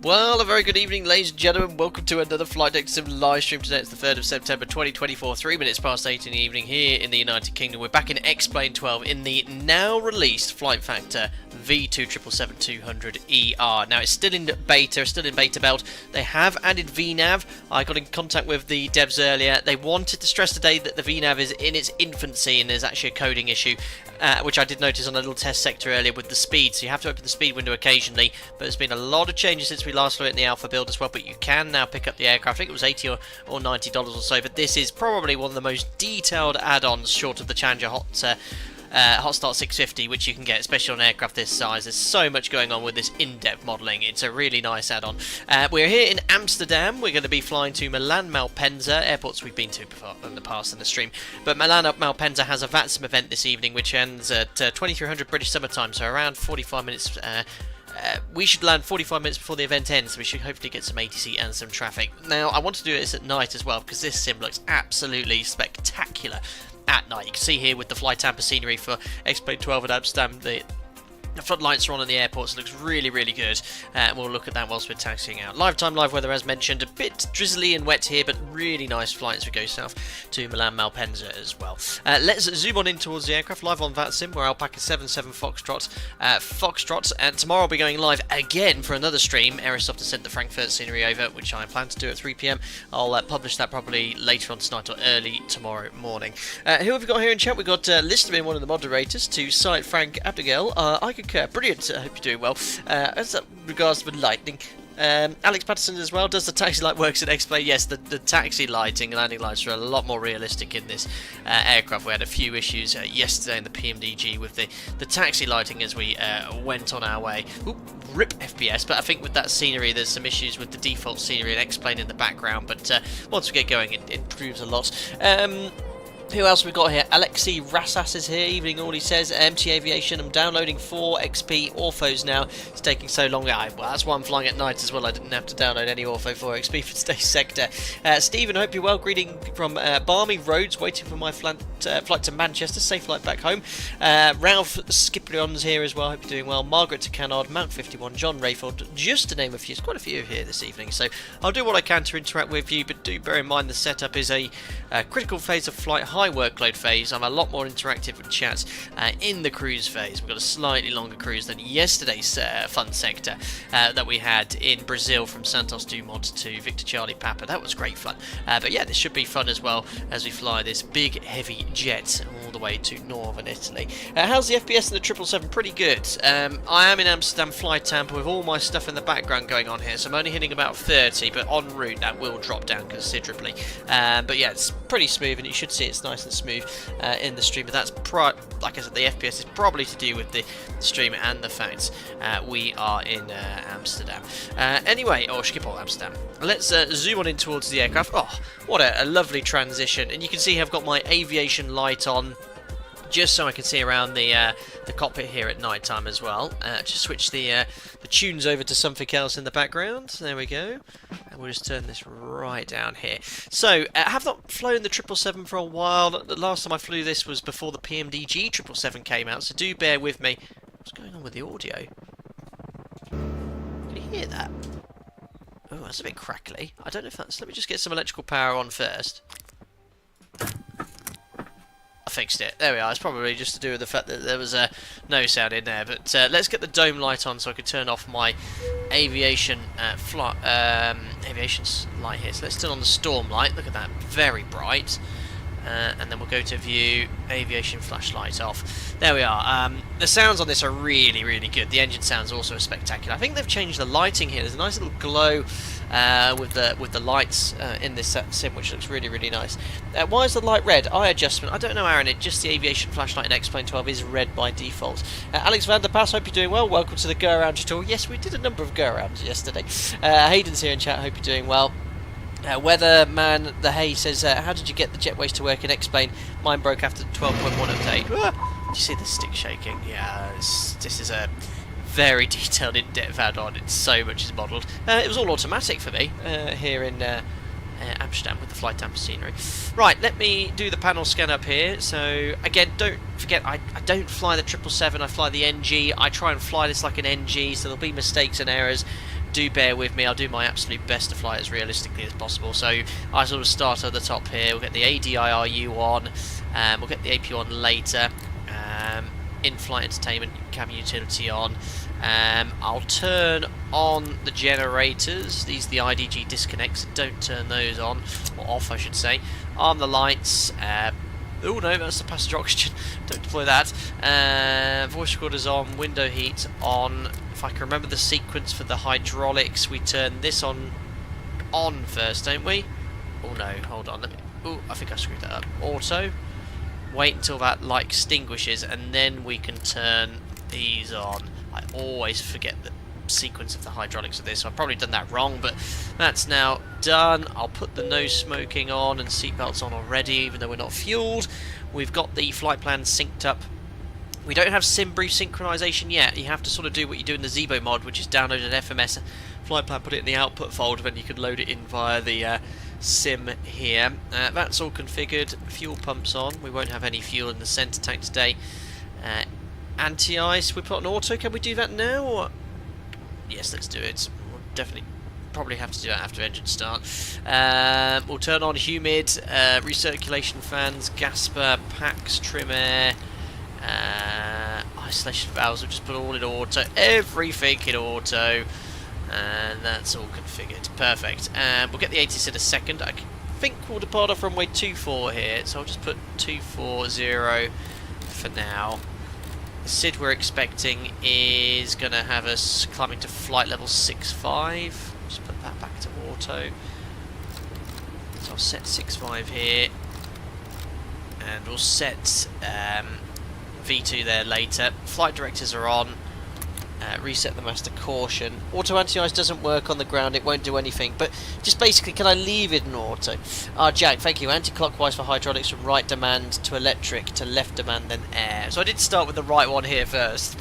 Well, a very good evening, ladies and gentlemen. Welcome to another FlightFactor Sim live stream. Today it's the 3rd of September 2024, 3 minutes past 8 in the evening here in the United Kingdom. We're back in X-Plane 12 in the now released FlightFactor V277-200ER. Now, it's still in beta, belt. They have added VNAV. I got in contact with the devs earlier. They wanted to stress today that the VNAV is in its infancy and there's actually a coding issue, which I did notice on a little test sector earlier with the speed. So you have to open the speed window occasionally, but there's been a lot of changes since we last flew it in the alpha build as well. But you can now pick up the aircraft. I think it was $80 or $90 or so, but this is probably one of the most detailed add-ons short of the Challenger Hot Start 650, which you can get, especially on aircraft this size. There's so much going on with this in-depth modelling. It's a really nice add-on. We're here in Amsterdam. We're going to be flying to Milan Malpensa, airports we've been to before in the past in the stream. But Milan Malpensa has a VATSIM event this evening, which ends at 2300 British summer time, so around 45 minutes. We should land 45 minutes before the event ends, so we should hopefully get some ATC and some traffic. Now, I want to do this at night as well, because this sim looks absolutely spectacular at night. You can see here with the flight Tampa scenery for X-Plane 12 at Amsterdam, the front lights are on in the airport, so it looks really, really good. We'll look at that whilst we're taxiing out. Live time, live weather, as mentioned. A bit drizzly and wet here, but really nice flight as we go south to Milan Malpensa as well. Let's zoom on in towards the aircraft, live on VATSIM, where Alpaca 77 Foxtrot. And tomorrow I'll be going live again for another stream. Aerosoft has sent the Frankfurt scenery over, which I plan to do at 3 PM. I'll publish that probably later on tonight or early tomorrow morning. Who have we got here in chat? We've got listed in one of the moderators to cite Frank Abdigal. I could brilliant. I hope you're doing well. As regards to the lightning, Alex Patterson as well. Does the taxi light works at X-Plane? Yes, the taxi lighting, landing lights are a lot more realistic in this aircraft. We had a few issues yesterday in the PMDG with the taxi lighting as we went on our way. Oop, rip FPS, but I think with that scenery there's some issues with the default scenery and X-Plane in the background, but once we get going it improves a lot. Who else we got here? Alexei Rassas is here. Evening, all he says. MT Aviation. I'm downloading 4 XP Orphos now. It's taking so long. Well, that's why I'm flying at night as well. I didn't have to download any Orpho 4 XP for today's sector. Stephen, hope you're well. Greeting from balmy roads. Waiting for my flight to Manchester. Safe flight back home. Ralph Skiprion's here as well. Hope you're doing well. Margaret to Canard. Mount 51. John Rayford. Just to name a few. There's quite a few here this evening. So I'll do what I can to interact with you, but do bear in mind the setup is a critical phase of flight, high workload phase. I'm a lot more interactive with chats in the cruise phase. We've got a slightly longer cruise than yesterday's fun sector that we had in Brazil from Santos Dumont to Victor Charlie Papa. That was great fun. But yeah, this should be fun as well as we fly this big heavy jet all the way to northern Italy. How's the FPS in the 777? Pretty good. I am in Amsterdam flight Tampa with all my stuff in the background going on here, so I'm only hitting about 30, but en route that will drop down considerably. But yeah, it's pretty smooth, and you should see it's nice and smooth in the stream. But that's like I said, the FPS is probably to do with the stream and the fact we are in Amsterdam. Anyway, or Schiphol, Amsterdam. Let's zoom on in towards the aircraft. Oh, what a lovely transition! And you can see I've got my aviation light on, just so I can see around the cockpit here at night time as well. Just switch the tunes over to something else in the background. There we go. And we'll just turn this right down here. So, I have not flown the 777 for a while. The last time I flew this was before the PMDG 777 came out, so do bear with me. What's going on with the audio? Can you hear that? Oh, that's a bit crackly. I don't know if that's... Let me just get some electrical power on first. I fixed it. There we are. It's probably just to do with the fact that there was no sound in there. But let's get the dome light on so I can turn off my aviation aviation light here. So let's turn on the storm light. Look at that, very bright. And then we'll go to view, aviation flashlight off. There we are. The sounds on this are really, really good. The engine sounds also spectacular. I think they've changed the lighting here. There's a nice little glow with the lights in this sim, which looks really, really nice. Why is the light red? Eye adjustment. I don't know, Aaron. It just the aviation flashlight in X-Plane 12 is red by default. Alex van der Pass, hope you're doing well. Welcome to the Go Around tutorial. Yes, we did a number of Go Arounds yesterday. Hayden's here in chat. Hope you're doing well. Weatherman the Hay says, how did you get the jetways to work in X-Plane? Mine broke after the 12.1 update. Do you see the stick shaking? Yeah, this is a very detailed, in-depth add-on. It's so much is modelled. It was all automatic for me here in Amsterdam with the flight damper scenery. Right, let me do the panel scan up here. So again, don't forget, I don't fly the 777. I fly the NG. I try and fly this like an NG, so there'll be mistakes and errors. Do bear with me. I'll do my absolute best to fly as realistically as possible. So I sort of start at the top here. We'll get the ADIRU on. We'll get the AP on later. In-flight entertainment, cabin utility on. I'll turn on the generators. These are the IDG disconnects. So don't turn those on, or off I should say. Arm the lights. Oh no, that's the passenger oxygen. Don't deploy that. Voice recorders on. Window heat on. If I can remember the sequence for the hydraulics, we turn this on first, don't we? Oh no, hold on. Oh, I think I screwed that up. Auto. Wait until that light extinguishes, and then we can turn these on. I always forget the sequence of the hydraulics of this, so I've probably done that wrong, but that's now done. I'll put the no smoking on and seatbelts on already, even though we're not fueled. We've got the flight plan synced up. We don't have sim brief synchronization yet. You have to sort of do what you do in the Zebo mod, which is download an FMS flight plan, put it in the output folder, then you can load it in via the sim here. That's all configured. Fuel pumps on. We won't have any fuel in the center tank today. Anti-ice, we put on auto. Can we do that now? Or? Yes, let's do it. We'll definitely probably have to do that after engine start. We'll turn on humid, recirculation fans, Gasper, PAX, trim air, isolation valves. We'll just put all in auto, everything in auto, and that's all configured. Perfect. We'll get the ATIS in a second. I think we'll depart off runway 24 here, so I'll just put 240 for now. The SID we're expecting is going to have us climbing to flight level 65. Just put that back to auto. So I'll set 65 here, and we'll set V2 there later. Flight directors are on. Reset the master caution. Auto anti-ice doesn't work on the ground, it won't do anything, but just basically, can I leave it in auto? Jack, thank you. Anti-clockwise for hydraulics from right demand to electric to left demand then air. So I did start with the right one here first.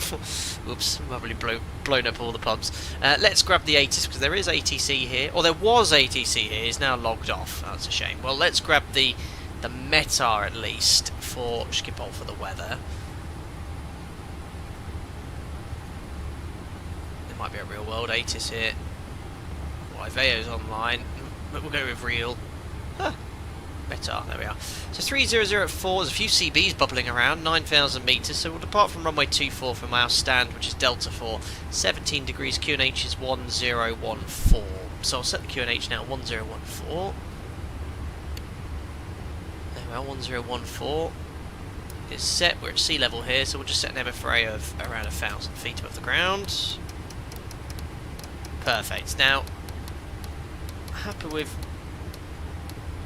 Oops, I've probably blown up all the pumps. Let's grab the ATIS, because there is ATC here, or there was ATC here, it's now logged off. That's a shame. Well, let's grab the METAR at least for Schiphol for the weather. Might be a real world ATIS here. Iveo's online, but we'll go with real. Better, there we are. So 300 at 4, there's a few CBs bubbling around, 9,000 metres, so we'll depart from runway 24 from our stand, which is Delta 4, 17 degrees, QNH is 1014. So I'll set the QNH now, 1014. There we are, 1014 is set. We're at sea level here, so we'll just set an MFRA of around 1,000 feet above the ground. Perfect. Now, happy with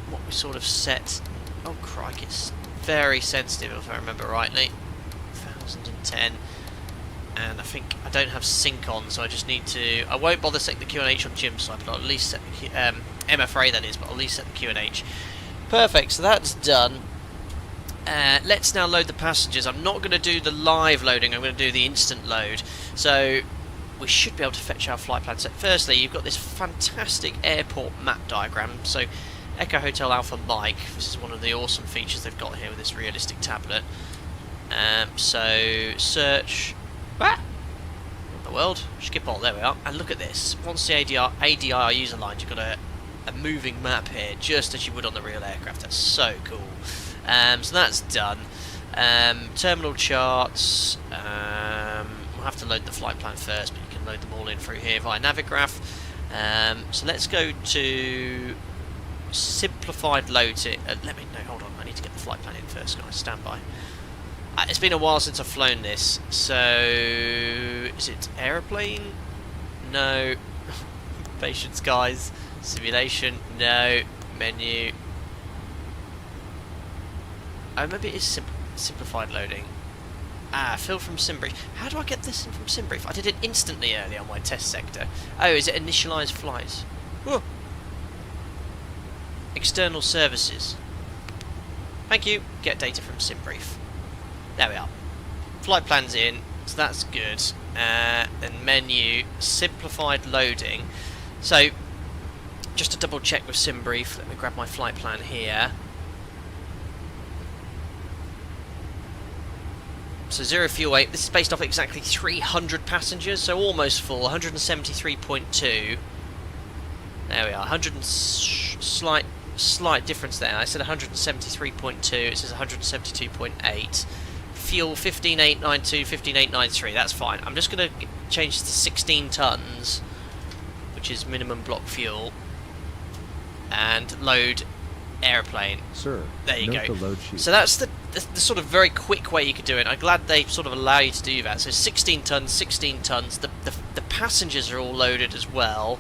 what we sort of set. Oh crikey, it's very sensitive if I remember rightly. 1010, and I think I don't have sync on, so I just need to. I won't bother setting the QNH on Jim's side, but I'll at least set the MFRA that is, but I'll at least set the QNH. Perfect. So that's done. Let's now load the passengers. I'm not going to do the live loading. I'm going to do the instant load. So we should be able to fetch our flight plan set. Firstly, you've got this fantastic airport map diagram. So Echo Hotel Alpha Mike, this is one of the awesome features they've got here with this realistic tablet. So search what the world, Schiphol, there we are, and look at this. Once the ADR user line, you've got a moving map here, just as you would on the real aircraft. That's so cool. So that's done. Terminal charts. We'll have to load the flight plan first, but you can load them all in through here via Navigraph. So let's go to simplified loading. Hold on, I need to get the flight plan in first, guys. Stand by. It's been a while since I've flown this, so is it aeroplane? No. Patience, guys. Simulation? No. Menu. Oh, maybe it is simplified loading. Fill from SimBrief. How do I get this in from SimBrief? I did it instantly earlier on my test sector. Oh, is it initialize flights? Whoa. External services. Thank you. Get data from SimBrief. There we are. Flight plan's in, so that's good. Then menu, simplified loading. So, just to double check with SimBrief, let me grab my flight plan here. So 0 fuel weight, this is based off exactly 300 passengers, so almost full, 173.2. There we are, slight difference there. I said 173.2, it says 172.8. Fuel 15,892, 15,893, that's fine. I'm just going to change to 16 tons, which is minimum block fuel, and load airplane. Sir, there you go. The load sheet. So that's the sort of very quick way you could do it. I'm glad they sort of allow you to do that. So 16 tons, 16 tons. The passengers are all loaded as well,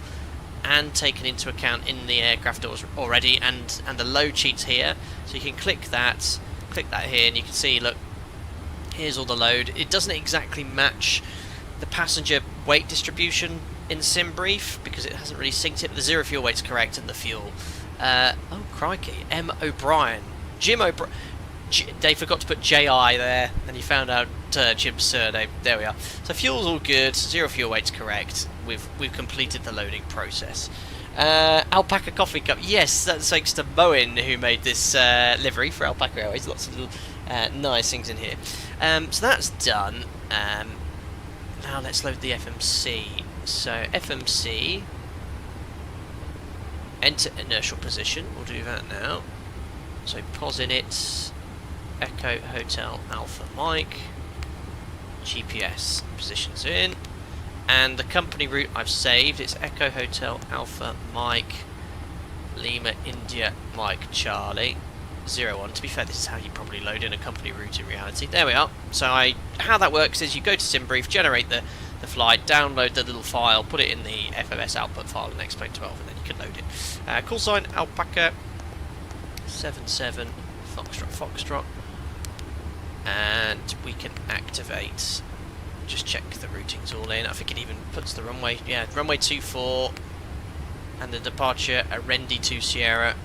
and taken into account in the aircraft already, and the load sheets here. So you can click that here, and you can see, look, here's all the load. It doesn't exactly match the passenger weight distribution in SimBrief because it hasn't really synced it, but the 0 fuel weight's correct, and the fuel. Oh crikey, M. O'Brien. Jim O'Brien. They forgot to put J.I. there, and you found out Jim's surname. There we are. So fuel's all good, 0 fuel weight's correct. We've completed the loading process. Alpaca Coffee Cup. Yes, that's thanks to Boeing who made this livery for Alpaca Airways. Lots of little nice things in here. So that's done. Now let's load the FMC. So FMC, enter inertial position. We'll do that now. So pos in it. Echo Hotel Alpha Mike. GPS positions in. And the company route I've saved, it's Echo Hotel Alpha Mike Lima India Mike Charlie 01. To be fair, this is how you probably load in a company route in reality. There we are. So how that works is you go to SimBrief, generate the flight, download the little file, put it in the FMS output file in X-Plane 12, and then you can load it. Call sign Alpaca 77 Foxtrot, and we can activate. Just check the routing's all in. I think it even puts the runway, yeah, runway 24, and the departure at Rendy 2 Sierra.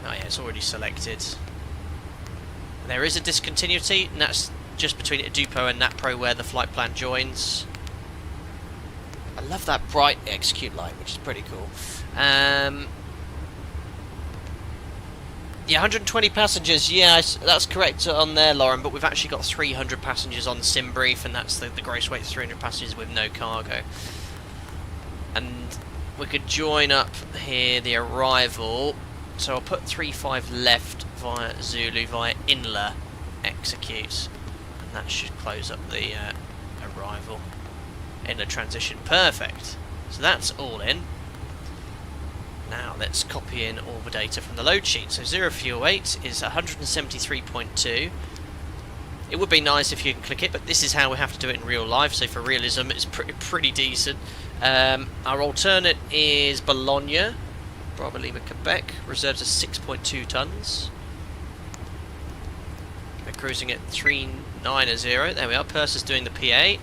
Oh yeah, it's already selected. There is a discontinuity, and that's just between Edupo and NatPro where the flight plan joins. I love that bright execute light, which is pretty cool. Yeah, 120 passengers, yeah, that's correct on there, Lauren, but we've actually got 300 passengers on SimBrief, and that's the gross weight of 300 passengers with no cargo. And we could join up here the arrival, so I'll put 35 left via Zulu, via Inler, execute, and that should close up the arrival. Inler transition, perfect. So that's all in. Now let's copy in all the data from the load sheet. So 0 fuel weight is 173.2. It would be nice if you can click it, but this is how we have to do it in real life, so for realism it's pretty decent. Our alternate is Bologna, Bravo Lima Quebec, reserves are 6.2 tons. We're cruising at 390, there we are, Purser's doing the PA.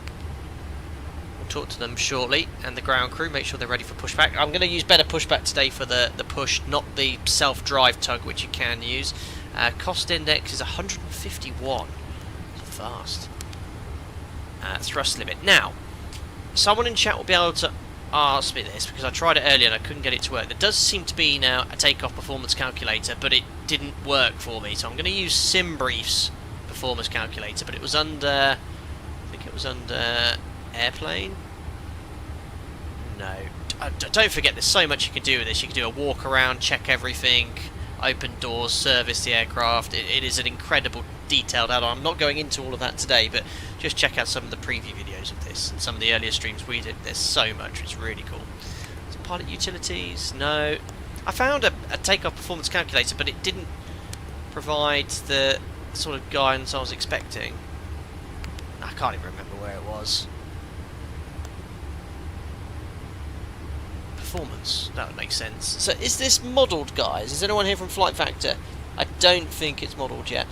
Talk to them shortly, and the ground crew, make sure they're ready for pushback. I'm going to use better pushback today for the push, not the self-drive tug, which you can use. Cost index is 151. It's fast. Thrust limit. Now, someone in chat will be able to ask me this, because I tried it earlier and I couldn't get it to work. There does seem to be now a takeoff performance calculator, but it didn't work for me, so I'm going to use SimBrief's performance calculator, but it was under, I think it was under airplane. No, don't forget there's so much you can do with this. You can do a walk around, check everything. open doors, service the aircraft. It is an incredible detailed add-on. I'm not going into all of that today, but just check out some of the preview videos of this and some of the earlier streams we did. There's so much, it's really cool. So pilot utilities, no. I found a takeoff performance calculator, but it didn't provide the sort of guidance I was expecting. I can't even remember where it was. Performance, that would make sense. So is this modelled, guys? Is anyone here from FlightFactor? I don't think it's modelled yet.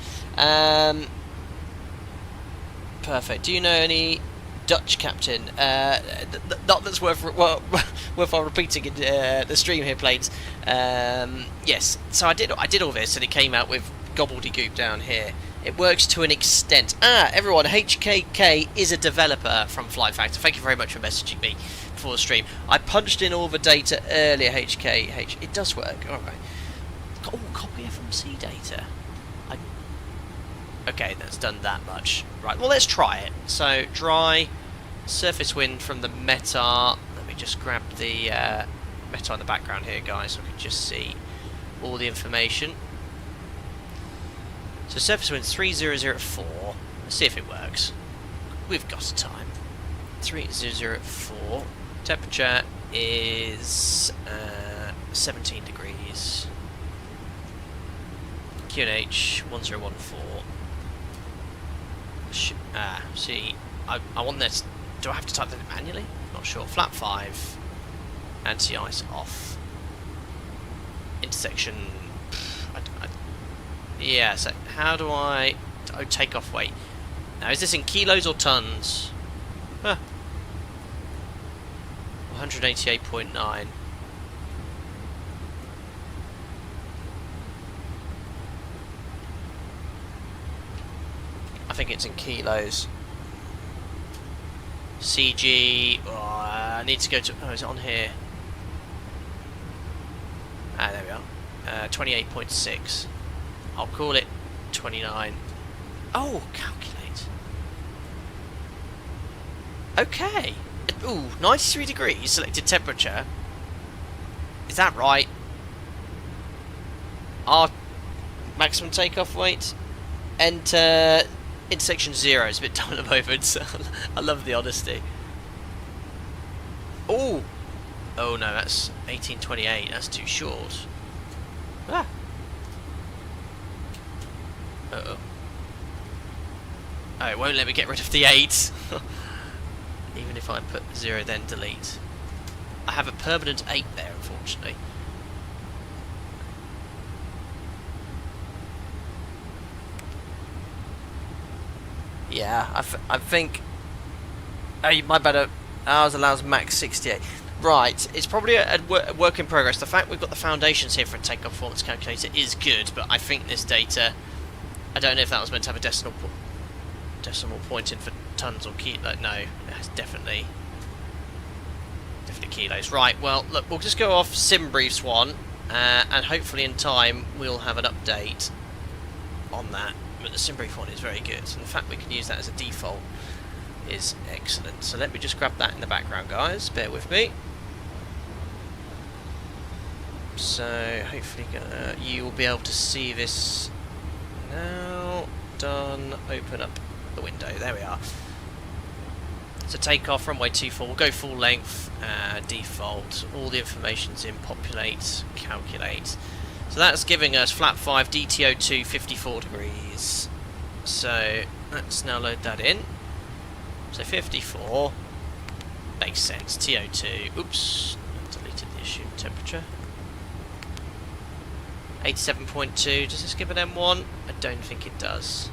Perfect. Do you know any Dutch captain? Not that's worth repeating in the stream here, planes. Yes. So I did all this, and it came out with gobbledygook down here. It works to an extent. Everyone, HKK is a developer from FlightFactor. Thank you very much for messaging me before the stream. I punched in all the data earlier. HKH. It does work. All right. Oh, copy FMC data. Okay, that's done that much. Right, well, let's try it. So, dry, surface wind from the METAR. Let me just grab the METAR in the background here, guys, so we can just see all the information. So, surface wind 3004. Let's see if it works. We've got time. 3004. Temperature is 17 degrees. QNH 1014. See, I want this. Do I have to type that in manually? Not sure. Flap 5. Anti-ice off. Intersection. Yeah, so how do I... Oh, takeoff weight. Now, is this in kilos or tons? 188.9. I think it's in kilos. CG. Oh, I need to go to. Oh, is it on here? There we are. 28.6. I'll call it 29. Oh, calculate. Okay. Ooh, 93 degrees. Selected temperature. Is that right? Our maximum takeoff weight. Enter. Intersection 0 is a bit dull at the moment, so I love the honesty. Oh! Oh no, that's 1828, that's too short. Ah! Uh-oh. Oh, it won't let me get rid of the 8. Even if I put 0 then delete. I have a permanent 8 there, unfortunately. Yeah, I think... Oh, my better... Ours allows max 68. Right, it's probably a work in progress. The fact we've got the foundations here for a takeoff performance calculator is good, but I think this data... I don't know if that was meant to have a decimal point in for tons or kilo. No, it has definitely kilos. Right, well, look, we'll just go off sim briefs one, and hopefully in time we'll have an update on that. But the sim brief one is very good, and the fact we can use that as a default is excellent. So let me just grab that in the background, guys. Bear with me. So hopefully you will be able to see this now. Done. Open up the window. There we are. So takeoff, runway 24. We'll go full length, default. All the information's in. Populate, calculate. So that's giving us flap 5, DTO2, 54 degrees. So let's now load that in. So 54 makes sense. TO2. Oops, I deleted the issue. Temperature. 87.2. Does this give an M1? I don't think it does.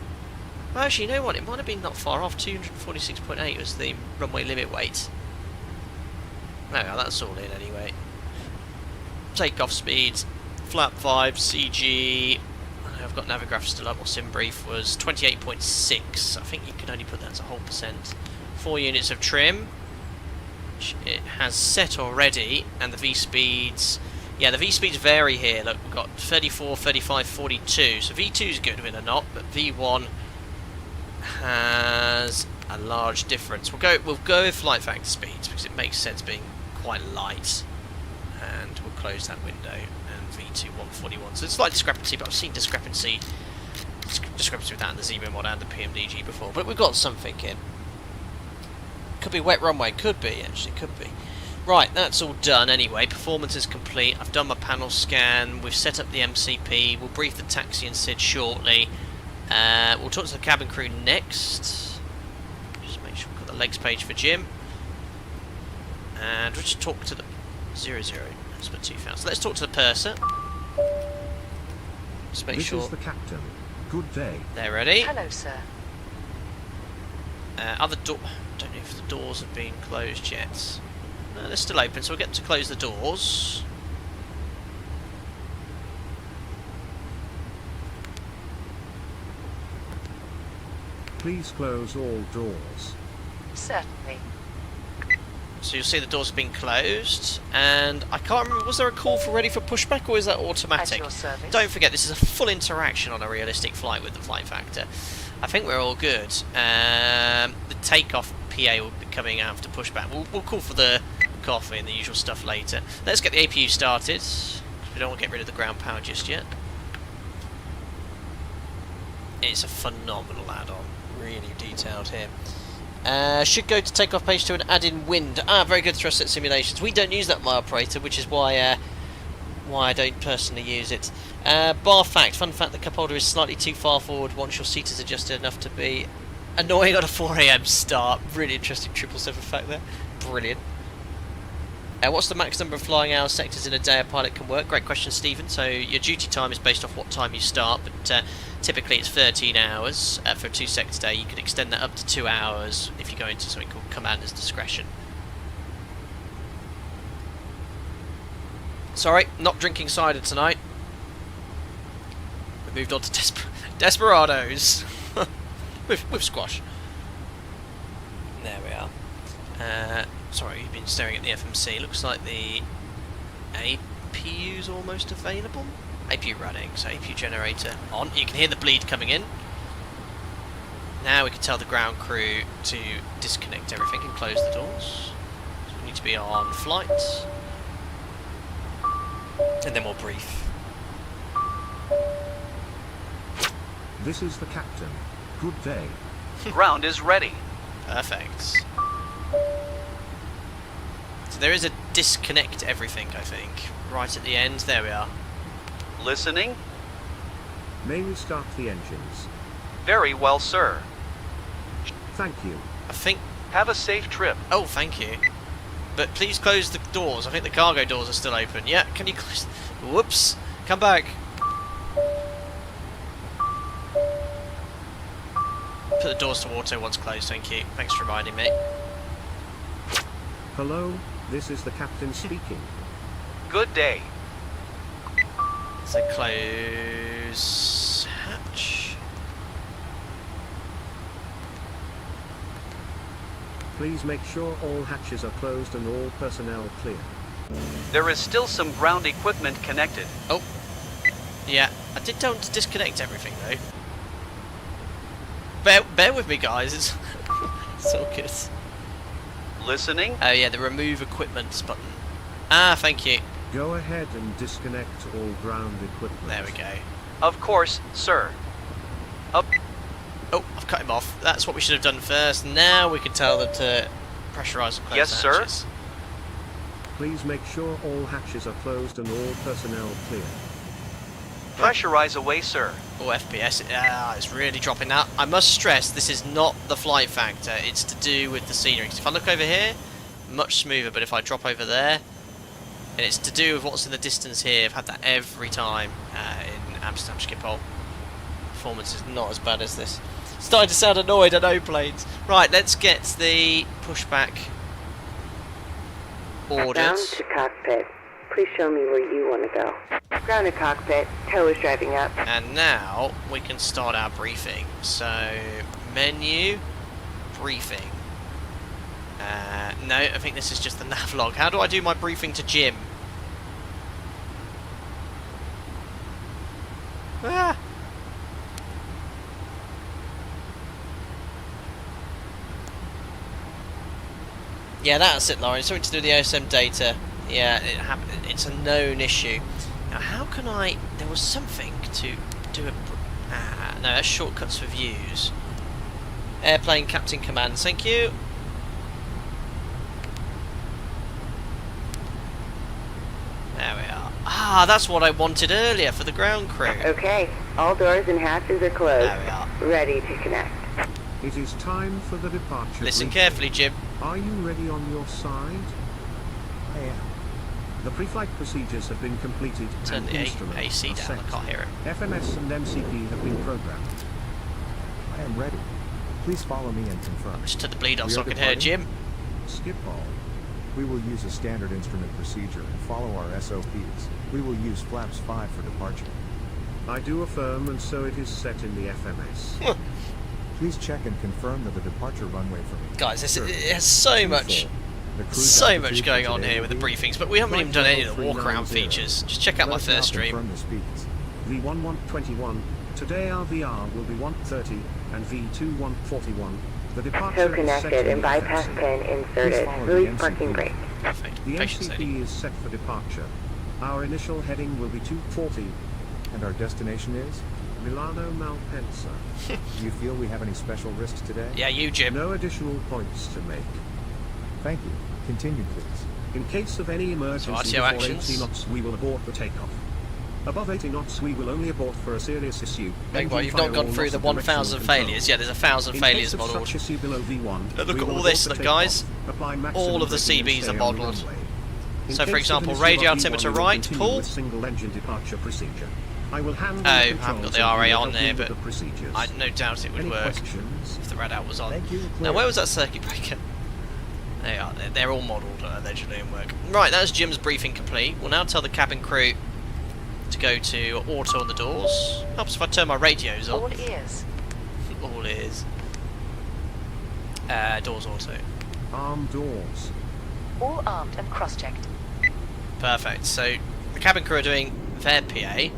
Well, actually, you know what? It might have been not far off. 246.8 was the runway limit weight. There we are, that's all in anyway. Takeoff speed. Flap 5, CG. I've got Navigraph still up. Or sim brief was 28.6. I think you can only put that as a whole percent. 4 units of trim. Which it has set already. And the V speeds. Yeah, the V speeds vary here. Look, we've got 34, 35, 42. So V2 is good with a knot, but V1 has a large difference. We'll go with FlightFactor speeds because it makes sense being quite light. And we'll close that window. And V2 141. So it's slight discrepancy, but I've seen discrepancy with that in the Zebra mod and the PMDG before. But we've got something in. Could be wet runway, could be, actually, could be. Right, that's all done anyway. Performance is complete. I've done my panel scan. We've set up the MCP. We'll brief the taxi and Sid shortly. We'll talk to the cabin crew next. Just make sure we've got the legs page for Jim. And we'll just talk to the 00. Let's put 2000. So let's talk to the purser. Just make sure. This is the captain. Good day. They're ready. Hello, sir. Other door. Don't know if the doors have been closed yet. No, they're still open, so we'll get them to close the doors. Please close all doors. Certainly. So you'll see the doors have been closed, and I can't remember, was there a call for ready for pushback, or is that automatic? At your service. Don't forget, this is a full interaction on a realistic flight with the FlightFactor. I think we're all good. The takeoff PA will be coming after pushback. We'll call for the coffee and the usual stuff later. Let's get the APU started. We don't want to get rid of the ground power just yet. It's a phenomenal add-on. Really detailed here. Should go to takeoff page 2 and add in wind. Very good thrust set simulations. We don't use that in my operator, which is why I don't personally use it. Bar fact, fun fact, the cup holder is slightly too far forward once your seat is adjusted enough to be annoying on a 4 AM start. Really interesting 777 fact there. Brilliant. What's the max number of flying hours sectors in a day a pilot can work? Great question, Stephen. So your duty time is based off what time you start, but typically it's 13 hours for a 2-sector day. You could extend that up to 2 hours if you go into something called commander's discretion. Sorry, not drinking cider tonight. We moved on to Desperados with squash. There we are. Sorry, you've been staring at the FMC. Looks like the APU's almost available. APU running, so APU generator on. You can hear the bleed coming in. Now we can tell the ground crew to disconnect everything and close the doors. So we need to be on flight. And then we'll brief. This is the captain. Good day. Ground is ready. Perfect. So there is a disconnect everything, I think. Right at the end. There we are. Listening? May we start the engines? Very well, sir. Thank you. I think... Have a safe trip. Oh, thank you. But please close the doors. I think the cargo doors are still open. Yeah, can you close... Whoops. Come back. Put the doors to auto once closed, thank you. Thanks for reminding me. Hello, this is the captain speaking. Good day. So close hatch. Please make sure all hatches are closed and all personnel clear. There is still some ground equipment connected. Oh. Yeah, I did tell them to disconnect everything though. Bear with me, guys. It's so good. Listening? Oh yeah, the remove equipment button. Thank you. Go ahead and disconnect all ground equipment. There we go. Of course, sir. Up. Oh, I've cut him off. That's what we should have done first. Now we can tell them to pressurise and close Yes, the sir. hatches. Please make sure all hatches are closed and all personnel clear. Pressurize away, sir. Oh, FPS. It's really dropping out. I must stress, this is not the FlightFactor. It's to do with the scenery. 'Cause if I look over here, much smoother. But if I drop over there, and it's to do with what's in the distance here. I've had that every time in Amsterdam Schiphol. Performance is not as bad as this. Starting to sound annoyed at no planes. Right, let's get the pushback ordered. Down to cockpit. Please show me where you want to go. Ground to cockpit. Tow is driving up. And now we can start our briefing. So, menu, briefing. No, I think this is just the nav log. How do I do my briefing to Jim? Ah! Yeah, that's it, Lauren. Something to do with the OSM data. Yeah, it's a known issue. Now, how can I... There was something to do a... no, that's shortcuts for views. Airplane captain commands, thank you. There we are. Ah, that's what I wanted earlier for the ground crew. Okay, all doors and hatches are closed. There we are. Ready to connect. It is time for the departure. Listen briefing. carefully, Jim. Are you ready on your side? I am. The pre-flight procedures have been completed Turn and the instruments AC are down, set. I can't hear it. FMS and MCP have been programmed. I am ready. Please follow me and confirm. Just took the bleed off We so I are could hear departing. Jim. Skip all. We will use a standard instrument procedure and follow our SOPs. We will use flaps 5 for departure. I do affirm, and so it is set in the FMS. Please check and confirm that the departure runway for me. Guys, Sir, it has so 24. much... The cruise So altitude much for going on today here will with the be- briefings, but we haven't even done any of the Flight walk-around 390. features. Just check out my Let us now first stream. confirm the speeds. V1121. Today our VR will be 130 and V2 141. The departure So is set connected in and the bypass FMC. pin inserted. follow the Release MCP. parking brake. Perfect. The Patience, lady. MCP is set for departure. Our initial heading will be 240, And our destination is? Milano Malpensa. Do you feel we have any special risks today? Yeah, you, Jim. No additional points to make. Thank you. Continue, please. In case of any emergency RTO before actions. 80 knots, we will abort the takeoff. Above 80 knots, we will only abort for a serious issue. Beg what, Engine you've not fire gone or through loss the of directional 1,000 control. failures. Yeah, there's 1,000 In failures case of modelled. such issue below V1, Look we at will all abort this, the look, takeoff, guys. apply maximum All of the braking and CBs stay are on the modelled. runway. In So, for case of example, an issue radio above altimeter V1, we will right, continue pull. with single engine departure procedure. I will hand Oh, I the haven't got controls the and RA you will on help there, me with but the procedures. I no doubt it would Any work questions? if the red out was on. Thank you. Now, Clear. where was that circuit breaker? They are. They're all modelled allegedly and work. Right, that's Jim's briefing complete. We'll now tell the cabin crew to go to auto on the doors. Helps if I turn my radios on. All ears. All ears. Doors auto. Arm doors. All armed and cross-checked. Perfect. So the cabin crew are doing their PA,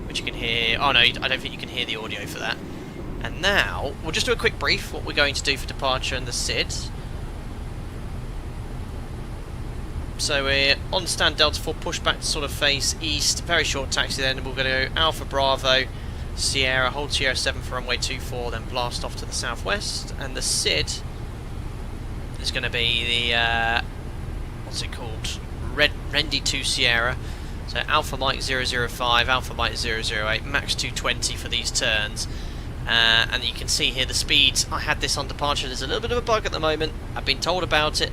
which you can hear. Oh no, I don't think you can hear the audio for that. And now we'll just do a quick brief what we're going to do for departure and the SID. So we're on stand Delta 4, pushback to sort of face east, very short taxi then, we're going to go Alpha Bravo, Sierra, hold Sierra 7 for runway 24, then blast off to the southwest, and the SID is going to be the, what's it called, Rendy 2 Sierra, so Alpha Mike 005, Alpha Mike 008, max 220 for these turns. And you can see here the speeds. I had this on departure. There's a little bit of a bug at the moment. I've been told about it,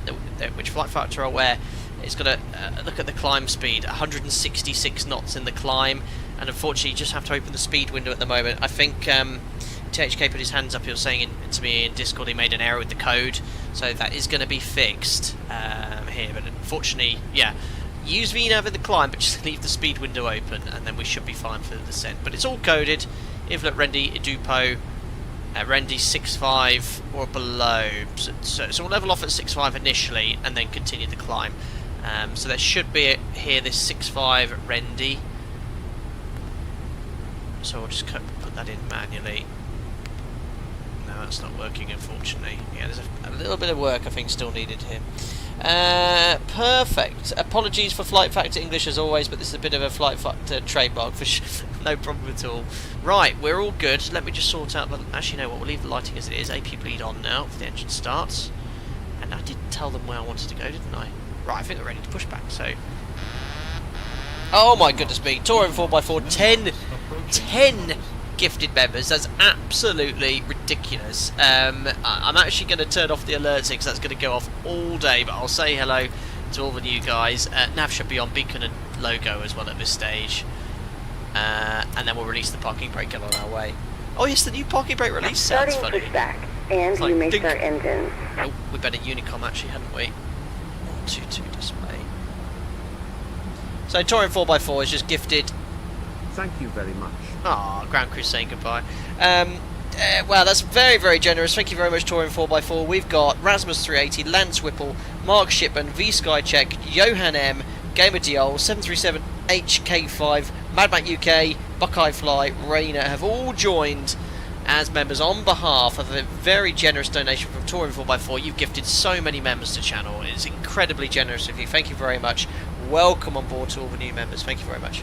which FlightFactor are aware. It's got to look at the climb speed, 166 knots in the climb, and unfortunately you just have to open the speed window at the moment. I think THK put his hands up. He was saying to me in Discord he made an error with the code, so that is going to be fixed here. But unfortunately, yeah, use VNav in the climb, but just leave the speed window open, and then we should be fine for the descent. But it's all coded. If look, Rendy Idupo, Rendy 6.5 or below. So we'll level off at 6.5 initially, and then continue the climb. So there should be here this 6.5 Rendy. So we'll just put that in manually. No, that's not working, unfortunately. Yeah, there's a little bit of work I think still needed here. Perfect. Apologies for FlightFactor English as always, but this is a bit of a FlightFactor trademark for no problem at all. Right, we're all good. Let me just sort out the... Actually, no, what? We'll leave the lighting as it is. AP bleed on now if the engine starts. And I did tell them where I wanted to go, didn't I? Right, I think we're ready to push back, so... Oh my goodness me, Touring 4x4, 10 gifted members. That's absolutely ridiculous. I'm actually going to turn off the alerts because that's going to go off all day, but I'll say hello to all the new guys. Nav should be on beacon and logo as well at this stage. And then we'll release the parking brake on our way. Oh yes, the new parking brake release sounds Starting funny. pushback, and It's like you may dink. start engines. Oh, we better Unicom actually, hadn't we? 122 display. So Touring 4x4 is just gifted. Thank you very much. Ah, ground crew saying goodbye. Wow, that's very, very generous. Thank you very much, Touring 4x4. We've got Rasmus 380, Lance Whipple, Mark Shipman, V Skycheck, Johan M, Gamer Diol, 737 HK5, Madmac UK, Buckeye Fly, Rainer have all joined as members on behalf of a very generous donation from Touring 4x4. You've gifted so many members to the channel. It is incredibly generous of you. Thank you very much. Welcome on board to all the new members. Thank you very much.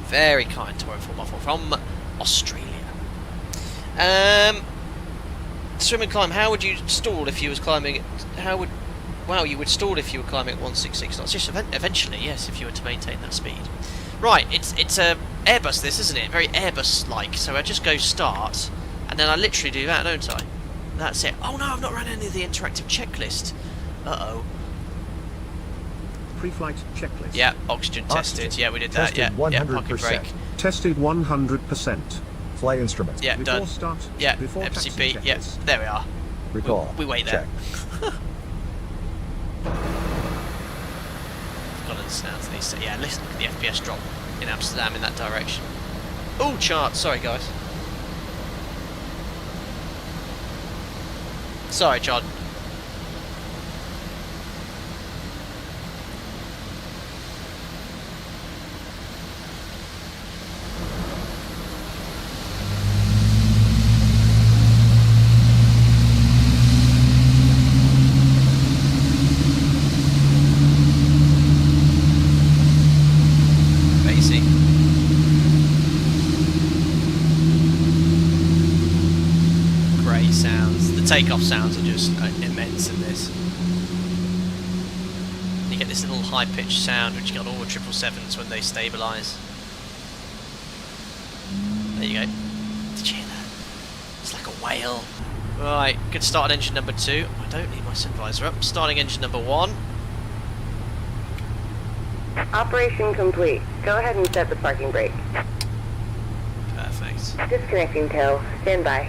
Very kind to 4x4 from Australia. Swim and climb. How would you stall if you was climbing? Wow, you would stall if you were climbing at 166 knots. Just eventually, yes, if you were to maintain that speed. Right, it's a Airbus, this, isn't it? Very Airbus-like. So I just go start, and then I literally do that, don't I? That's it. Oh no, I've not run any of the interactive checklist. Uh-oh. Pre-flight checklist. Yeah, oxygen tested. Yeah, we did that. Tested Yeah, 100%. parking brake. Tested 100%. Flight instruments. Yeah, Before done. start. Yeah, Before taxi MCP. Yeah, checklist. there we are. Recall. We wait there. Check. Got the sounds these. Yeah, listen to the FPS drop in Amsterdam in that direction. Oh, chart. Sorry, guys. Sorry, John. Great sounds. The takeoff sounds are just immense in this. You get this little high-pitched sound which you get on all the 777s when they stabilise. There you go. Did you hear that? It's like a whale. Right, good start on engine number 2. I don't need my supervisor up. Starting engine number 1. Operation complete. Go ahead and set the parking brake. Perfect. Disconnecting tow. Stand by.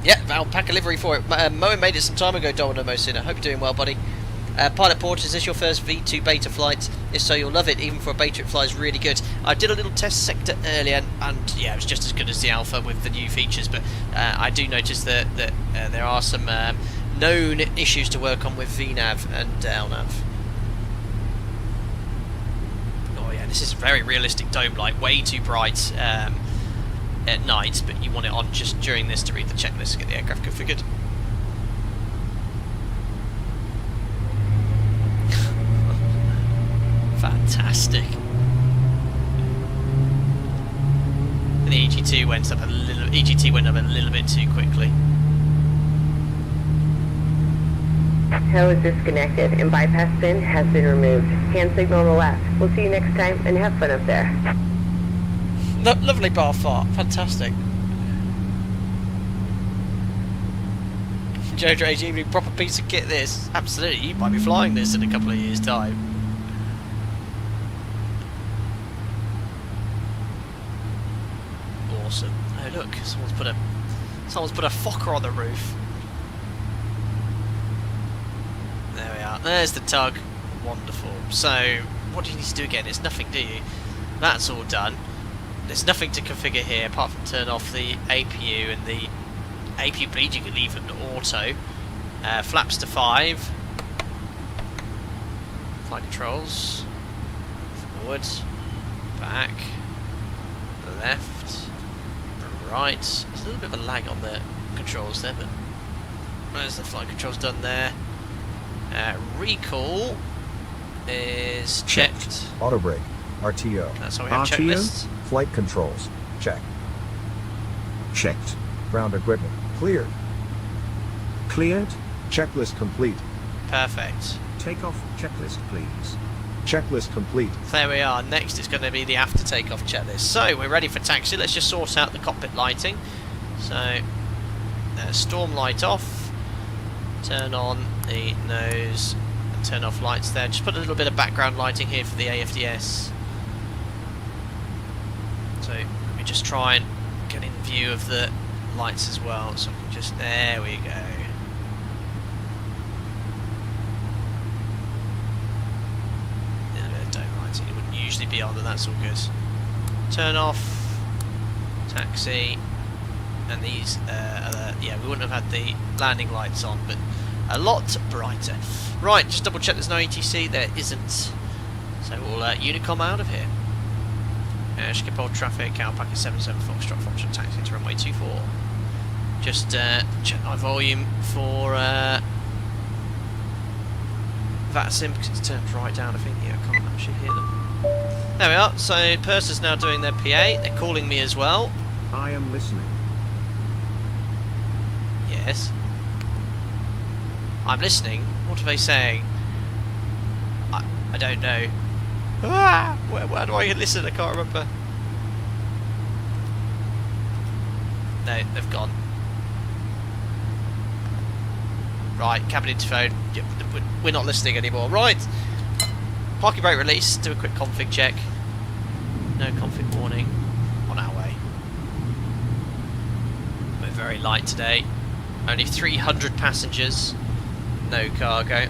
Yeah, I'll pack a livery for it. Moen made it some time ago, Domino Mosin. I hope you're doing well, buddy. Pilot Port, is this your first V2 beta flight? If so, you'll love it. Even for a beta, it flies really good. I did a little test sector earlier, and yeah, it was just as good as the Alpha with the new features, but I do notice that there are some known issues to work on with VNAV and LNAV. Oh yeah, this is a very realistic dome light, way too bright at night, but you want it on just during this to read the checklist to get the aircraft configured. Fantastic. And the EG2 went up a little bit too quickly. Tow is disconnected and bypass pin has been removed. Hand signal on the left. We'll see you next time and have fun up there. Lovely bar fart, fantastic. Jojo AG, proper piece of kit this. Absolutely, you might be flying this in a couple of years' time. Awesome. Oh look, someone's put a Fokker on the roof. There we are. There's the tug. Wonderful. So, what do you need to do again? It's nothing, do you? That's all done. There's nothing to configure here apart from turn off the APU, and the APU bleed you can leave them to auto. Flaps to 5. Flight controls. Forward. Back. Left. Right. There's a little bit of a lag on the controls there, but there's the flight controls done there. Recall is checked. Auto brake. RTO. That's how we have RTO? checklists. Flight controls. Check. Checked. Ground equipment. Cleared. Cleared. Checklist complete. Perfect. Takeoff checklist, please. Checklist complete. There we are. Next is going to be the after takeoff checklist. So we're ready for taxi. Let's just sort out the cockpit lighting. So storm light off. Turn on the nose and turn off lights there. Just put a little bit of background lighting here for the AFDS. So let me just try and get in view of the lights as well. So I can just, there we go. It wouldn't usually be on, but that's all good. Turn off, taxi, and these, yeah, we wouldn't have had the landing lights on, but a lot brighter. Right, just double check there's no ETC, there isn't. So we'll Unicom out of here. Skip all traffic, Alpaca 77 Foxtrot, Foxtrot taxi to runway 24. Just check my volume for VATSIM because it's turned right down, I think. Yeah, I can't actually hear them. There we are. So Purser's now doing their PA. They're calling me as well. I am listening. Yes. I'm listening. What are they saying? I don't know. Ah, where do I listen? I can't remember. No, they've gone. Right, cabin interphone. We're not listening anymore. Right. Parking brake release. Do a quick config check. No config warning. On our way. We're very light today. Only 300 passengers. No cargo.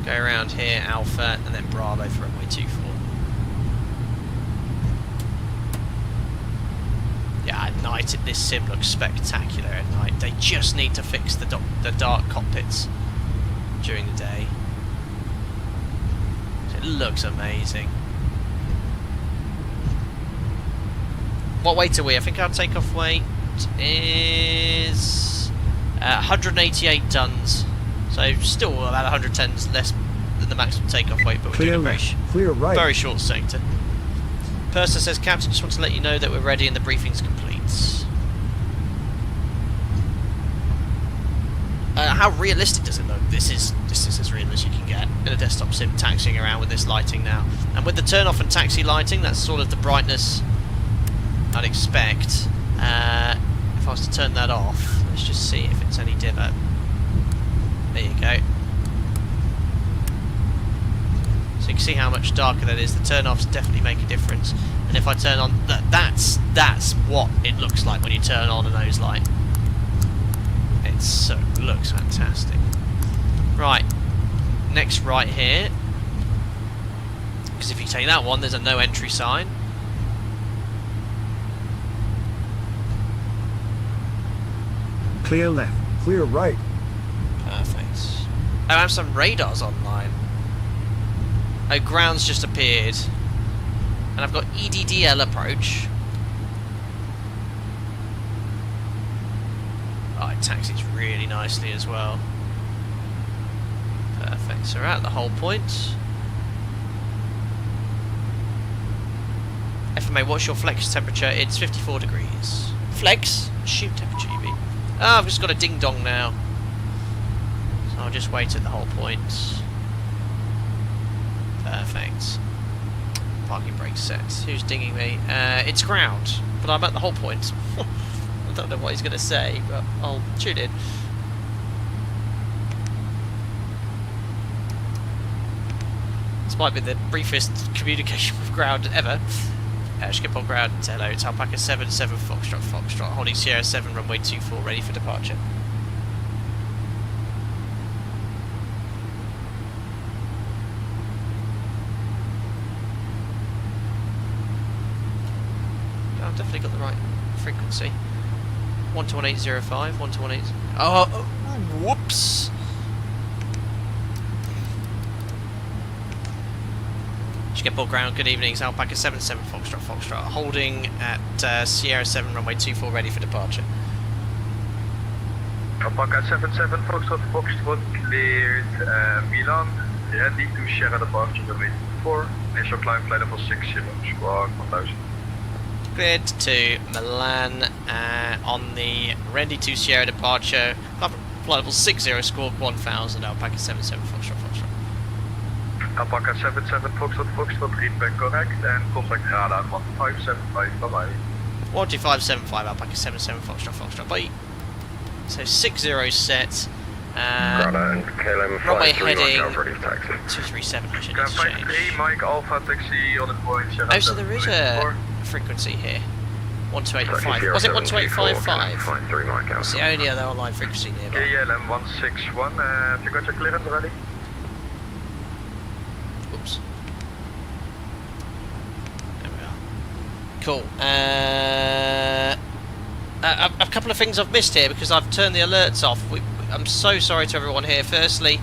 Go around here, Alpha, and then Bravo for runway 24. Yeah, at night this sim looks spectacular at night. They just need to fix the dark cockpits during the day. It looks amazing. What weight are we? I think our takeoff weight is 188 tons. So still about 100 tons less than the maximum takeoff weight, but we're doing a very, clear right. very short sector. Purser says, Captain, just want to let you know that we're ready and the briefing's complete. How realistic does it look? This is as real as you can get in a desktop sim, taxiing around with this lighting now. And with the turn off and taxi lighting, that's sort of the brightness I'd expect. If I was to turn that off, let's just see if it's any dimmer. There you go. So you can see how much darker that is. The turn-offs definitely make a difference. And if I turn on, that's what it looks like when you turn on a nose light. It looks fantastic. Right, next right here. Because if you take that one, there's a no entry sign. Clear left. Clear right. Perfect. Oh, I have some radars online. Oh, ground's just appeared. And I've got EDDL approach. Oh, it taxis really nicely as well. Perfect. So we're at the hold point. FMA, what's your flex temperature? It's 54 degrees. Flex? Shoot temperature, you mean? Oh, I've just got a ding-dong now. So I'll just wait at the hold point. Perfect. Parking brake set. Who's dinging me? It's ground, but I'm at the hold point. I don't know what he's going to say, but I'll tune in. This might be the briefest communication with ground ever. Skip on ground. Hello, it's Alpaca 77 Foxtrot, holding Sierra 7, runway 24, ready for departure. I've definitely got the right frequency. 121.805, 121.8. Oh, whoops! Skipper ground, good evening, it's Alpaca 77 Foxtrot, holding at Sierra 7, runway 24, ready for departure. Alpaca 77 Foxtrot cleared Milan, ready to Sierra departure, runway 24, initial climb flight level 60, squawk 1000. Cleared to Milan on the ready to Sierra departure, flight level 60, squawk 1000, Alpaca 77 Foxtrot. Alpaca 77 Foxtrot, feedback correct, and contact radar 1575, bye bye. 1575, Alpaca 77 Foxtrot, bye. So 60 set, runway heading 237, I should need to change. 53, Mike Alpha taxi on the point, Oh, so there is a frequency here. 1285. Was it 1285? It's the only other online frequency nearby. KLM 161, have you got your clearance ready? Oops. There we are. Cool. A couple of things I've missed here because I've turned the alerts off. I'm so sorry to everyone here. Firstly,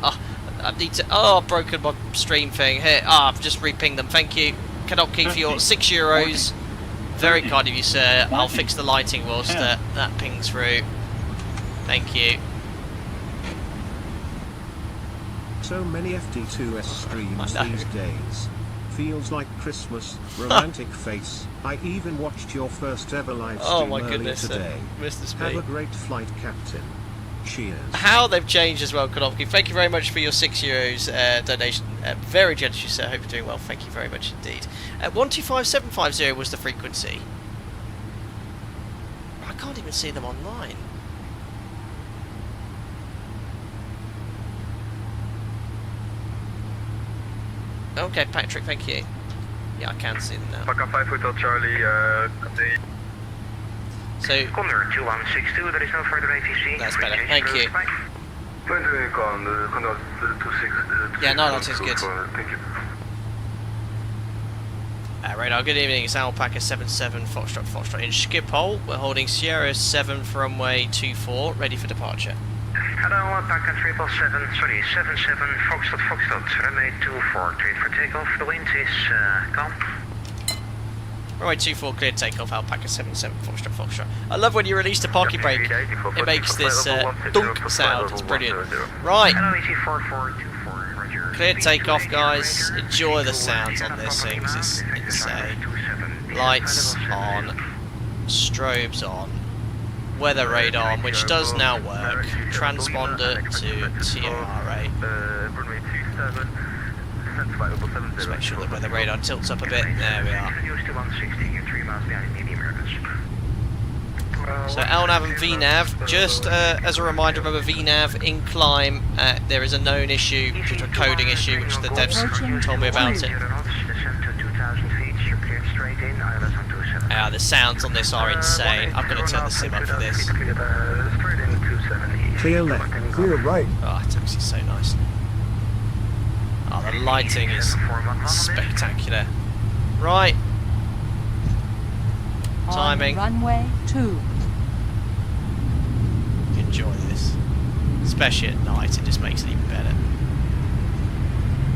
I need to. Oh, I've broken my stream thing. Here, I've just re-pinged them. Thank you. Cannot keep for your €6. Very kind of you, sir. I'll fix the lighting whilst that pings through. Thank you. So many FT2S streams these days. Feels like Christmas, romantic face. I even watched your first ever live stream Oh my earlier goodness, today. Mr. Have a Speed. great flight, Captain. Cheers. How they've changed as well, Konopki. Thank you very much for your €6 donation. Very generous, sir. Hope you're doing well. Thank you very much indeed. 125750 was the frequency. I can't even see them online. Okay, Patrick, thank you. Yeah, I can see them now. Paka 5 Hotel Charlie, continue. So, Condor 2162, there is no further ATC. that's better. Thank you. Yeah, no, that is good. Thank you. Radar, good evening. It's Alpaca 77 Foxtrot in Schiphol. We're holding Sierra 7 for runway 24, ready for departure. Hello, Alpaca 77 Foxtrot, runway 24, cleared for takeoff. The wind is calm. Runway 24, cleared takeoff, Alpaca 77 Foxtrot. I love when you release the parking brake. It makes this dunk sound. It's brilliant. Right. Hello, ET4424, roger. Cleared takeoff, guys. Enjoy the sounds on this thing, 'cause it's insane. Lights on, strobes on, weather radar on, which does now work. Transponder to TRA. Runway 27, Just make sure the weather radar tilts up a bit. There we are. So LNAV and VNAV, just as a reminder, remember VNAV in climb, there is a known issue due to a coding issue, which the devs told me about it. The sounds on this are insane. I'm going to turn the sim up for this. Clear left. Clear right. Oh, it's actually so nice. Oh, the lighting is spectacular. Right. Timing. Runway 2. Enjoy this. Especially at night, it just makes it even better.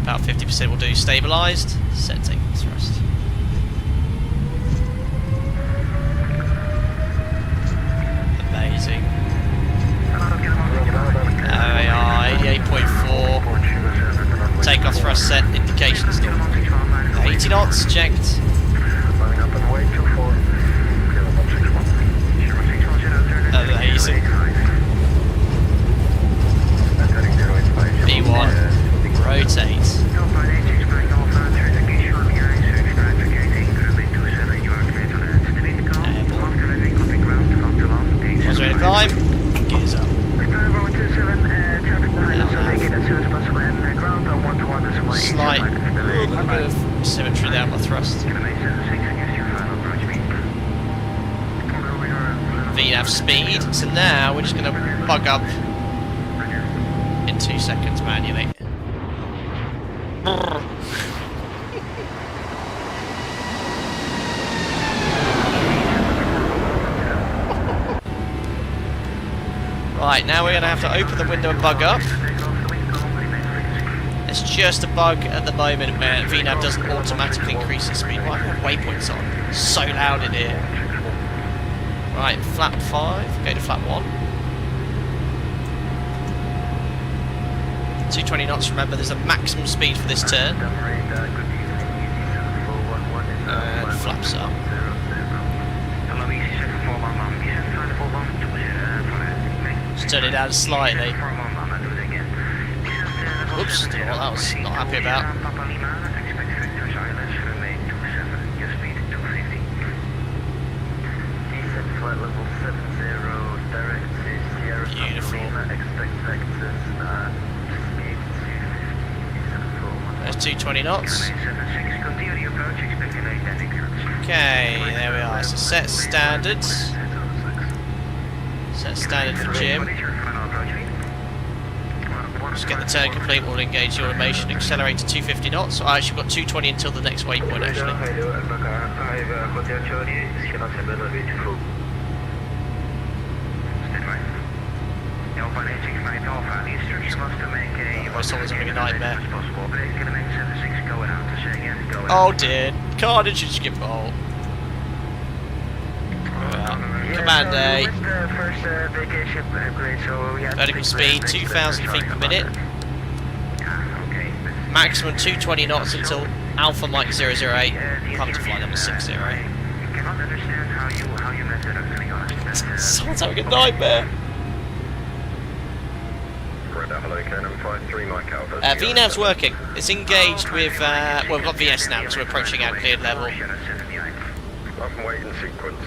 About 50% will do stabilised. Set taking thrust. Amazing. There we are, 88.4. Takeoff thrust set, indication still. 80 knots, checked. Amazing. B1, rotate. One's ready to climb. Gears up. Slight little bit of symmetry there on my thrust. VNAV speed. So now we're just going to bug up in 2 seconds manually. Right, now we're going to have to open the window and bug up. It's just a bug at the moment where VNAV doesn't automatically increase its speed. Why have waypoints on? It's so loud in here. Right, flap 5, go to flap 1. 220 knots, remember there's a maximum speed for this turn. And flaps up. Just turn it down slightly. Oops, don't know what that was not happy about. Beautiful. There's 220 knots. Okay, there we are. So set standards. Set standard for Jim. Just get the turn complete, we'll engage the automation, accelerate to 250 knots. I actually got 220 until the next waypoint actually. My someone's having a nightmare. Oh dear, carnage is skip all. Command A. Vertical speed 2,000 feet per minute. Maximum 220 knots until Alpha Mike 008, climbing to flight level 60. I cannot understand how you messed it up, to be honest. Someone's having a nightmare. VNAV's working. It's engaged with, well, we've got VS now, so we're approaching our cleared level. I'm waiting sequence,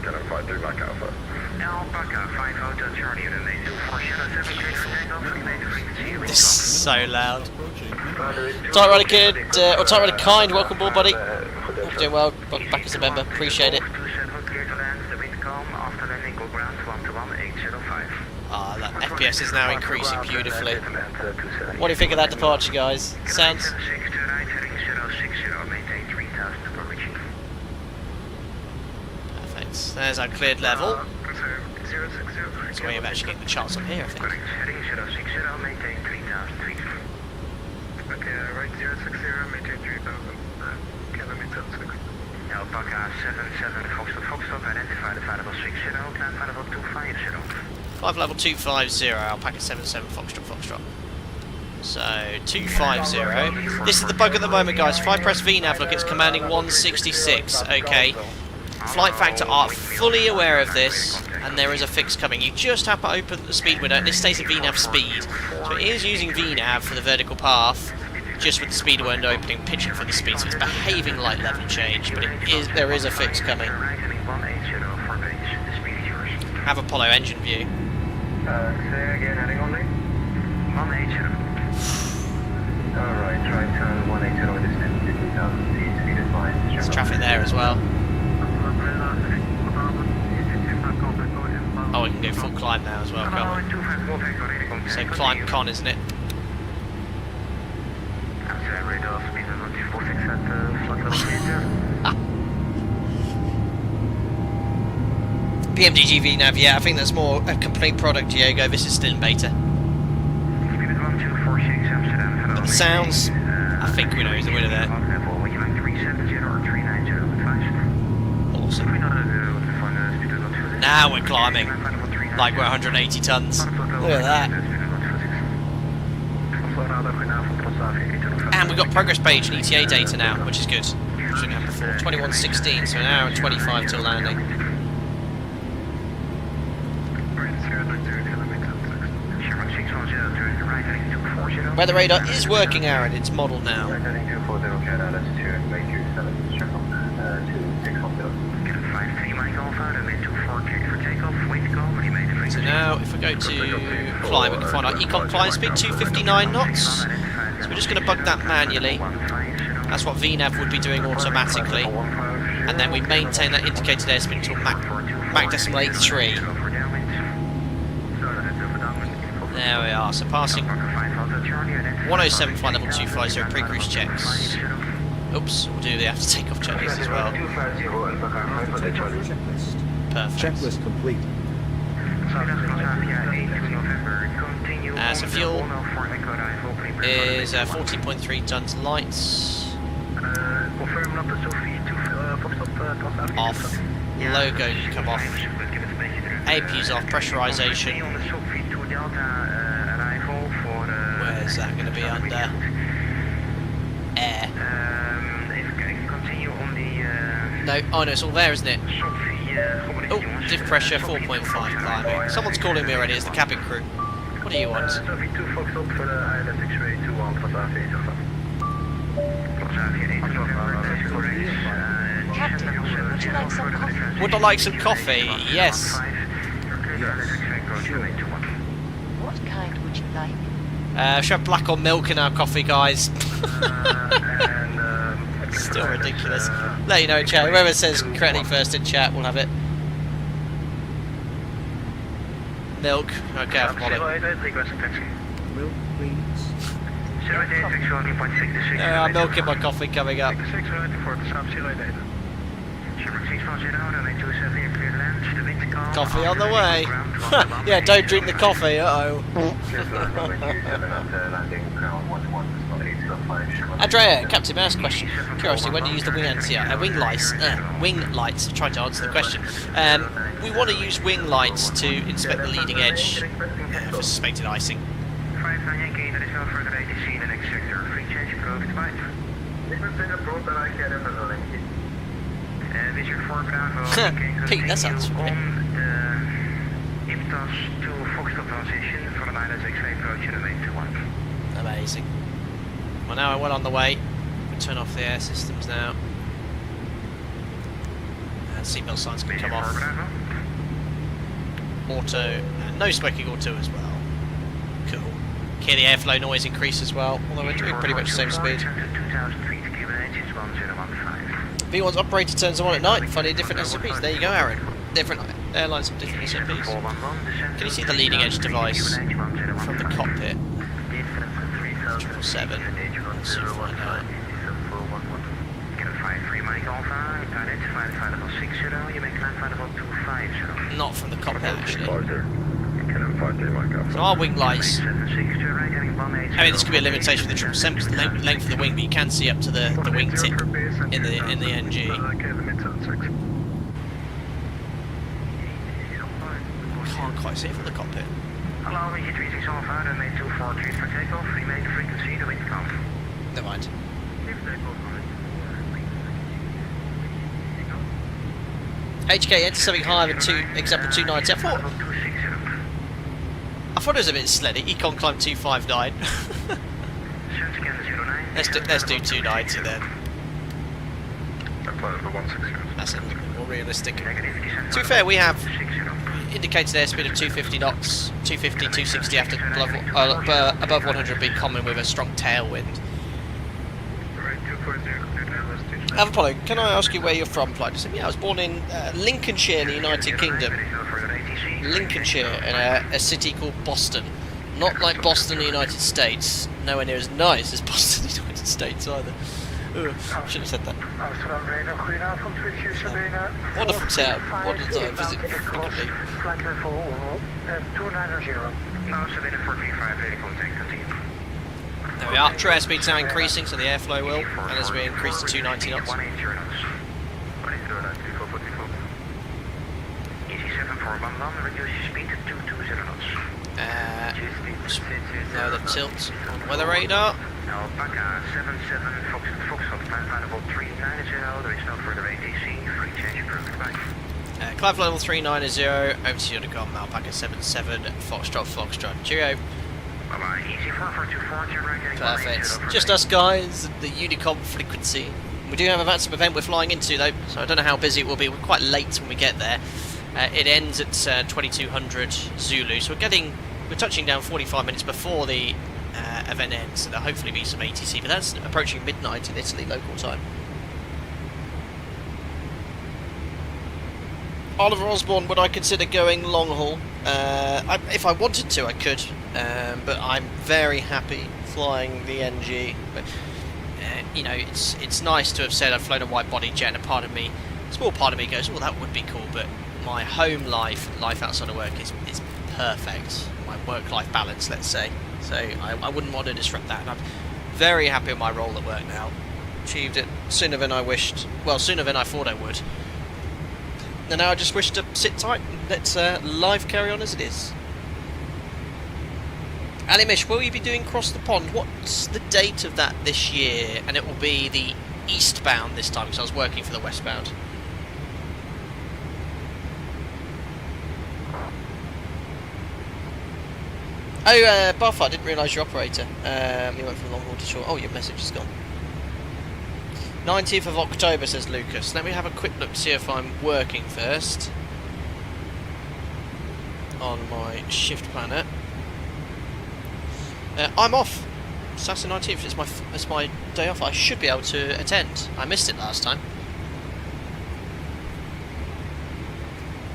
Canon 53 Mike Alpha. Alpaca 5 Hotel Charlie, Runway 24 Shadow 7, cleared for takeoff, remain frequency. This is so loud. Tight Rider Kid, or Tight Rider Kind, welcome aboard, buddy. Hope you're doing well, welcome back as a member, appreciate it. Ah, that FPS is now increasing beautifully. What do you think of that departure, guys? Sounds... Perfect. There's our cleared level. That's where you're actually getting the charts up here, I think. Okay, right 060, maintain 3000, kilometer 6. Alpaca 77, Foxtrot, identify the flight level 60, plan flight level 250. Flight level 250, Alpaca 77, Foxtrot. So, 250. This is the bug at the moment, guys. If I press VNAV, look, it's commanding 166, okay. FlightFactor are fully aware of this, and there is a fix coming. You just have to open the speed window, and this stays at VNAV speed. So it is using VNAV for the vertical path, just with the speed window opening, pitching for the speed, so it's behaving like level change, but there is a fix coming. Have Apollo engine view. Say again, heading only? 180. Alright, try turn 180 distance, 50,000 feet, speed is fine. There's traffic there as well. Oh, we can go full climb now as well, can't we? So climb con, isn't it? PMDG VNAV, yeah, I think that's more a complete product, Diego. This is still in beta. But the sounds, I think we know who's the winner there. Awesome. Now we're climbing, like we're 180 tons. Look at that. And we've got progress page and ETA data now, which is good. Shouldn't have before. 21:16, so an hour and 25 till landing. Weather radar is working, Aaron. It's modelled now. So now, if we go to climb, we can find our econ climb speed, 259 knots. So we're just going to bug that manually. That's what VNAV would be doing automatically. And then we maintain that indicated airspeed until Mach decimal 83. There we are, so passing 107 flight level 250 pre-cruise checks. Oops, we'll do the after takeoff checklist as well. Perfect. Checklist complete. So fuel is 14.3 tons lights. Off. Logo can come off. APU's off. Pressurization. Where's that going to be under? Air. No, oh no, it's all there, isn't it? Oh, diff pressure 4.5 climbing. Someone's calling me already, it's the cabin crew. What do you want? Captain, would you like some coffee? Would I like some coffee? Yes. What kind would you like? Should have black or milk in our coffee, guys. Still ridiculous. Let you know in chat. Whoever says correctly first in chat, we'll have it. Milk. Okay, I've got it. Milk, please. Milk in my coffee coming up. Coffee on the way. Yeah, don't drink the coffee. Uh-oh. Andrea, Captain, may I ask a question? Curiosity, when do you use the wing anti wing lights? Wing lights. Trying to answer the question. We want to use wing lights to inspect the leading edge for suspected icing. Ik ben Singapore, dan I can have a LIMC. Vision 4 Bravo. Pete, that sounds familiar. On the IPTAS to Foxtrot transition for the Milan X-ray approach runway 21. Amazing. Well, now we're well on the way. We'll turn off the air systems now. And seatbelt signs can come off. Auto, no smoking auto as well. Cool. Hear the airflow noise increase as well, although we're doing pretty much the same speed. V1's operator turns on at night, finding different SOPs. There you go, Aaron. Different airlines have different SOPs. Can you see the leading edge device from the cockpit? 777. Let's see if I know. 53 Mike Alpha, pilot, flight level 60, you make climb flight level 250. Not from the cockpit, actually. So our wing lights, I mean, this could be a limitation with the 777 because the length of the wing, but you can see up to the wing tip in the NG. Can't quite see it from the cockpit. Hello, VG 36 Alpha, runway 243 for takeoff, remain the frequency, the wind calm. Never mind. HK enter something higher than example 290. I thought it was a bit sledy. Econ climb 259. let's do 290 then. That's a little bit more realistic. To be fair, we have indicated airspeed of 250 knots, 250, 260 after above 100 being common with a strong tailwind. Apollo, can I ask you where you're from, Flight? Yeah, I was born in Lincolnshire in the United Kingdom. Lincolnshire, in a city called Boston. Not like Boston in the United States. Nowhere near as nice as Boston in the United States either. Ugh, shouldn't have said that. Wonderful town. Wonderful to visit frequently. There we are. True airspeed's now increasing, so the airflow will, and as we increase to 290 knots. Now the tilt on the weather radar. Alpaca 77 Foxtrot, climb flight level 390, there is no further ATC, free change approved, bye. Climb flight level 390, over to Unicom, Alpaca 77 Foxtrot, cheerio. Bye-bye, easy 4424, Perfect. Just us guys at the Unicom frequency. We do have a VATSIM event we're flying into though, so I don't know how busy it will be. We're quite late when we get there. It ends at 2200 Zulu, so we're touching down 45 minutes before the event ends, so there'll hopefully be some ATC, but that's approaching midnight in Italy local time. Oliver Osborne, would I consider going long haul? If I wanted to, I could, but I'm very happy flying the NG. But you know, it's nice to have said I've flown a wide body jet, and a small part of me goes, well, that would be cool, but my home life outside of work is perfect. My work-life balance, let's say. So I wouldn't want to disrupt that, and I'm very happy with my role at work now. Achieved it sooner than I wished. Well, sooner than I thought I would. And now I just wish to sit tight and let life carry on as it is. Alimish, will you be doing Cross the Pond? What's the date of that this year? And it will be the eastbound this time, because I was working for the westbound. Oh, Buff, I didn't realise your operator. You went from long haul to short. Oh, your message is gone. 19th of October, says Lucas. Let me have a quick look to see if I'm working first on my shift planner. I'm off. Saturday 19th. It's my day off. I should be able to attend. I missed it last time.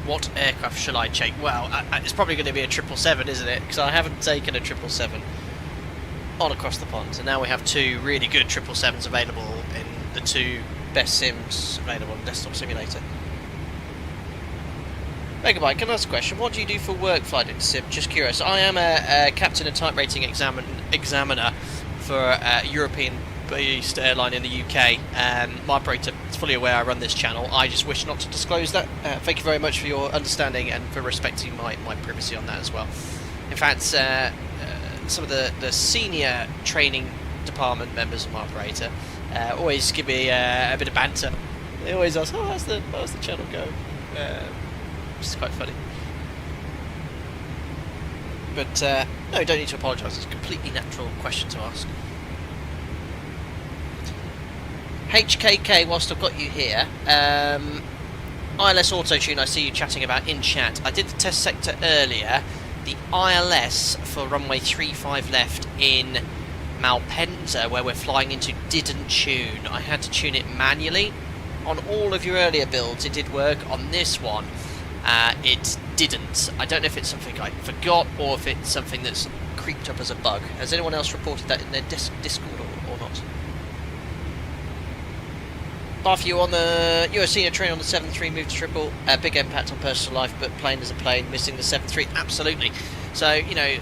What aircraft shall I take? Well, it's probably going to be a 777, isn't it? Because I haven't taken a 777 on Across the Pond, and now we have two really good 777s available in the two best sims available on Desktop Simulator. Megabyte, can I ask a question? What do you do for work, Flight Sim? Just curious. I am a captain and type rating examiner for a European-based airline in the UK. My operator is fully aware I run this channel. I just wish not to disclose that. Thank you very much for your understanding and for respecting my privacy on that as well. In fact, some of the senior training department members of my operator always give me a bit of banter. They always ask, oh, how's the channel go? It's quite funny. But no, you don't need to apologise. It's a completely natural question to ask. HKK, whilst I've got you here, ILS Auto-Tune, I see you chatting about in chat. I did the test sector earlier. The ILS for runway 35 left in Malpensa, where we're flying into, didn't tune. I had to tune it manually. On all of your earlier builds, it did work. On this one, it didn't. I don't know if it's something I forgot or if it's something that's creeped up as a bug. Has anyone else reported that in their Discord or not? After you on the, you're a senior trainer on the 7-3, move to triple, big impact on personal life, but plane as a plane, missing the 7-3, absolutely. So, you know,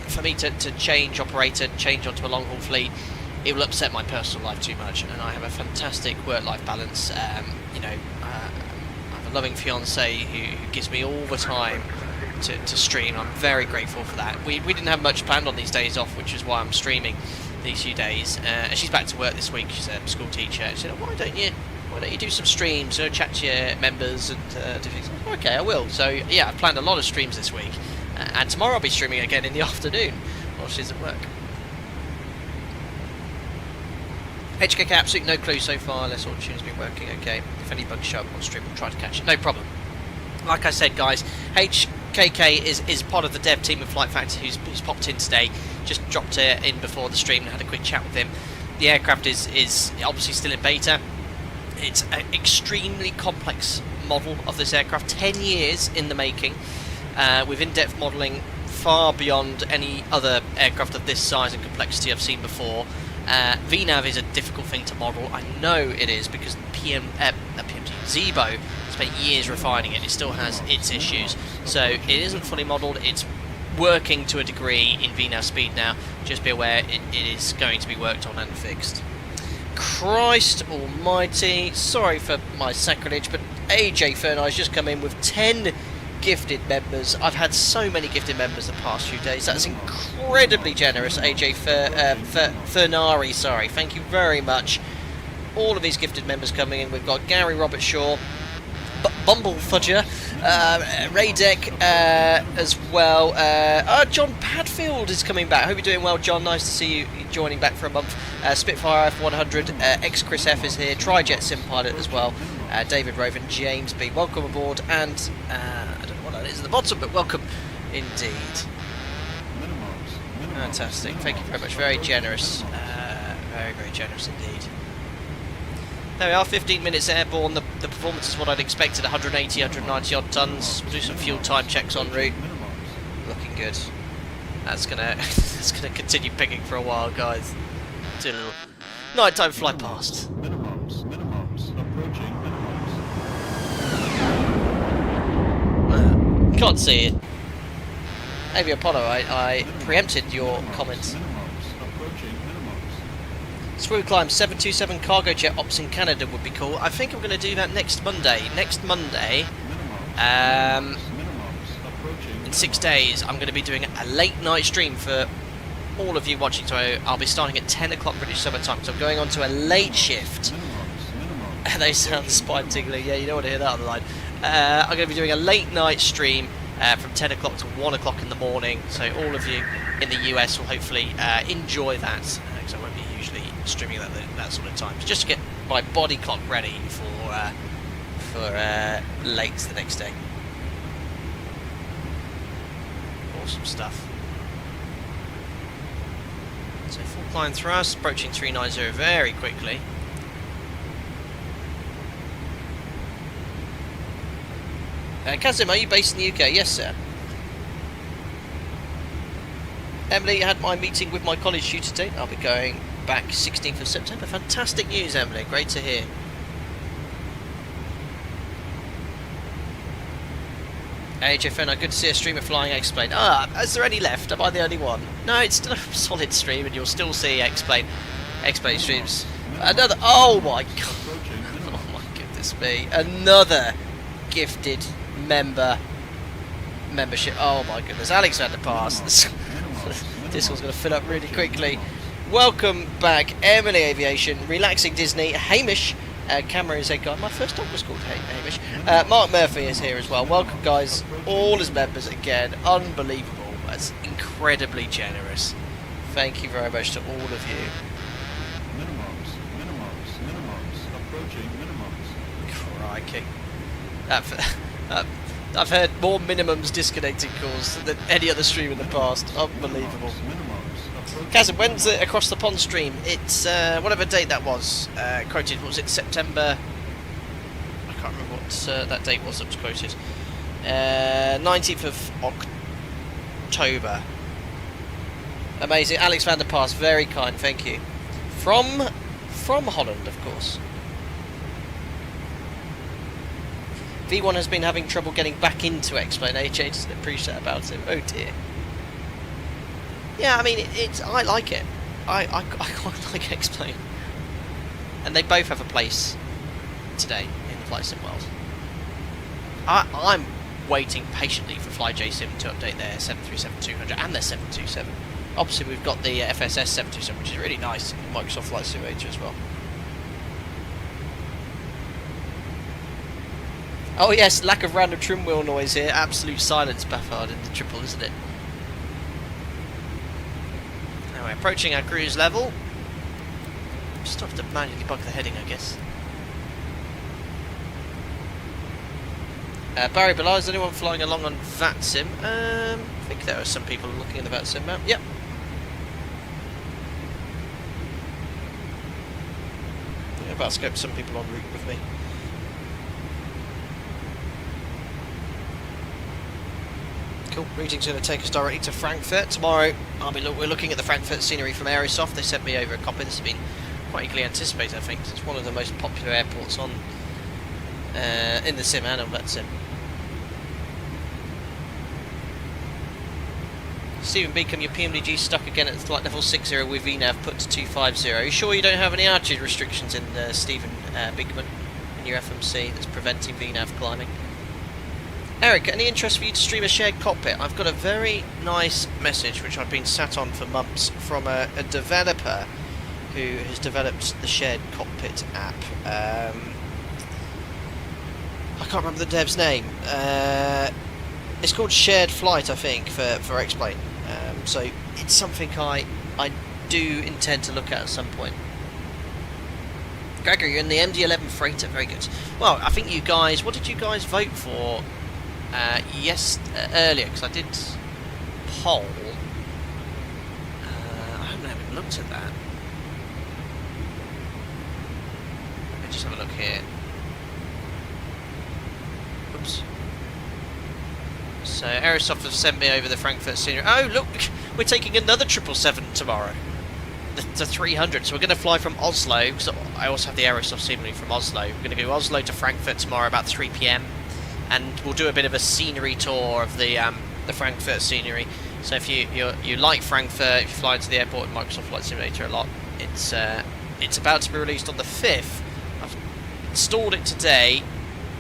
for me to change operator, change onto a long haul fleet, it will upset my personal life too much, and I have a fantastic work-life balance. You know, I have a loving fiance who gives me all the time to stream. I'm very grateful for that. We didn't have much planned on these days off, which is why I'm streaming these few days. And she's back to work this week. She's a school teacher. She said, why don't you do some streams, chat to your members and do things? Okay, I will. So yeah, I've planned a lot of streams this week, and tomorrow I'll be streaming again in the afternoon while she's at work. HKK, absolutely no clue so far. Less Auto-Tune's been working okay. If any bugs show up on stream, we'll try to catch it. No problem. Like I said, guys, HKK is part of the dev team of FlightFactor who's popped in today. Just dropped it in before the stream and had a quick chat with him. The aircraft is obviously still in beta. It's an extremely complex model of this aircraft, 10 years in the making, with in-depth modelling far beyond any other aircraft of this size and complexity I've seen before. VNAV is a difficult thing to model. I know it is, because Zebo spent years refining it. It still has its issues, so it isn't fully modelled. It's working to a degree in VNAV speed now. Just be aware it is going to be worked on and fixed. Christ almighty, sorry for my sacrilege, but AJ Fernay has just come in with 10 gifted members. I've had so many gifted members the past few days. That's incredibly generous, AJ Fernari, sorry. Thank you very much. All of these gifted members coming in. We've got Gary Robert Shaw, Bumblefudger, Raydek as well. John Padfield is coming back. Hope you're doing well, John. Nice to see you joining back for a month. Spitfire F100, ex-Chris F is here. Trijet Sim Pilot as well. David Roven, James B. Welcome aboard. And I don't know what that is at the bottom, but welcome indeed. Fantastic. Thank you very much. Very generous. Very, very generous indeed. There we are, 15 minutes airborne. The performance is what I'd expected, 180, 190 odd tons. We'll do some fuel time checks en route. Looking good. That's gonna continue picking for a while, guys. Do a little nighttime fly past. Can't see it. Maybe Apollo, I preempted your comments. Screw climb 727 cargo jet ops in Canada would be cool. I think I'm going to do that next Monday. Next Monday, in 6 days, I'm going to be doing a late night stream for all of you watching. So I'll be starting at 10 o'clock British Summer Time. So I'm going on to a late shift. They sound spine tingling. Yeah, you don't want to hear that on the line. I'm going to be doing a late night stream from 10 o'clock to 1 o'clock in the morning. So all of you in the US will hopefully enjoy that. Because I won't be usually streaming that sort of time, just to get my body clock ready for late the next day. Awesome stuff. So full climb thrust, approaching 390 very quickly. Kazim, are you based in the UK? Yes, sir. Emily, had my meeting with my college tutor today. I'll be going back 16th of September. Fantastic news, Emily. Great to hear. HFN, good to see a streamer flying X-Plane. Is there any left? Am I the only one? No, it's still a solid stream, and you'll still see X-Plane streams. Another. Oh my god. Oh my goodness me. Another gifted membership. Oh my goodness. Alexander Pass. This one's going to fill up really quickly. welcome back, Emily Aviation, Relaxing Disney, Hamish, Camera is a guy. My first dog was called Hamish. Mark Murphy is here as well. Welcome, guys, all as members again. Unbelievable. That's incredibly generous. Thank you very much to all of you. Minimums, approaching minimums. Crikey. I've heard more minimums disconnecting calls than any other stream in the past. Unbelievable. Kazim, when's the Across the Pond stream? It's whatever date that was quoted. What was it, September? I can't remember what that date was that was quoted. 19th of October. Amazing. Alex van der Paas, very kind, thank you. From Holland, of course. V1 has been having trouble getting back into Explain. H doesn't appreciate about it. Oh dear. Yeah, I mean, I like it. I quite like Explain. And they both have a place today in the Flight Sim world. I'm waiting patiently for FlyJSim to update their 737-200 and their 727. Obviously, we've got the FSS 727, which is really nice in Microsoft Flight Simulator as well. Oh yes, lack of random trim wheel noise here. Absolute silence, Baffard, in the triple, isn't it? Now we're approaching our cruise level. Just have to manually bug the heading, I guess. Barry Bilal, is anyone flying along on VATSIM? I think there are some people looking at the VATSIM map. Yep. Yeah, about to scope some people en route with me. Cool. Routing's going to take us directly to Frankfurt. Tomorrow, we're looking at the Frankfurt scenery from Aerosoft. They sent me over a copy. This has been quite eagerly anticipated, I think. It's one of the most popular airports on in the sim and on VATSIM. Stephen Beacom, your PMDG stuck again at flight level 60 with VNAV put to 250. Are you sure you don't have any altitude restrictions in Stephen Beacom in your FMC that's preventing VNAV climbing? Eric, any interest for you to stream a shared cockpit? I've got a very nice message which I've been sat on for months from a developer who has developed the shared cockpit app. I can't remember the dev's name. It's called Shared Flight, I think, for Explain. So it's something I do intend to look at some point. Gregory, you're in the MD-11 freighter. Very good. Well, I think you guys... What did you guys vote for earlier? Because I did poll. I haven't even looked at that. Let me just have a look here. Oops. So Aerosoft have sent me over the Frankfurt scenery. Oh look, we're taking another 777 tomorrow. The 300. So we're going to fly from Oslo, because I also have the Aerosoft scenery from Oslo. We're going to go Oslo to Frankfurt tomorrow about 3 PM, and we'll do a bit of a scenery tour of the Frankfurt scenery. So if you like Frankfurt, if you fly into the airport in Microsoft Flight Simulator a lot, it's about to be released on the 5th. I've installed it today,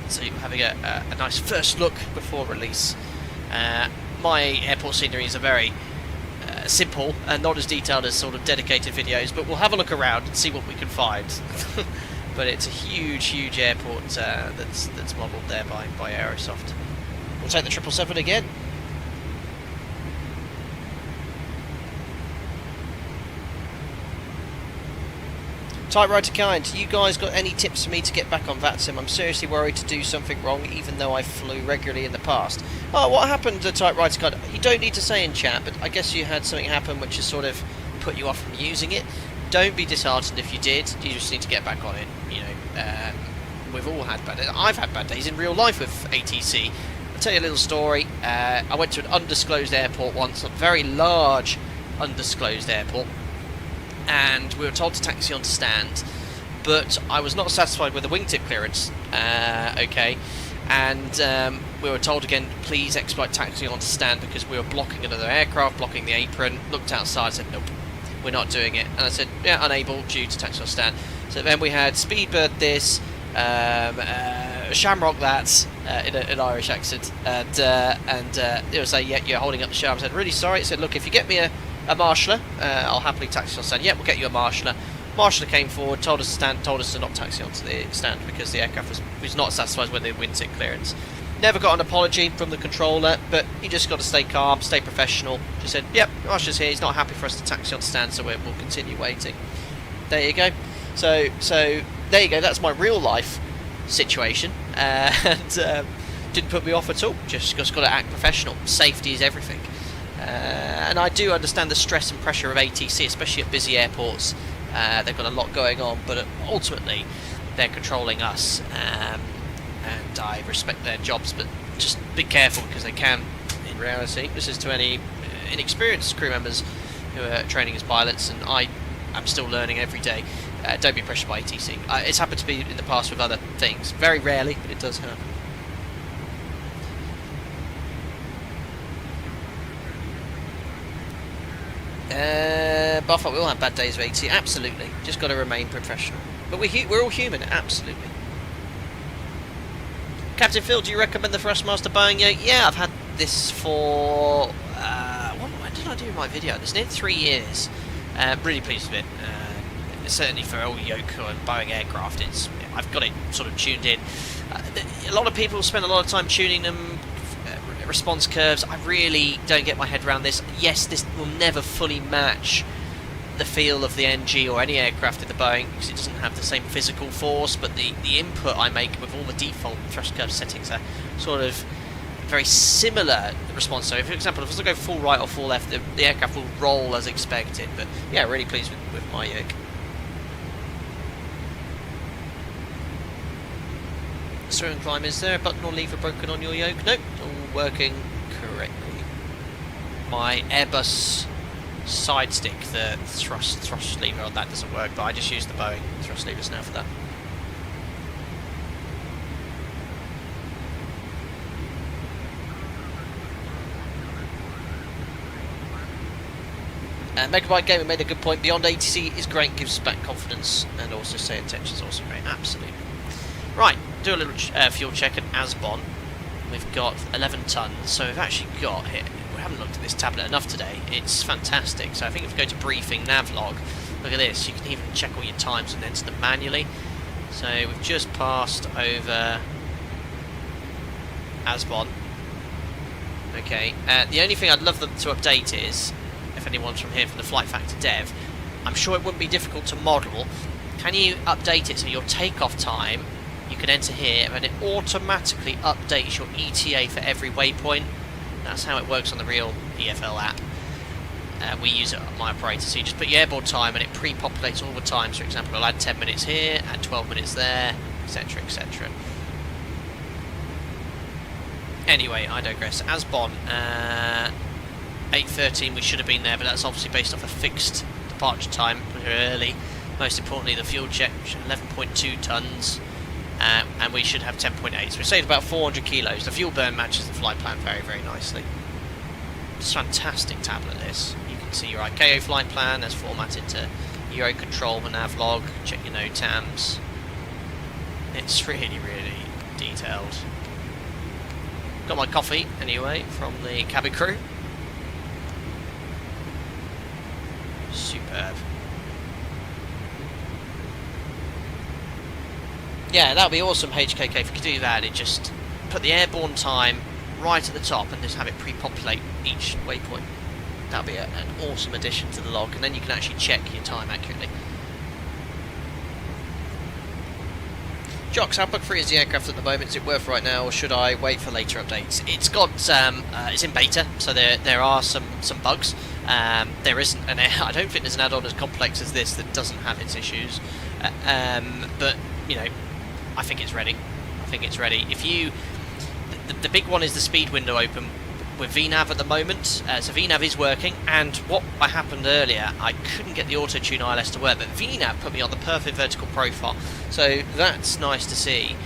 so you're having a nice first look before release. My airport sceneries are very simple and not as detailed as sort of dedicated videos, but we'll have a look around and see what we can find. But it's a huge airport that's modelled there by Aerosoft. We'll take the 777 again. Typewriter Kind, you guys got any tips for me to get back on VATSIM? I'm seriously worried to do something wrong, even though I flew regularly in the past. Oh, what happened to Typewriter Kind? You don't need to say in chat, but I guess you had something happen which has sort of put you off from using it. Don't be disheartened if you did. You just need to get back on it. You know, we've all had bad days. I've had bad days in real life with ATC. I'll tell you a little story. I went to an undisclosed airport once, a very large undisclosed airport, and we were told to taxi on stand, but I was not satisfied with the wingtip clearance. Okay, and we were told again, please expedite taxi on stand, because we were blocking another aircraft, blocking the apron. Looked outside, said nope, we're not doing it, and I said yeah, unable due to taxi on stand. So then we had Speedbird this, Shamrock that in an Irish accent, and it was like, yeah, you're holding up the show. I said really sorry. It said, look, if you get me a a marshaller. I'll happily taxi on stand. Yeah, we'll get you a marshaller. Marshaller came forward, told us to stand, told us to not taxi onto the stand because the aircraft was not satisfied with the wind sick clearance. Never got an apology from the controller, but you just got to stay calm, stay professional. Just said, yep, Marshaller's here, he's not happy for us to taxi on stand, so we'll continue waiting. There you go. So there you go, that's my real life situation, and didn't put me off at all. Just got to act professional. Safety is everything. And I do understand the stress and pressure of ATC, especially at busy airports. They've got a lot going on, but ultimately they're controlling us. And I respect their jobs, but just be careful because they can, in reality. This is to any inexperienced crew members who are training as pilots, and I'm still learning every day. Don't be pressured by ATC. It's happened to me in the past with other things. Very rarely, but it does happen. Buffer, we all have bad days of ATC. Absolutely. Just got to remain professional. But we're all human, absolutely. Captain Phil, do you recommend the Thrustmaster Boeing yoke? Yeah, I've had this for... when did I do my video? It's near 3 years. Really pleased with it. Certainly for all yoke or Boeing aircraft, I've got it sort of tuned in. A lot of people spend a lot of time tuning them, response curves. I really don't get my head around this. Yes, this will never fully match the feel of the NG or any aircraft in the Boeing because it doesn't have the same physical force, but the input I make with all the default thrust curve settings are sort of very similar response. So, for example, if I go full right or full left, the aircraft will roll as expected. But yeah, really pleased with my yoke. Steering climb, is there a button or lever broken on your yoke? Nope, all working correctly. My Airbus side stick, the thrust lever on that doesn't work, but I just use the Boeing thrust levers now for that. Megabyte Gamer made a good point. Beyond ATC is great, gives us back confidence, and also say attention is also great. Absolutely. Right, do a little fuel check at Asbon. We've got 11 tons, so we've actually got here. We haven't looked at this tablet enough today. It's fantastic. So I think if we go to briefing, navlog, look at this. You can even check all your times and enter them manually. So we've just passed over Asbon. Okay. The only thing I'd love them to update is, if anyone's from here from the FlightFactor dev, I'm sure it wouldn't be difficult to model. Can you update it so your takeoff time you can enter here and it automatically updates your ETA for every waypoint? That's how it works on the real EFL app. We use it on my operator, so you just put your airborne time and it pre-populates all the times. For example, I'll add 10 minutes here, add 12 minutes there, etc, etc. Anyway, I digress. Asbon, 8:13 we should have been there, but that's obviously based off a fixed departure time, early. Most importantly, the fuel check, 11.2 tons. And we should have 10.8, so we saved about 400 kilos. The fuel burn matches the flight plan very, very nicely. It's a fantastic tablet, this. You can see your ICAO flight plan as formatted to Euro control the navlog, check your NOTAMs. It's really, really detailed. Got my coffee, anyway, from the cabin crew. Superb. Yeah, that would be awesome, HKK, if we could do that. It just put the airborne time right at the top and just have it pre-populate each waypoint. That would be an awesome addition to the log, and then you can actually check your time accurately. Jocks, how bug-free is the aircraft at the moment? Is it worth right now, or should I wait for later updates? It's got, it's in beta, so there are some bugs. There isn't I don't think there's an add-on as complex as this that doesn't have its issues. But, you know, I think it's ready. I think it's ready. If you... The big one is the speed window open with VNAV at the moment. So VNAV is working, and what happened earlier, I couldn't get the auto-tune ILS to work, but VNAV put me on the perfect vertical profile. So that's nice to see.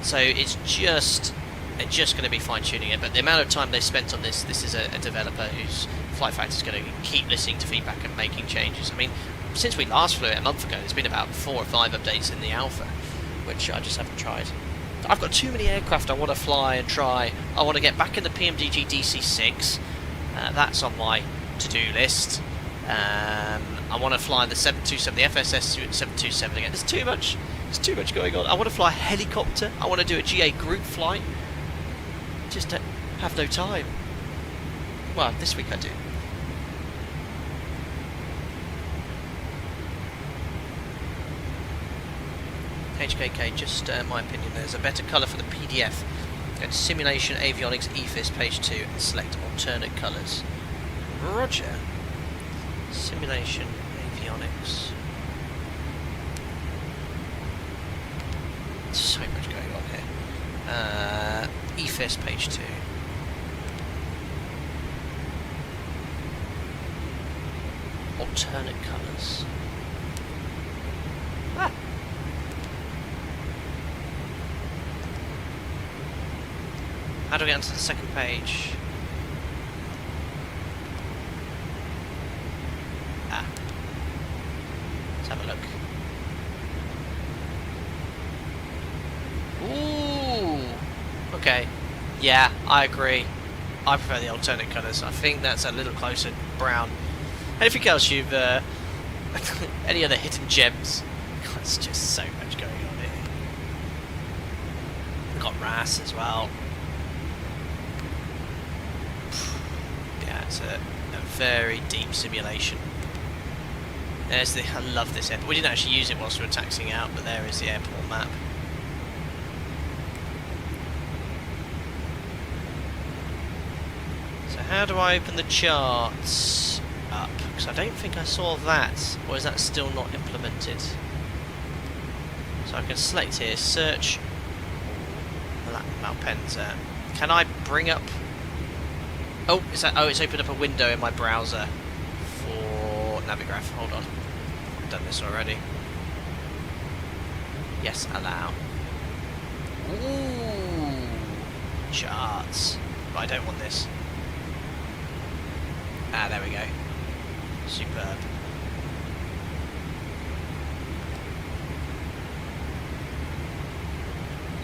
So it's just going to be fine-tuning it, but the amount of time they spent on this is a developer whose FlightFactor is going to keep listening to feedback and making changes. I mean, since we last flew it a month ago, there's been about 4 or 5 updates in the alpha, which I just haven't tried. I've got too many aircraft I want to fly and try. I want to get back in the PMDG DC-6. That's on my to-do list. I want to fly the 727, the FSS 727 again. There's too much going on. I want to fly a helicopter. I want to do a GA group flight. Just don't have no time. Well, this week I do. HKK, just my opinion, there's a better colour for the PDF. Go to Simulation Avionics EFIS page 2 and select alternate colours. Roger. Simulation Avionics. So much going on here. EFIS page 2. Alternate colours. Ah. How do we get onto the second page? Ah. Let's have a look. Ooh. Okay. Yeah, I agree. I prefer the alternate colours. I think that's a little closer brown. Anything else you've... any other hidden gems? God, there's just so much going on here. We've got RAS as well. Yeah, it's a very deep simulation. There's the... I love this airport. We didn't actually use it whilst we were taxiing out, but there is the airport map. So how do I open the charts up? Because I don't think I saw that. Or is that still not implemented? So I can select here, search Milan Malpensa. Can I bring up... Oh, is that? Oh, it's opened up a window in my browser for Navigraph. Hold on, I've done this already. Yes, allow. Ooh, charts. But I don't want this. Ah, there we go. Superb.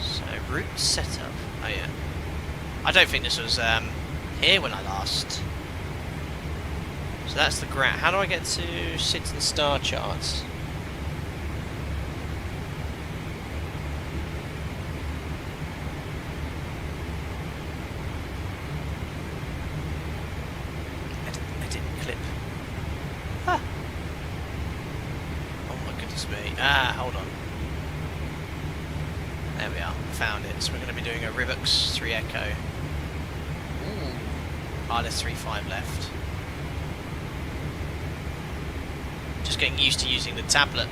So route setup. Oh yeah. I don't think this was here when I last. So that's the graph. How do I get to sit and star charts? Edit clip. Ah. Oh my goodness me. Ah, hold on. There we are. Found it. So we're going to be doing a Rivux 3 Echo. There's 3.5 left. Just getting used to using the tablet.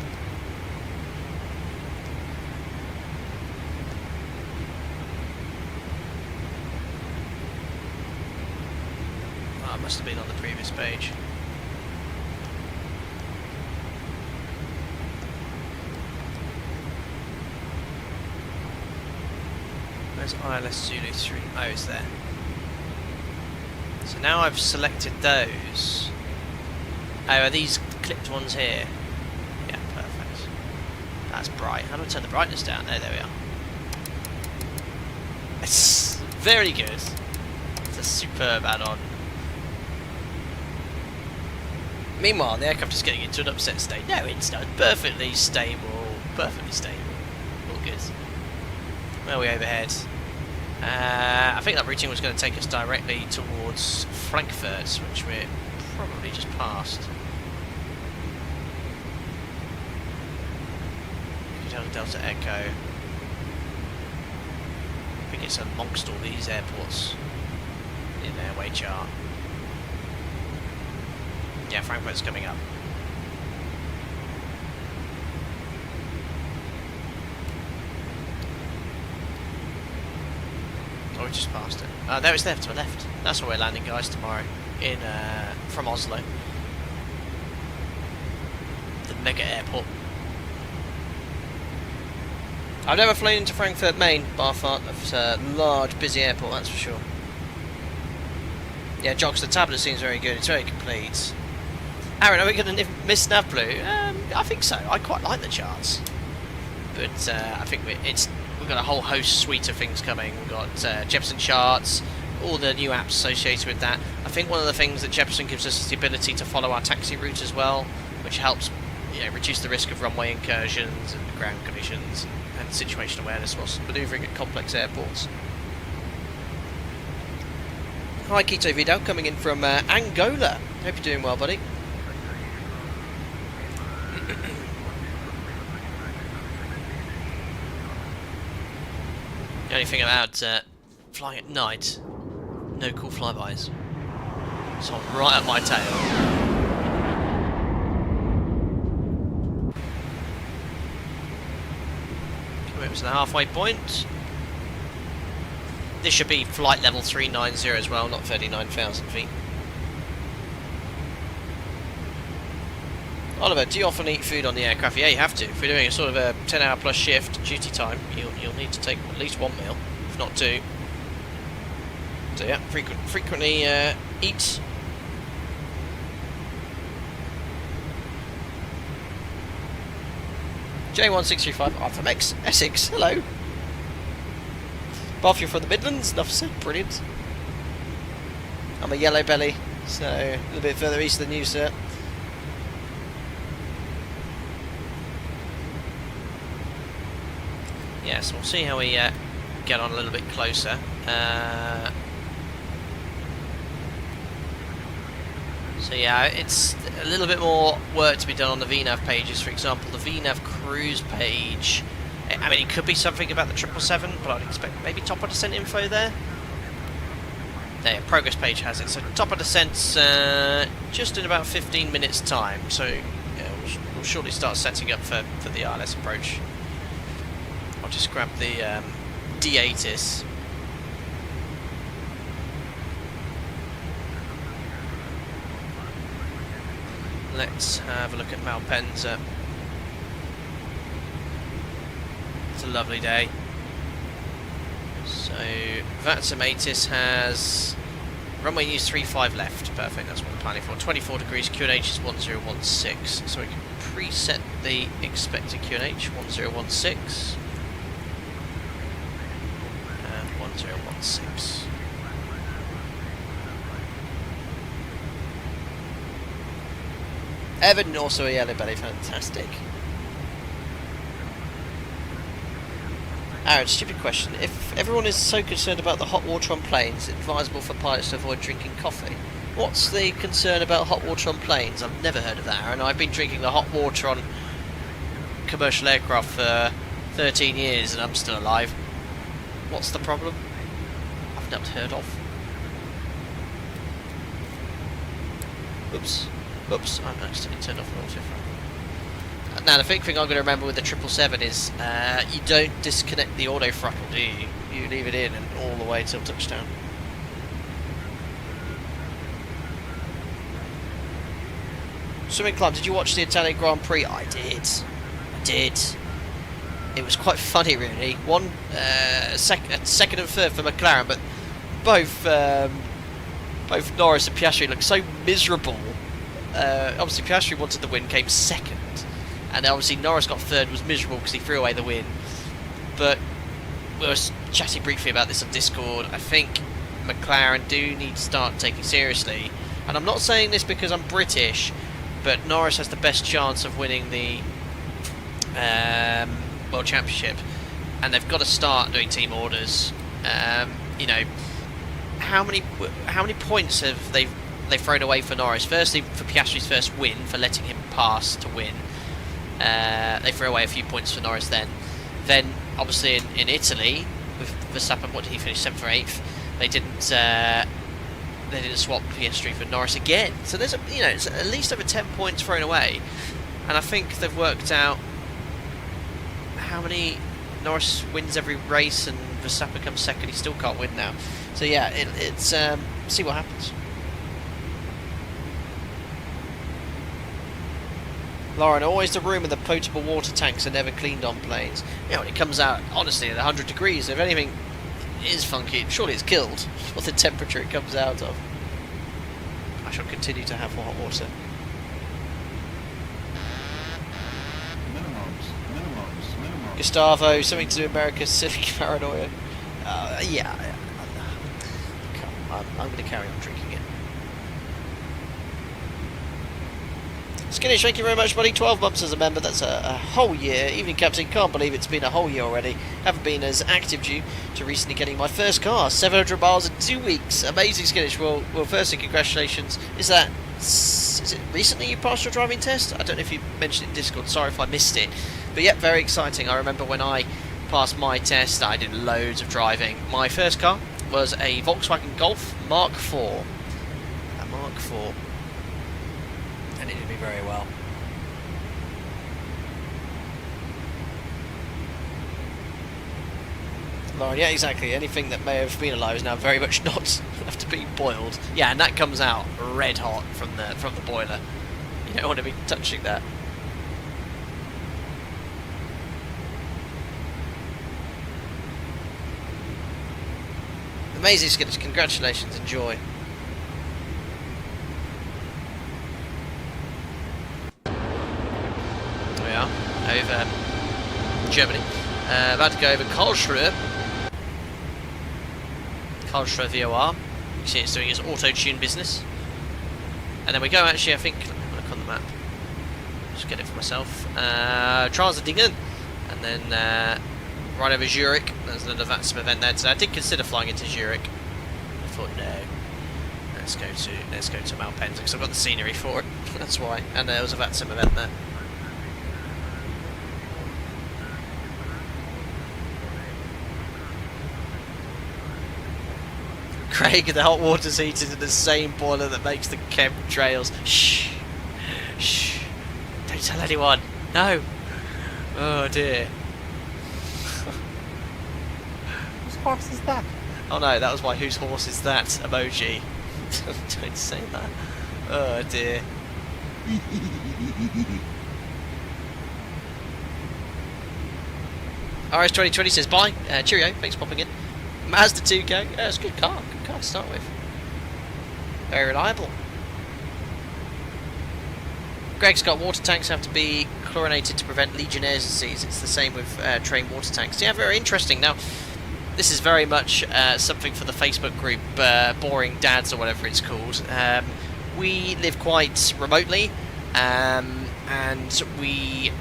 Oh, it must have been on the previous page. Where's ILS Zulu 3? Oh, it's there. So now I've selected those. Oh, are these clipped ones here? Yeah, perfect. That's bright. How do I turn the brightness down? There we are. It's very good. It's a superb add-on. Meanwhile, the aircraft is getting into an upset state. No, it's not. Perfectly stable. Perfectly stable. All good. Where are we overhead? I think that routing was going to take us directly towards Frankfurt, which we're probably just past. Delta Echo. I think it's amongst all these airports in airway chart. Yeah, Frankfurt's coming up. Oh, we just passed it. There it's there to the left. That's where we're landing, guys, tomorrow in from Oslo. The mega airport. I've never flown into Frankfurt Main, Barfart. It's a large, busy airport, that's for sure. Yeah, Jocks, the tablet seems very good. It's very complete. Aaron, are we going to miss NavBlue? I think so. I quite like the charts, but I think we've got a whole host suite of things coming. We've got Jefferson charts, all the new apps associated with that. I think one of the things that Jeppesen gives us is the ability to follow our taxi route as well, which helps reduce the risk of runway incursions and ground collisions and situation awareness whilst manoeuvring at complex airports. Hi Quito Vidal, coming in from Angola. Hope you're doing well, buddy. The only thing about flying at night, no cool flybys. So I'm right up my tail. Coming up to the halfway point. This should be flight level 390 as well, not 39,000 feet. Oliver, do you often eat food on the aircraft? Yeah, you have to. If we're doing a sort of a 10-hour plus shift duty time, you'll need to take at least one meal, if not two. So yeah, frequently eat. J1635 Arthur X Essex. Hello. Bath, you're from the Midlands. Enough said. Brilliant. I'm a yellow belly, so a little bit further east than you, sir. Yes, we'll see how we get on a little bit closer. So yeah, it's a little bit more work to be done on the VNAV pages. For example, the VNAV cruise page. I mean, it could be something about the 777, but I'd expect maybe top of descent info there. There, progress page has it. So top of descent's just in about 15 minutes time. So yeah, we'll shortly start setting up for the ILS approach. I'll just grab the D-ATIS. Let's have a look at Malpensa. It's a lovely day. So VATSIM ATIS has runway news 35 left. Perfect, that's what we're planning for. 24 degrees, QNH is 1016. So we can preset the expected QNH 1016. 1016. Evan, also a yellow belly, fantastic. Aaron, stupid question. If everyone is so concerned about the hot water on planes, it's advisable for pilots to avoid drinking coffee. What's the concern about hot water on planes? I've never heard of that, Aaron. I've been drinking the hot water on commercial aircraft for 13 years and I'm still alive. What's the problem? I've never heard of. Oops. Oops, I accidentally turned off the auto throttle. Now the big thing I'm going to remember with the 777 is you don't disconnect the auto throttle, do you? You leave it in and all the way till touchdown. Swimming Club, did you watch the Italian Grand Prix? I did. It was quite funny, really. One second and third for McLaren, but both Norris and Piastri looked so miserable. Obviously Piastri wanted the win, came second, and obviously Norris got third, was miserable because he threw away the win. But we were chatting briefly about this on Discord. I think McLaren do need to start taking seriously, and I'm not saying this because I'm British, but Norris has the best chance of winning the World Championship, and they've got to start doing team orders. You know, how many points have they've thrown away for Norris? Firstly, for Piastri's first win, for letting him pass to win. They threw away a few points for Norris then. Then, obviously, in Italy, with Verstappen, what did he finish, 7th or 8th? They didn't swap Piastri for Norris again. So there's it's at least over 10 points thrown away. And I think they've worked out how many Norris wins every race and Verstappen comes second. He still can't win now. So yeah, it's see what happens. Lauren, always the room and the potable water tanks are never cleaned on planes. You know, when it comes out, honestly, at 100 degrees, if anything is funky, surely it's killed for the temperature it comes out of. I shall continue to have hot water. Minimums. Gustavo, something to do with America's civic paranoia. Yeah. I'm going to carry on drinking it. Skittish, thank you very much, buddy. 12 months as a member, that's a whole year. Evening Captain, can't believe it's been a whole year already. Haven't been as active due to recently getting my first car. 700 miles in 2 weeks. Amazing, Skittish. Well, firstly, congratulations. Is it recently you passed your driving test? I don't know if you mentioned it in Discord, sorry if I missed it. But yeah, very exciting. I remember when I passed my test, I did loads of driving. My first car was a Volkswagen Golf Mark IV. A Mark IV. And it did me very well. Lauren, yeah, exactly. Anything that may have been alive is now very much not after being boiled. Yeah, and that comes out red hot from the boiler. You don't want to be touching that. Amazing, Skittish. Congratulations. Enjoy. There we are, over Germany. About to go over Karlsruhe. Karlsruhe VOR. You can see it's doing its auto-tune business. And then we go actually, I think, let me look on the map. Just get it for myself. Transdingen. And then right over Zurich. There's another VATSIM event there today. I did consider flying into Zurich. I thought, no. Let's go to Malpensa because I've got the scenery for it. That's why. And there was a VATSIM event there. Craig, the hot water's heated in the same boiler that makes the chemtrails. Shh. Shh. Don't tell anyone. No. Oh dear. Whose horse is that? Oh no, that was my whose horse is that emoji. Don't say that. Oh dear. RS2020 says bye. Cheerio, thanks for popping in. Mazda 2K, yeah, it's a good car to start with. Very reliable. Greg's got water tanks have to be chlorinated to prevent Legionnaires disease. It's the same with train water tanks. Yeah, very interesting. Now, this is very much something for the Facebook group, Boring Dads or whatever it's called. We live quite remotely, and we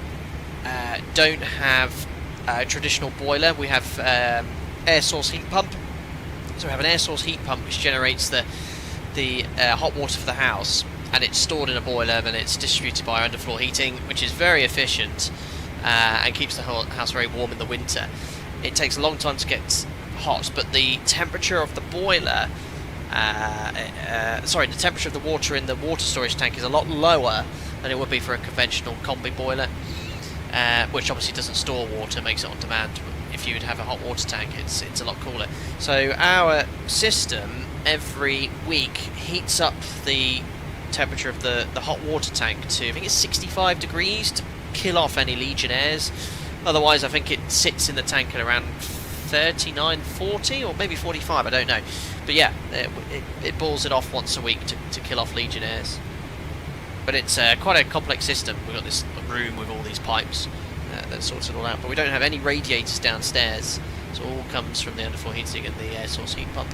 don't have a traditional boiler. We have air source heat pump. So we have an air source heat pump which generates the hot water for the house, and it's stored in a boiler and it's distributed by underfloor heating, which is very efficient and keeps the house very warm in the winter. It takes a long time to get hot, but the temperature of the boiler, the temperature of the water in the water storage tank is a lot lower than it would be for a conventional combi boiler, which obviously doesn't store water, makes it on demand. If you would have a hot water tank, it's a lot cooler. So our system every week heats up the temperature of the hot water tank to, I think it's 65 degrees to kill off any Legionnaires. Otherwise, I think it sits in the tank at around 39, 40, or maybe 45, I don't know. But yeah, it balls it off once a week to kill off Legionnaires. But it's quite a complex system. We've got this room with all these pipes that sorts it all out. But we don't have any radiators downstairs. So it all comes from the underfloor heating and the air source heat pump.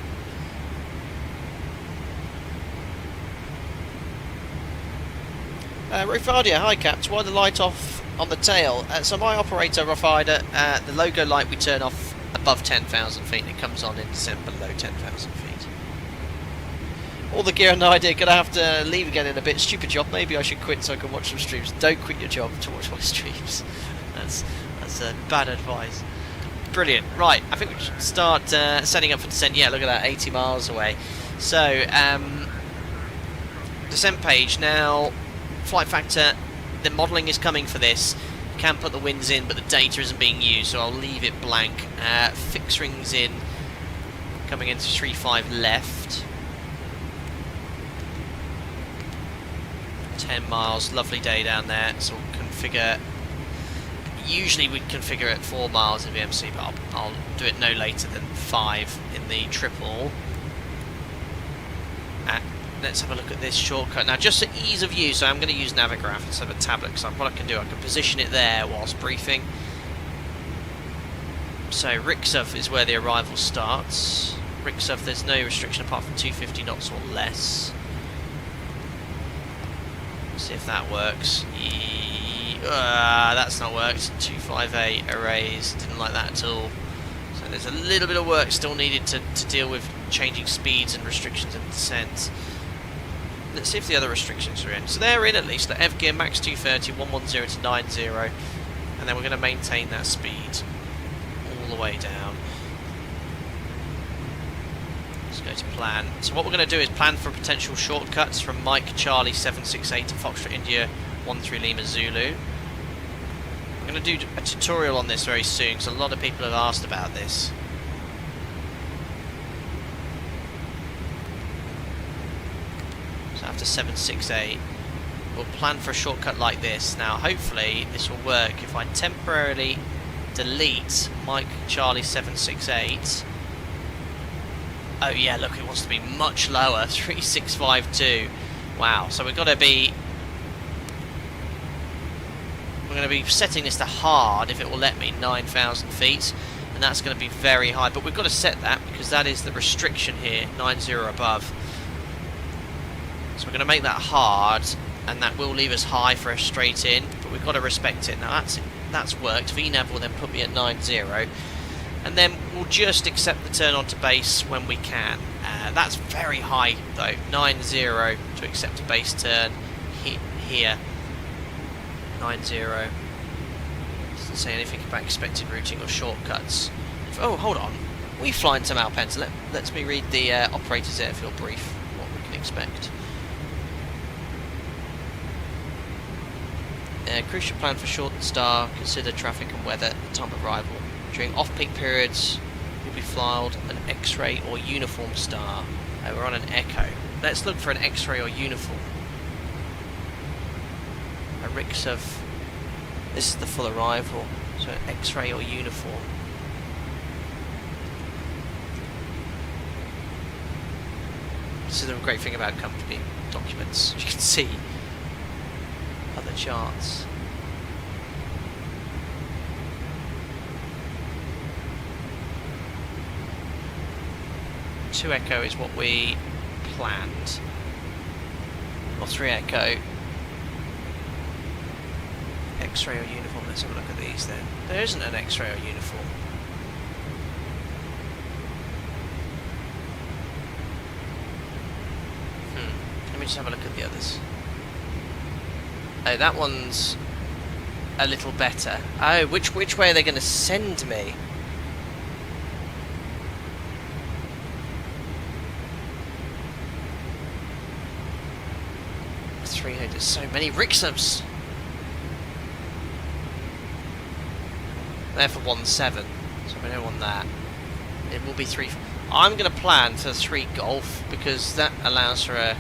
Rufadia, hi Caps, why the light off on the tail? So my operator, Rufadia, the logo light we turn off above 10,000 feet, and it comes on in December below 10,000 feet. All the gear and idea, gonna have to leave again in a bit. Stupid job, maybe I should quit so I can watch some streams. Don't quit your job to watch my streams. That's bad advice. Brilliant. Right, I think we should start setting up for descent. Yeah, look at that, 80 miles away. So, descent page. Now, FlightFactor, the modelling is coming for this. You can put the winds in, but the data isn't being used, so I'll leave it blank. Fix rings in, coming into 3.5 left. 10 miles, lovely day down there, so we'll configure. Usually we configure at 4 miles in VMC, but I'll do it no later than 5 in the triple. Let's have a look at this shortcut. Now, just for ease of use, I'm going to use Navigraph instead of a tablet, because what I can do, I can position it there whilst briefing. So, Rixov is where the arrival starts. Riksov, there's no restriction apart from 250 knots or less. Let's see if that works. That's not worked. 258 arrays, didn't like that at all. So there's a little bit of work still needed to deal with changing speeds and restrictions and descent. Let's see if the other restrictions are in. So they're in at least. The F gear max 230, 110 to 90, and then we're going to maintain that speed all the way down. Let's go to plan. So what we're going to do is plan for potential shortcuts from Mike Charlie 768 to Foxtrot India 13 Lima Zulu. I'm going to do a tutorial on this very soon because a lot of people have asked about this. So after 768 we'll plan for a shortcut like this. Now hopefully this will work if I temporarily delete Mike Charlie 768. Oh yeah, look, it wants to be much lower, 3652. Wow, so we're going to be setting this to hard if it will let me, 9,000 feet, and that's going to be very high, but we've got to set that because that is the restriction here, 90 above. So we're going to make that hard, and that will leave us high for a straight in, but we've got to respect it. Now that's worked. VNAV will then put me at 90, and then we'll just accept the turn onto base when we can. That's very high though, 90 to accept a base turn here. 90. Doesn't say anything about expected routing or shortcuts. Oh, hold on. We flying to Malpensa. Let me read the operator's airfield brief, what we can expect. Crew should plan for short star, consider traffic and weather at the time of arrival. During off-peak periods, you'll be flyed an X-ray or uniform star. We're on an Echo. Let's look for an X-ray or uniform. A Riksov. This is the full arrival. So an X-ray or uniform. This is the great thing about company documents. You can see other charts. Two Echo is what we planned. Or 3 Echo. X-ray or uniform. Let's have a look at these then. There isn't an X-ray or uniform. Let me just have a look at the others. Oh, that one's a little better. Oh, which way are they going to send me? There's so many Riksovs. There for 1-7, so we don't want that. It will be 3. I'm going to plan for 3 Golf because that allows for a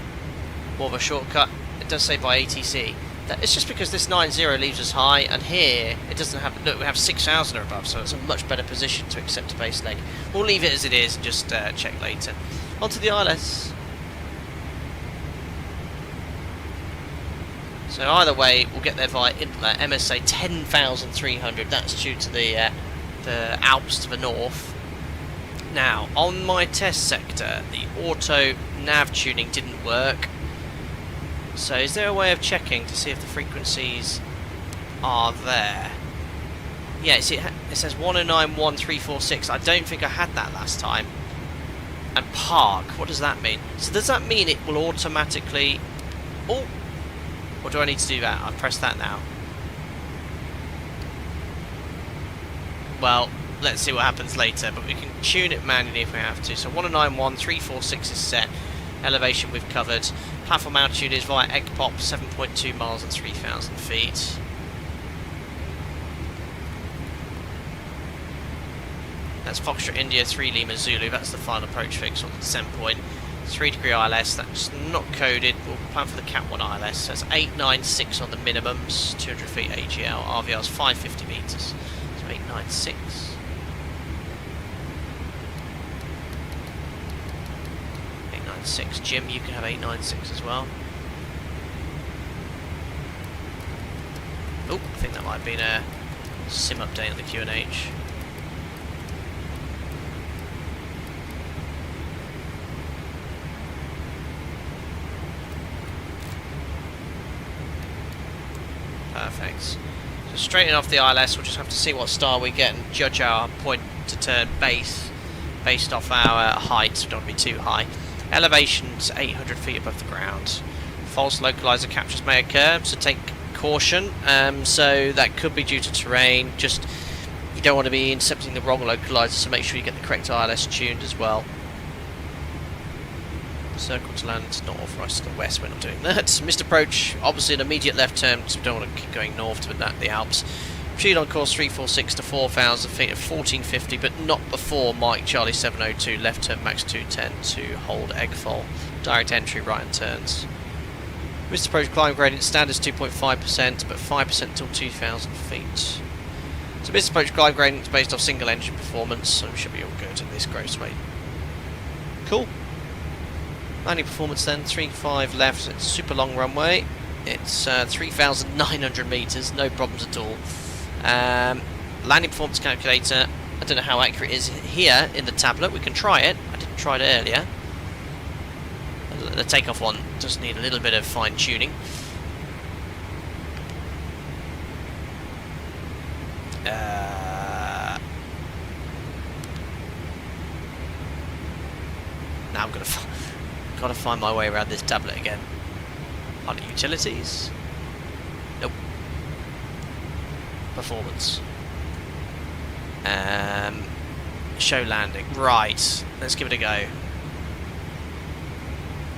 more of a shortcut. It does say by ATC. It's just because this 90 leaves us high, and here it doesn't have. Look, we have 6,000 or above, so it's a much better position to accept a base leg. We'll leave it as it is and just check later. Onto the ILS. So either way, we'll get there via inlet. MSA 10,300. That's due to the Alps to the north. Now, on my test sector, the auto nav tuning didn't work. So is there a way of checking to see if the frequencies are there? Yeah, see, it says 109.1346. I don't think I had that last time. And park, what does that mean? So does that mean it will automatically... Oh! Or do I need to do that? I'll press that now. Well, let's see what happens later, but we can tune it manually if we have to. So 109.1346 is set. Elevation we've covered. Platform altitude is via EGPOP, 7.2 miles and 3,000 feet. That's Foxtrot India 3 Lima Zulu. That's the final approach fix on the descent point. 3 degree ILS, that's not coded. We'll plan for the Cat 1 ILS. So it's 896 on the minimums, 200 feet AGL, RVR's 550 meters. So 896. Jim, you can have 896 as well. Oh, I think that might have been a sim update on the QNH. defects. So straighten off the ILS, we'll just have to see what star we get and judge our point to turn base based off our height. We don't want to be too high. Elevation's 800 feet above the ground. False localizer captures may occur, so take caution. So that could be due to terrain. Just you don't want to be intercepting the wrong localizer, so make sure you get the correct ILS tuned as well. Circle to land, not authorised to the west, we're not doing that. Missed approach, obviously an immediate left turn, because we don't want to keep going north to the Alps. Proceed on course 346 to 4,000 feet at 1450, but not before Mike Charlie 702, left turn max 210 to hold Eggfall. Direct entry, right hand turns. Missed approach climb gradient, standard is 2.5%, but 5% till 2,000 feet. So missed approach climb gradient is based off single engine performance, so we should be all good in this gross weight. Cool. Landing performance then, 3.5 left, it's a super long runway. It's 3,900 metres, no problems at all. Landing performance calculator, I don't know how accurate it is here in the tablet, we can try it. I didn't try it earlier. The takeoff one does need a little bit of fine tuning. Now I'm gotta find my way around this tablet again. Under utilities. Nope. Performance. Show landing. Right. Let's give it a go.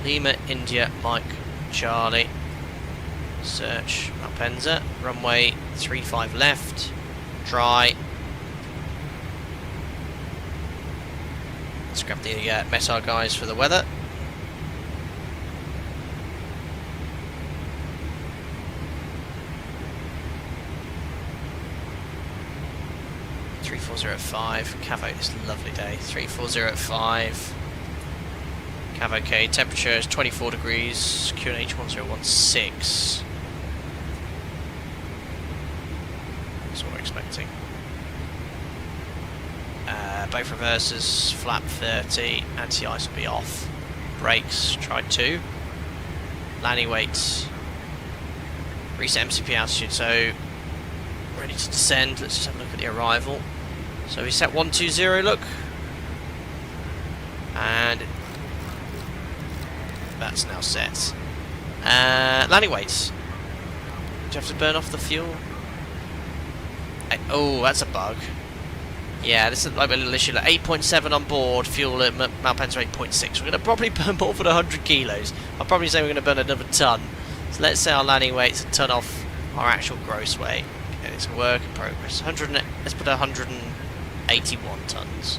Lima, India, Mike, Charlie. Search Malpensa. Runway 35 left. Dry. Let's grab the METAR guys for the weather. Cavo, this lovely day. 3405. Cavo K, temperature is 24 degrees. QNH 1016. That's what we're expecting. Both reversers, flap 30, anti-ice will be off. Brakes, try 2. Landing weights. Reset MCP altitude, so ready to descend. Let's just have a look at the arrival. So we set 120, look. And that's now set. Landing weights. Do you have to burn off the fuel? Oh, that's a bug. Yeah, this is like a little issue. Like 8.7 on board, fuel at Malpensa 8.6. We're going to probably burn more than 100 kilos. I'll probably say we're going to burn another ton. So let's say our landing weight's a ton off our actual gross weight. Okay, it's a work in progress. Let's put 181 tons.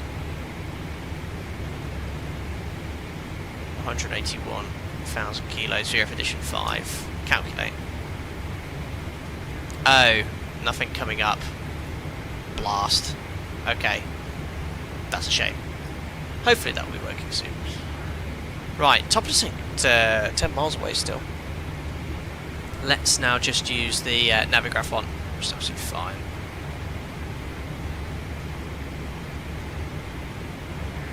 181,000 kilos for edition 5. Calculate. Oh, nothing coming up. Blast. Okay. That's a shame. Hopefully that will be working soon. Right, top of the sync. 10 miles away still. Let's now just use the Navigraph one, which is absolutely fine.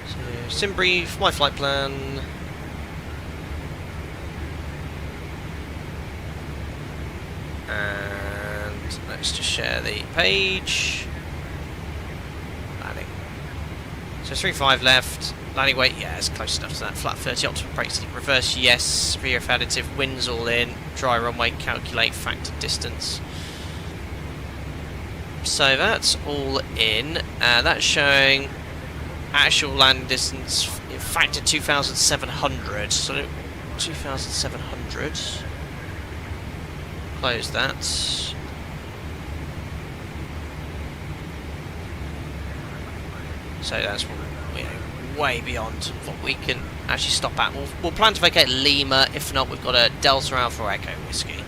So, sim brief, my flight plan. And let's just share the page. Landing. So 3.5 left. Landing weight, yeah, it's close enough to that. Flat 30, optimal brakes, reverse, yes. Rear additive, winds all in. Dry runway, calculate, factor distance. So that's all in. That's showing actual landing distance, factor 2,700. So 2,700. Close that. So that's way beyond what we can actually stop at. We'll plan to vacate Lima. If not, we've got a Delta Alpha Echo Whiskey,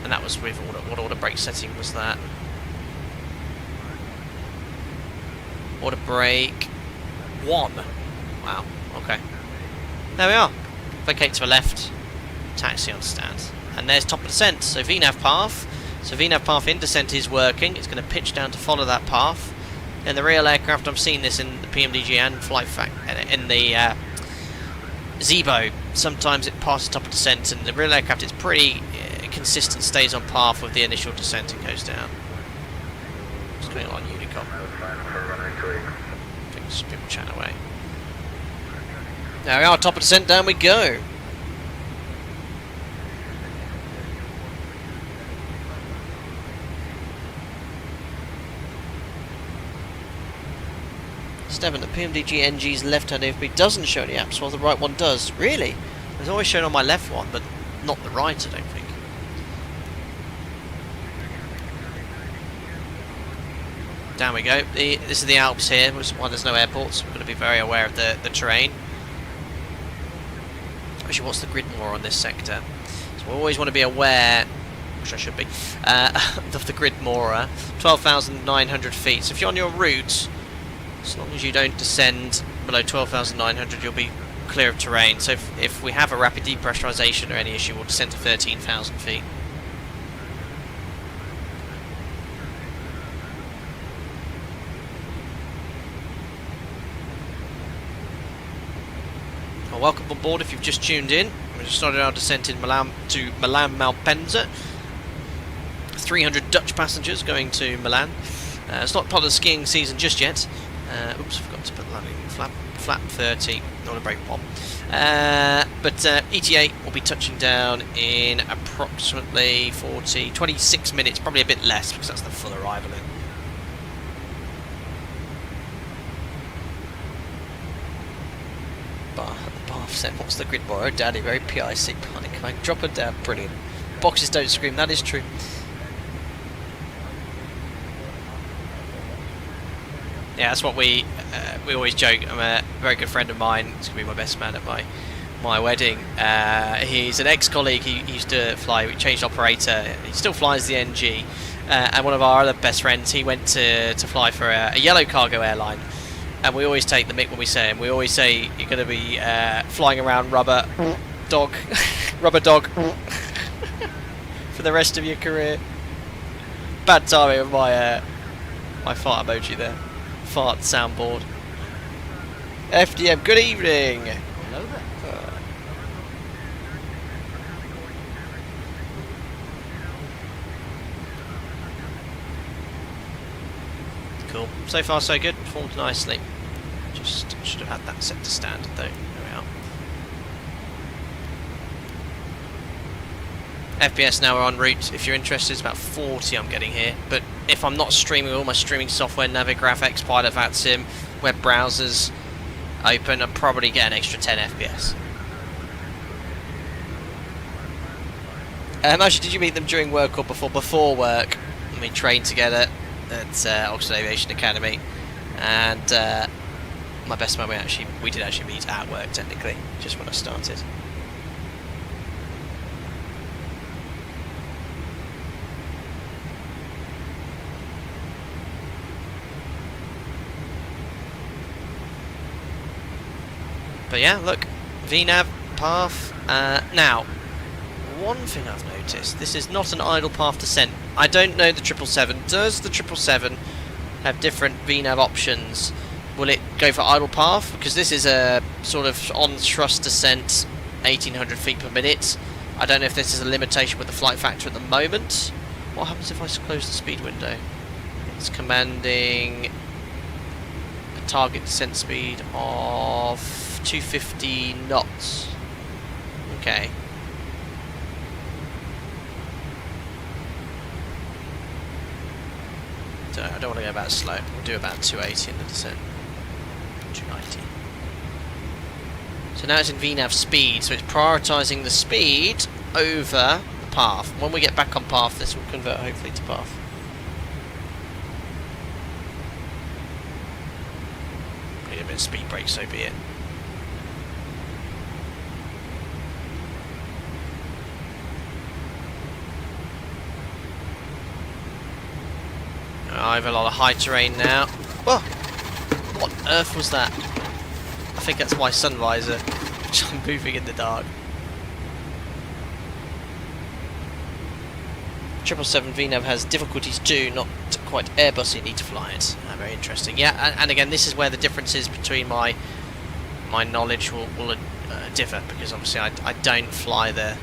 and that was with what order brake setting was that? Order brake 1. Wow. Okay. There we are. Vacate to the left. Taxi on stand. And there's top of descent. So VNAV path. So VNAV path in descent is working. It's going to pitch down to follow that path. And the real aircraft, I've seen this in the PMDG and FlightFactor, in the Zebo. Sometimes it passes top of descent, and the real aircraft is pretty consistent, stays on path with the initial descent and goes down. What's going on, Unicom? I think just people chat away. There we are, top of descent, down we go. Steven, the PMDG NG's left-hand AFB doesn't show any apps while the right one does. Really? It's always shown on my left one, but not the right, I don't think. Down we go. This is the Alps here, which is why there's no airports. We're going to be very aware of the terrain. Actually, what's the grid more on this sector? So we always want to be aware, which I should be, of the grid more. 12,900 feet. So if you're on your route, as long as you don't descend below 12,900, you'll be clear of terrain. So if we have a rapid depressurization or any issue, we'll descend to 13,000 feet. Well, welcome on board if you've just tuned in. We just started our descent in Milan to Milan Malpensa. 300 Dutch passengers going to Milan. It's not part of the skiing season just yet. Oops, I forgot to put the landing flap 30, not a brake bomb. But ETA will be touching down in approximately 26 minutes, probably a bit less because that's the full arrival in. Bath said, what's the grid more? Oh daddy, very PIC panic. I drop it down, brilliant. Boxes don't scream, that is true. Yeah, that's what we always joke. I'm a very good friend of mine. He's going to be my best man at my wedding. He's an ex-colleague. He used to fly. We changed operator. He still flies the NG. And one of our other best friends, he went to fly for a yellow cargo airline. And we always take the mick when we say him. We always say you're going to be flying around rubber dog for the rest of your career. Bad timing of my fart emoji there. Fart soundboard. FDM, good evening. Hello there. Cool. So far so good. Performed nicely. Just should have had that set to standard though. There we are. FPS now are en route. If you're interested, it's about 40 I'm getting here. But if I'm not streaming all my streaming software, Navigraph, Xpilot, VATSIM, web browsers open, I'll probably get an extra 10 FPS. Actually, did you meet them during work or before? Before work. We trained together at Oxford Aviation Academy, and my best man, we did actually meet at work technically, just when I started. But yeah, look, VNAV, path. Now, one thing I've noticed, this is not an idle path descent. I don't know the 777. Does the 777 have different VNAV options? Will it go for idle path? Because this is a sort of on thrust descent, 1800 feet per minute. I don't know if this is a limitation with the FlightFactor at the moment. What happens if I close the speed window? It's commanding a target descent speed of 250 knots. Okay. I don't want to go about slow. We'll do about 280 in the descent. 290. So now it's in VNAV speed, so it's prioritising the speed over the path. When we get back on path, this will convert hopefully to path. Need a bit of speed brake, so be it. I have a lot of high terrain now. Oh, what on earth was that? I think that's my sun visor, which I'm moving in the dark. 777 VNAV has difficulties too, not quite Airbus, you need to fly it. Very interesting. Yeah, and again, this is where the differences between my knowledge will differ, because obviously I don't fly the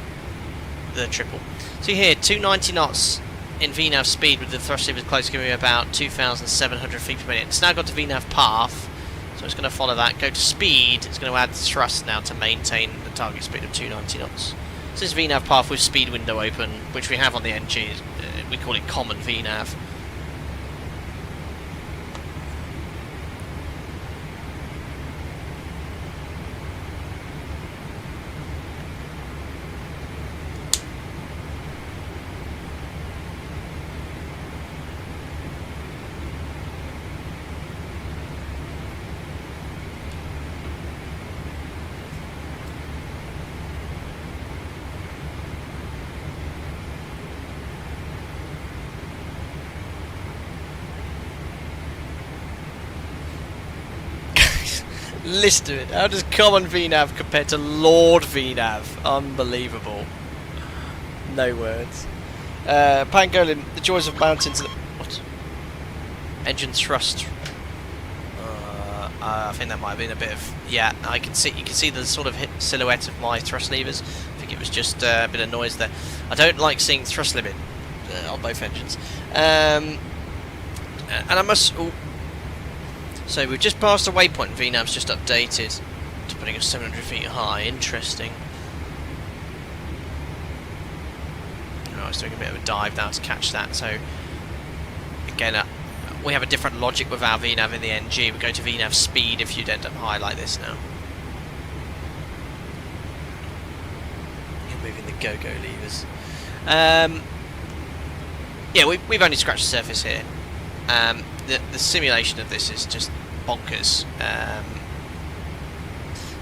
the triple. So here, 290 knots in VNAV speed with the thrust levers close, giving me about 2,700 feet per minute. It's now got to VNAV path, so it's going to follow that. Go to speed, it's going to add thrust now to maintain the target speed of 290 knots. So this VNAV path with speed window open, which we have on the NG, we call it common VNAV. List of it. How does common VNAV compare to Lord VNAV? Unbelievable. No words. Pangolin, the joys of mountains. What? Engine thrust. I think that might have been a bit of. Yeah, I can see. You can see the sort of silhouette of my thrust levers. I think it was just a bit of noise there. I don't like seeing thrust limit on both engines. And I must. Ooh. So we've just passed a waypoint. VNAV's just updated to putting us 700 feet high. Interesting. I was doing a bit of a dive now to catch that. So again, we have a different logic with our VNAV in the NG. We go to VNAV speed if you'd end up high like this now. You're moving the go-go levers. Yeah, we've only scratched the surface here. The simulation of this is just bonkers.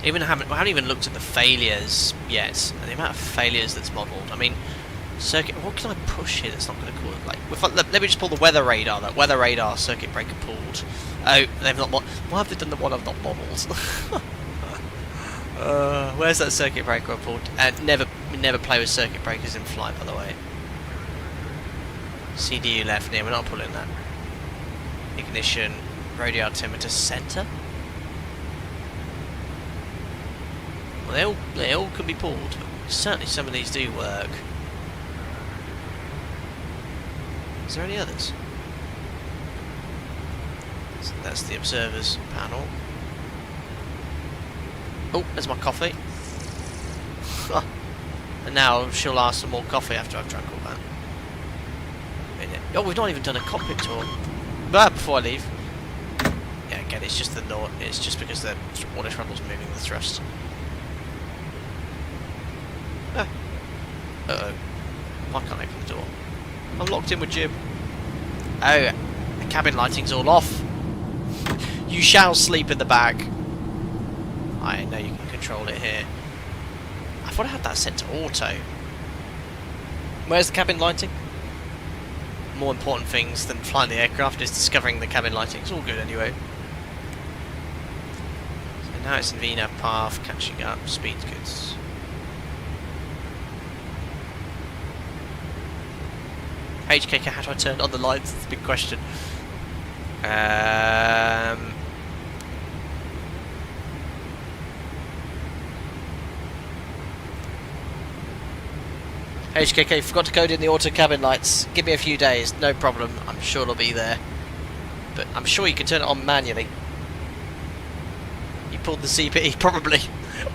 We haven't even looked at the failures yet, and the amount of failures that's modelled. I mean, circuit. What can I push here that's not going to cause let me just pull the weather radar. That weather radar circuit breaker pulled. Oh, they've not. Why have they done the one I've not modelled? Where's that circuit breaker I pulled? Never play with circuit breakers in flight, by the way. CDU left near. We're not pulling that. Ignition, radio altimeter center. Well, they all can be pulled. But certainly, some of these do work. Is there any others? So that's the observers panel. Oh, there's my coffee. And now she'll ask for more coffee after I've drunk all that. Oh, we've not even done a cockpit tour. But before I leave, yeah, again, it's just it's just because the water trouble's moving the thrust. Uh-oh. I can't open the door. I'm locked in with Jim. Oh, the cabin lighting's all off. You shall sleep in the back. I know you can control it here. I thought I had that set to auto. Where's the cabin lighting? More important things than flying the aircraft is discovering the cabin lighting. It's all good anyway. So now it's in VNAV path, catching up, speed's good. HKK, how do I turn on the lights? That's a big question. HKK, forgot to code in the auto cabin lights. Give me a few days, no problem. I'm sure it'll be there. But I'm sure you can turn it on manually. You pulled the CP, probably.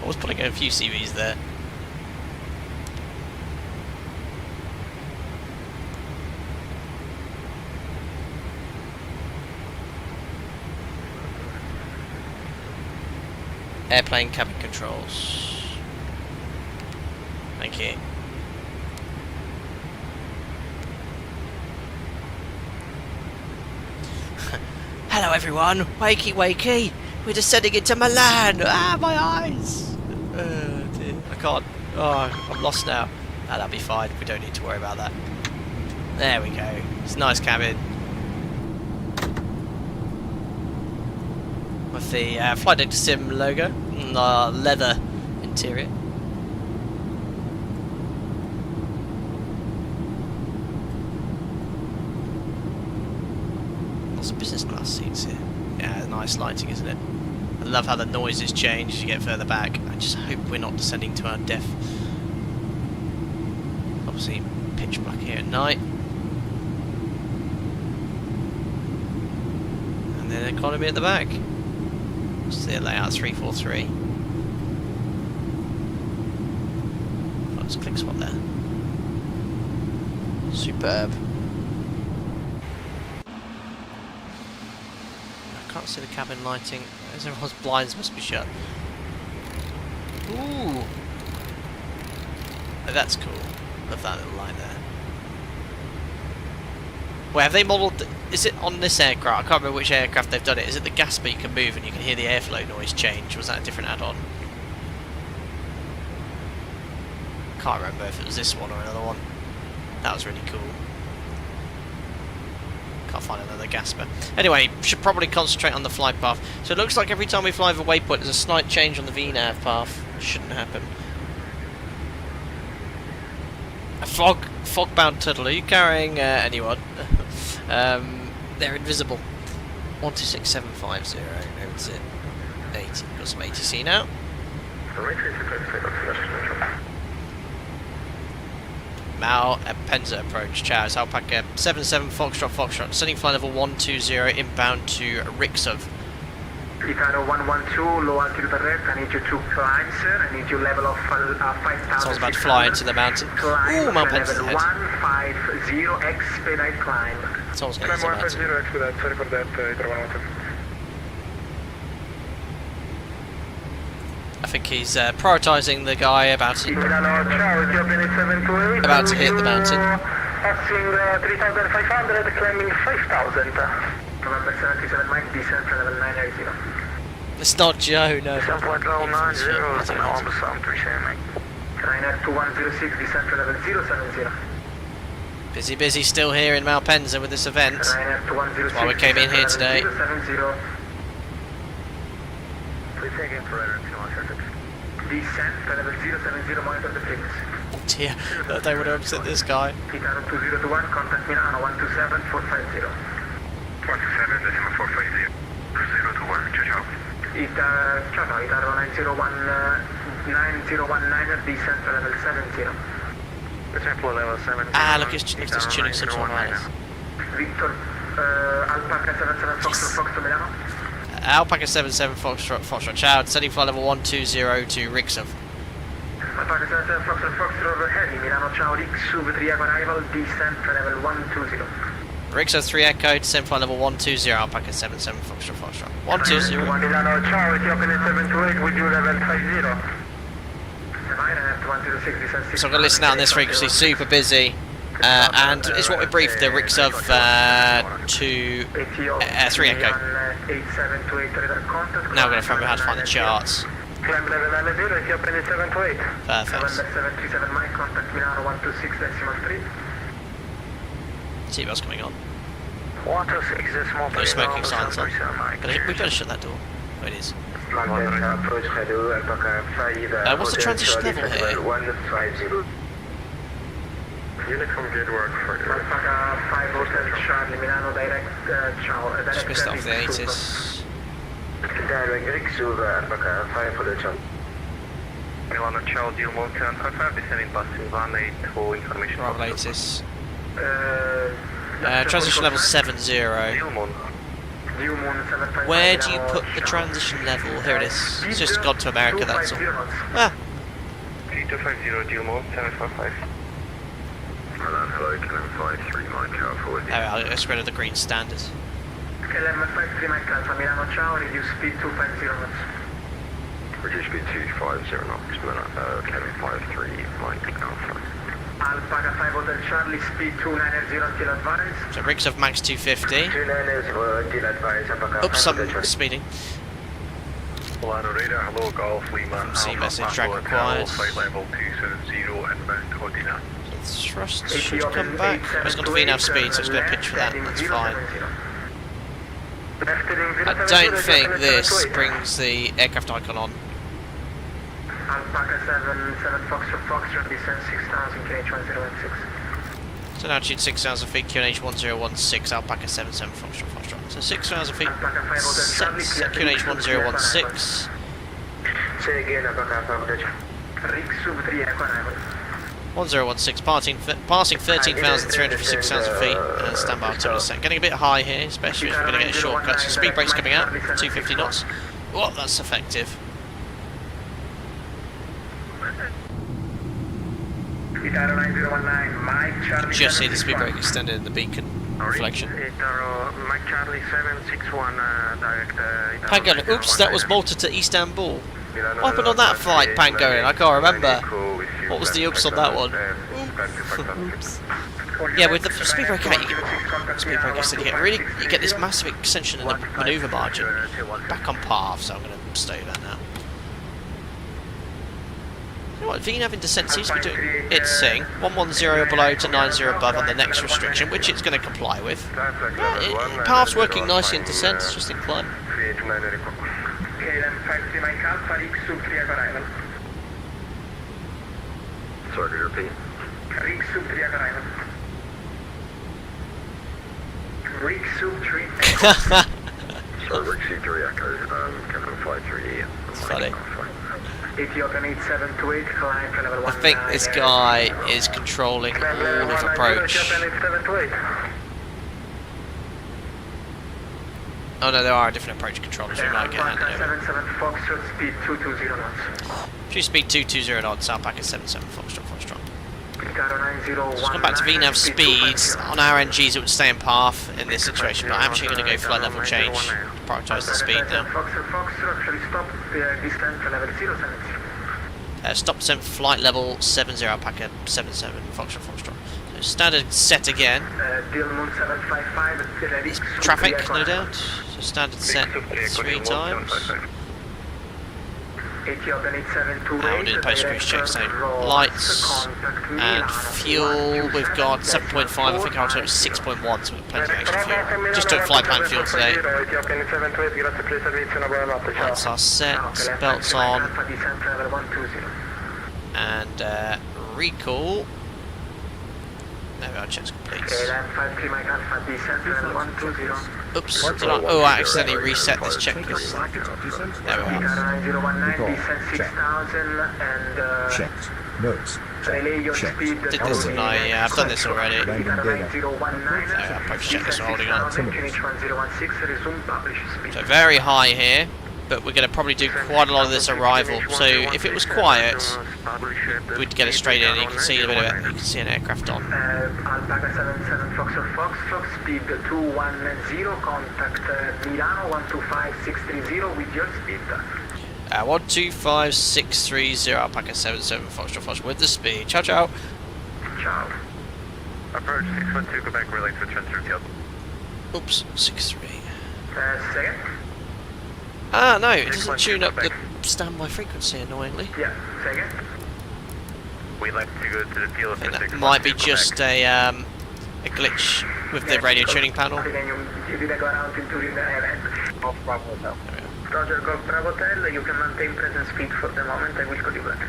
I was putting a few CVs there. Airplane cabin controls. Thank you. Hello everyone, wakey wakey, we're descending into Milan. Ah, my eyes. Oh dear, I can't. Oh, I'm lost now. Ah, that'll be fine, we don't need to worry about that. There we go, it's a nice cabin. With the FlightFactor Sim logo, leather interior. Lots of business class seats here. Yeah, nice lighting, isn't it? I love how the noises change as you get further back. I just hope we're not descending to our death. Obviously, pitch black here at night. And then economy at the back. It's the layout 343. Oh, there's a click spot there. Superb. I can't see the cabin lighting. As everyone's blinds must be shut. Ooh! Oh, that's cool. Love that little light there. Wait, have they modelled... Is it on this aircraft? I can't remember which aircraft they've done it. Is it the gas but you can move and you can hear the airflow noise change? Was that a different add-on? Can't remember if it was this one or another one. That was really cool. Can't find another gasper. Anyway, should probably concentrate on the flight path. So it looks like every time we fly over waypoint there's a slight change on the VNAV path. Shouldn't happen. A fog-bound turtle. Are you carrying anyone? They're invisible. 126750. Over to 80. Got some ATC now. Malpensa approach. Chaz. Alpaca 77 Foxtrot. Sending flight level 120 inbound to Rixov. Italo 112, low altitude direct. I need you to climb, sir. I need you level of 5,000. Someone's about to fly into the mountain. Ooh, Malpensa's ahead. 150, expedite climb. Someone's going into the mountain. Expedite, sorry for that, I think he's prioritising the guy about to hit the mountain. Passing 3,500, climbing 5,000. November 77 Mike, descent for level 980. It's not Joe, no. Sunpoint level 90, Alpha 37 Mike. Ryanair 2106, descent for level 070. Busy still here in Malpensa with this event. Ryanair 2106, That's why we came in here today. 070. Please take in for radar 2106. Descent for level 070, monitor the frequency. Oh dear, they would have upset this guy. Italo 2021, contact Milano 127-450. 127.450. 021, ciao. Ciao, Italo 9019, descent for level 70. Descent for level 70. Ah, look, it's just tuning central wireless. Victor, Alpaca 77 Foxtrot Milano. Alpaca 77 Foxtrot, Child, sending flight level 120 to Rixov. Alpaca 77 Foxtrot Heavy, Milano, ciao, Rixov, 3 arrival, descent for level 120. Rixov 3 Echo, descent flight level 120, Alpaca 77 Foxtrot. 120. Milano, ciao, Ethiopian 728, with you level 50. So I'm going to listen out on this frequency, super busy. And it's what we briefed the Rixov 3 Echo. Now we're going to find out how to find the charts. Perfect. Seatbelt's coming on. No smoking signs on. We better shut that door. Oh, it is. What's the transition level here? Uniform grid work for Alpaca 5 Hotel Charlie Milano direct, ciao. Just missed off the ATIS. Direct Rixov, Alpaca 5 Hotel Charlie. Milano, ciao, deal mode 755, descending bus 182 information. Right, ATIS. Transition level 70. Where do you put the transition level? Here it is. It's just gone to America, that's all. Ah! 3250, deal mode 755. Hello, Clem 53 Mike Alpha with you. I'll get rid of the green standard. Clem 53 Mike Alpha, Milano, ciao, reduce speed 250 knots. Reduce speed 250 knots, Clem 53 Mike Alpha. Alpaca 5 Hotel Charlie, speed 290 until advise. So Rixov max 250. 290 until advise, Alpaca. Oops, I'm speeding. Milano radar, hello, Golf Lima. See message, drag required. Flight level 270 inbound to Odina. Thrust should come back. It's got to VNAV speed, so it's going to pitch for that, that's fine. I don't think this brings the aircraft icon on. Alpaca 7 Foxtrot, descent 6,000 kh 1016. So altitude 6,000 feet, QNH 1016, Alpaca 77 Foxtrot. So 6,000 feet, QNH 1016. Say again, Alpaca 5 Rixov 3 Echo arrival. 1016, passing 13,300 for 6,000 feet, and stand by until a second. Getting a bit high here, especially if we're going to get a shortcut. So speed brake's coming out, 250 knots. Oh, that's effective. Just see the speed brake extended in the beacon reflection. Pangolin, oops, that was Malta to Istanbul. What happened on that flight, Pangolin? I can't remember. What was the oops on that one? Oops. Yeah, with the speed brake out, you get this massive extension in the manoeuvre margin. Back on path, so I'm going to stay that now. You know what, VNAV in descent seems to be doing its thing. 110 below to 90 above on the next restriction, which it's going to comply with. Yeah, path's working nicely in descent, it's just in climb. Sorry, could you repeat? Rig sub 3. Sorry, Rig C3 Echo, Kevin Flight 3E. It's funny. Ethiopian 8728, climb for level 1. I think this guy is controlling all of approach. Oh no, there are different approach controllers, we might get handed over. 77 Foxtrot, speed 220 knots. Should speed 220 knots, Southpack is 77 Foxtrot. Picaro 901. Just come back to VNAV speeds. On our NGs it would stay in path in this situation, but I'm actually going to go flight level change. Prioritise the speed now. Stop descent flight level 70, Alpaca 77 Foxtrot. So standard set again. It's traffic, no doubt. So standard set 3 times. Now we'll do the post-cruise check, so lights and fuel, we've got 7.5, I think our total is 6.1, so we've plenty of extra fuel. Just took flight plan fuel today. Lights are set, belts on, and recall. There we are, checks complete. Oops, did I? Oh, I accidentally reset this checklist. There we are. Checked. Notes. Checked. Did this, didn't I? Yeah, I've done this already. Landing data. There we are, approach checklist are holding on. So very high here, but we're going to probably do quite a lot of this arrival. So if it was quiet, we'd get it straight in. You can see a bit of it. You can see an aircraft on. Alpaca 77 Foxtrot, speed 210, contact Milano 125630 with your speed. 125630, Alpaca 77 Foxtrot with the speed. Ciao, ciao. Ciao. Approach 612, Quebec, relay to transfer field. Oops, 63. Second? Ah, no, it doesn't tune up the standby frequency, annoyingly. Yeah, second. We'd like to go to the field. I think that might be just a glitch with the radio tuning panel. Roger, Golf Bravo Hotel, you can maintain present speed for the moment, I will call you back.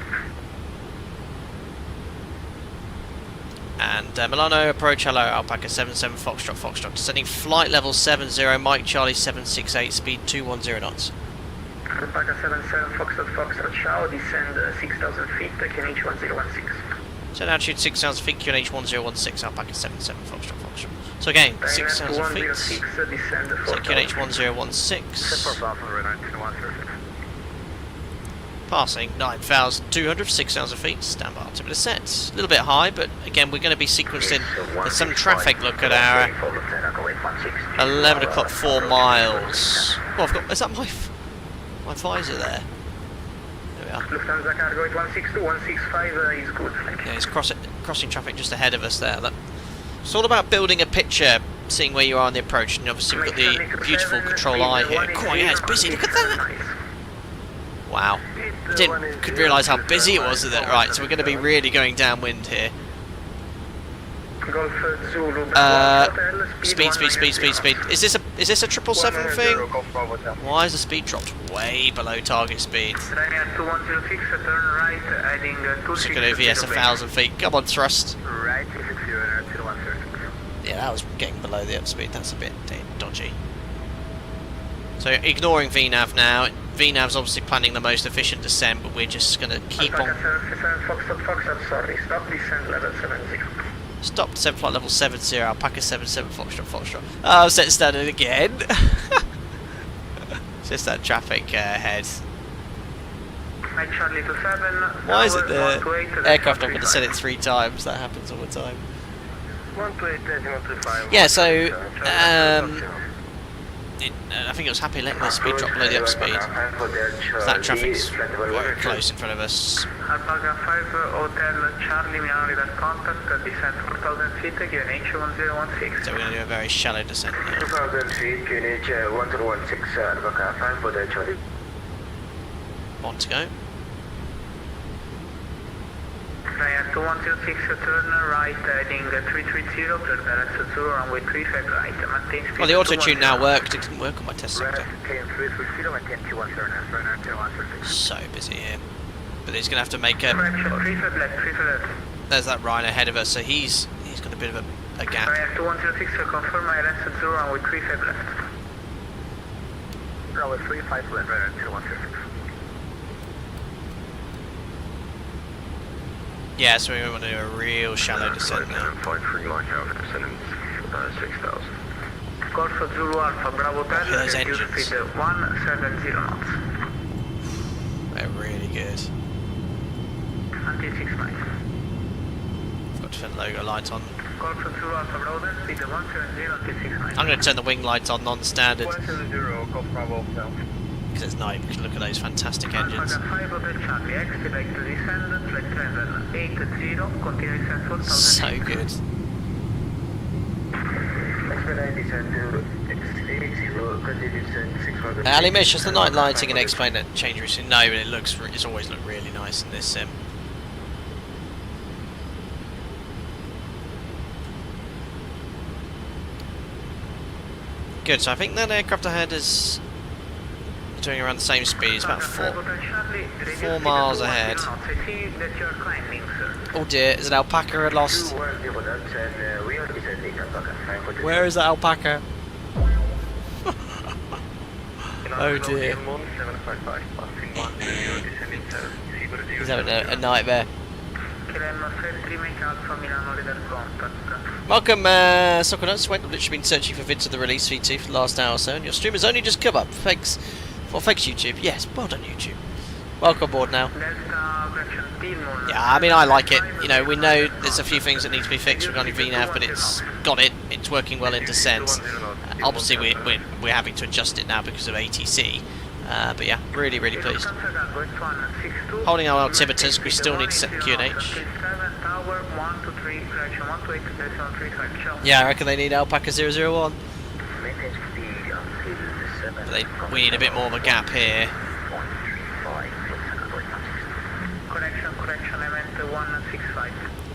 And Milano approach, hello, Alpaca 77 Foxtrot, descending flight level 70, Mike Charlie 768, speed 210 knots. Alpaca 77 Foxtrot, ciao, descend 6,000 feet, QNH 1016. So altitude 6,000 feet, QNH 1016, Alpaca 77 Foxtrot. So again, 6,000 feet, so QNH 1016. Passing 9,200 for 6,000 feet, stand by to the set. A little bit high, but again, we're going to be sequenced in. There's some traffic, look at our 11 o'clock 4 miles. Oh, I've got, is that my visor there? There we are. Lufthansa cargo 162, 165 is good. Yeah, it's crossing traffic just ahead of us there. Look. It's all about building a picture, seeing where you are on the approach, and obviously we've got the beautiful control eye here. Oh yeah, it's busy, look at that! Wow. Couldn't realise how busy it was with it. Right, so we're going to be really going downwind here. Speed. Is this a 777 thing? Why is the speed dropped way below target speed? Look at OVS 1,000 feet. Come on, thrust. Yeah, that was getting below the up speed. That's a bit dodgy. So ignoring VNAV now. VNAV's obviously planning the most efficient descent, but we're just going to keep on. Sorry, stop descent level 70. Stop descent flight level 70, Alpaca 77 Foxtrot. Oh, set standard again. It's just that traffic ahead. Charlie 27. Why is it the aircraft not going to set it 3 times? That happens all the time. 128.25. Yeah, so I think it was happy letting the speed drop below the up speed. So that traffic's very close in front of us. Alpaca 5 Hotel Charlie Milan with contact, descent 4,000 feet, QNH 1016. So we're going to do a very shallow descent now. 2,000 feet, QNH 1016, Alpaca 5 Hotel Charlie. On to go. Ryanair 2106, turn right, heading 330, clear direct 0, runway 35 right, maintain speed. Well, the auto-tune now worked. It didn't work on my test sector. So busy here. But he's going to have to make a... There's that Ryan ahead of us, so he's got a bit of a gap. Ryanair 2106, confirm ILS 0, runway 35 left. Runway 35 left, Ryanair 2106. Yeah, so we want to do a real shallow descent now. Golf Zulu Alpha, Bravo Hotel, those engines. Speed 170 knots. They're really good. Until 69. Got to turn the logo light on. Golf Zulu Alpha, Bravo Hotel, Speed 170 until 69. I'm going to turn the wing lights on non-standard. 170, Golf Bravo Hotel. Because it's night, because look at those fantastic engines. Alpha 5 Hotel Charlie, expedite to descend, flight level 80, continue descent 4,000 So feet. good. Expedite descent to 80, continue descent 6,000 Ali Mish, has the night lighting and explain that change recently? No, but it's always looked really nice in this sim. Good, so I think that aircraft ahead is doing around the same speed. It's about 4 miles ahead. Oh dear, is an alpaca lost? Where is that alpaca? Oh dear. He's having a nightmare. Welcome, Soconuts. I've literally been searching for vids of the release V2 for the last hour or so, and your stream has only just come up. Thanks. Well, thanks YouTube. Yes, well done YouTube. Welcome aboard now. Yeah, I mean, I like it. You know, we know there's a few things that need to be fixed regarding VNAV, but it's got it. It's working well in descent. Obviously, we're having to adjust it now because of ATC. But yeah, really, really pleased. Holding our altimeters, we still need to set the QNH. Yeah, I reckon they need Alpaca 001. We need a bit more of a gap here.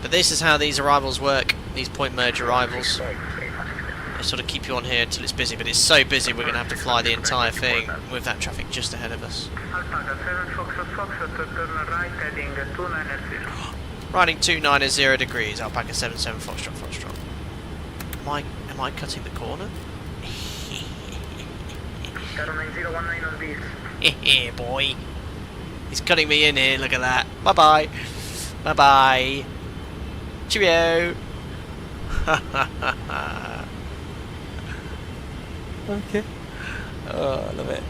But this is how these arrivals work, these point merge arrivals. They sort of keep you on here until it's busy, but it's so busy we're going to have to fly the entire thing with that traffic just ahead of us. Riding 290 degrees, Alpaca 77 Foxtrot. Am I cutting the corner? Hehe, boy. He's cutting me in here, look at that. Bye bye. Bye bye. Cheerio. Okay. Oh, I love it.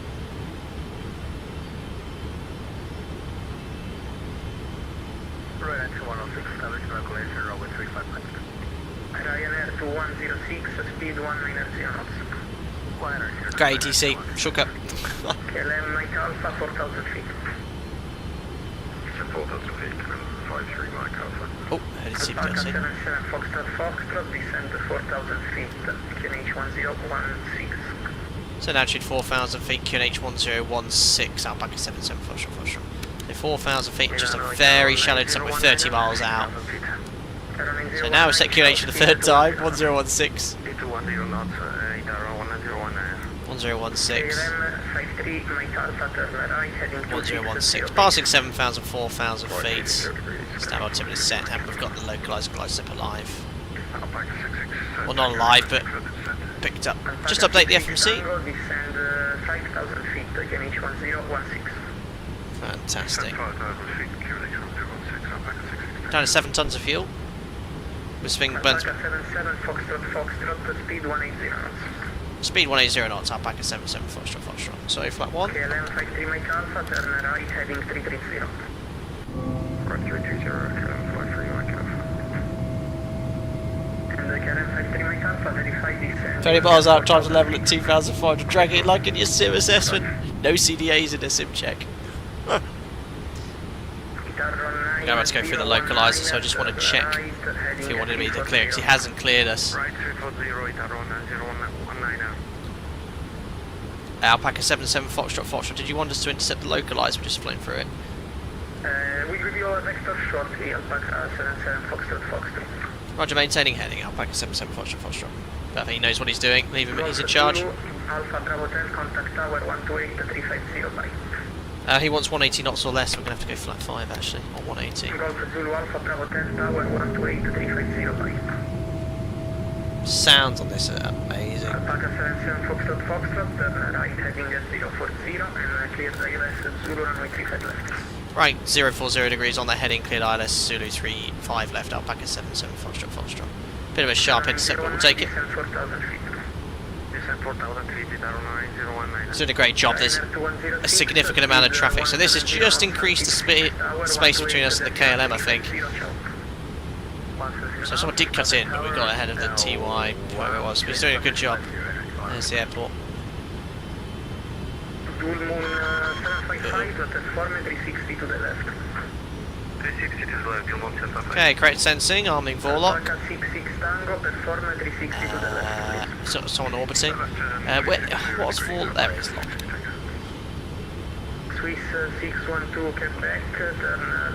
Ryanair 2106, speed 190 knots. Great ATC, shortcut. KLM Mike Alpha 4,000 feet. 4,000 feet, 53 Mike Alpha. Oh, I heard it Alpaca seatbelts in. 77 Foxtrot, descend 4,000 feet, QNH 1016. So now altitude 4,000 feet, QNH 1016, Alpaca 77 Foxtrot. So 4,000 feet, just a very shallow descent. We're 30 miles out. So now we've set QNH for the third time, 1016. 1016. 1016. Passing 7,000, 4,000 feet. Stab altimeter set, and we've got the localizer glide step alive. Well, not alive, but picked up. Just update the FMC. taken H1016. Fantastic. Down to 7 tons of fuel. We're swinging burns. Alpaca 77 Foxtrot, speed 180 knots. Speed 180 knots, Alpaca 77 Foxtrot. So flat 1. KLM 53 Mike Alpha, turn right, heading 330. Roger 30, KLM 53 Mike Alpha. And the KLM 53 Mike Alpha, 35 descent. 20 miles out, time to level at 2,500. Drag it like in your sim assessment. No CDAs in a sim check. I'm about to go through the localizer, so I just want to check if he wanted me to clear, because he hasn't cleared us. Right 340, ITAR 019. Alpaca 77 Foxtrot, did you want us to intercept the localizer? We're just flown through it. We give you a vector shortly, Alpaca 77 Foxtrot. Roger, maintaining heading, Alpaca 77 Foxtrot. Perfect, he knows what he's doing, leave him, he's in charge. Alpha Bravo 10, contact tower 128 350 by. He wants 180 knots or less, we're going to have to go flat 5 actually, or 180. Golf Zulu Alpha Bravo 10, tower 128 350 by. Sounds on this are amazing. Alpaca 77 Foxtrot, turn right, heading at 040, and clear the ILS Zulu runway 35 left. Right, 040 degrees on the heading, cleared ILS Zulu 35 left, Alpaca 77 Foxtrot. Bit of a sharp intercept, but we'll take it. He's doing a great job. There's a significant amount of traffic, so this has just increased the space between us and the KLM, I think. So someone did cut in, but we got ahead of the TY, whoever it was. But he's doing a good job. There's the airport. Dual Moon 755, platform 360 to the left. 360 to the left, Dual Moon 755. Okay, correct sensing, arming Vorlock. Alpaca 66 Tango, platform 360 to the left. Someone orbiting. What's Vorlock? There it is, lock. Swiss 612 Quebec, turn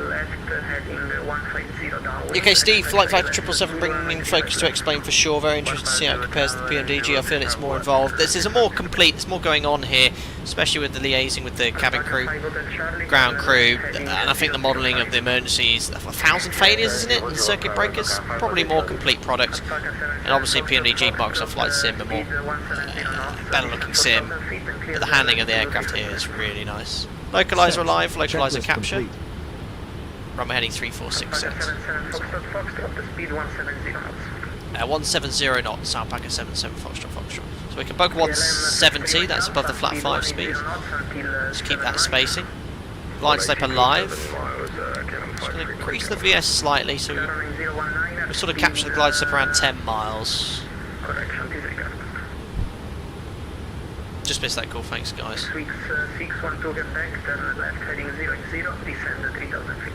left, heading 150 downwind. Okay, Steve, FlightFactor 777 bringing focus to explain for sure. Very interested to see how it compares to the PMDG. I feel it's more involved. This is a more complete, there's more going on here, especially with the liaising with the cabin crew, ground crew, and I think the modelling of the emergencies. 1,000 failures, isn't it? And circuit breakers? Probably more complete product. And obviously PMDG box off flight sim, a more better looking sim. But the handling of the aircraft here is really nice. Localizer alive, localizer capture. Complete. Runway heading 346 set. 170 knots. 170 knots, Alpaca 77 Foxtrot. So we can bug 170, that's above the flat 5 speed. Just keep that spacing. Blind slope alive. Just going to increase the VS slightly, so we sort of capture the glide slope around 10 miles. Just missed that call, thanks guys. 612 Quebec, turn left, heading 080, descend 3,000 feet.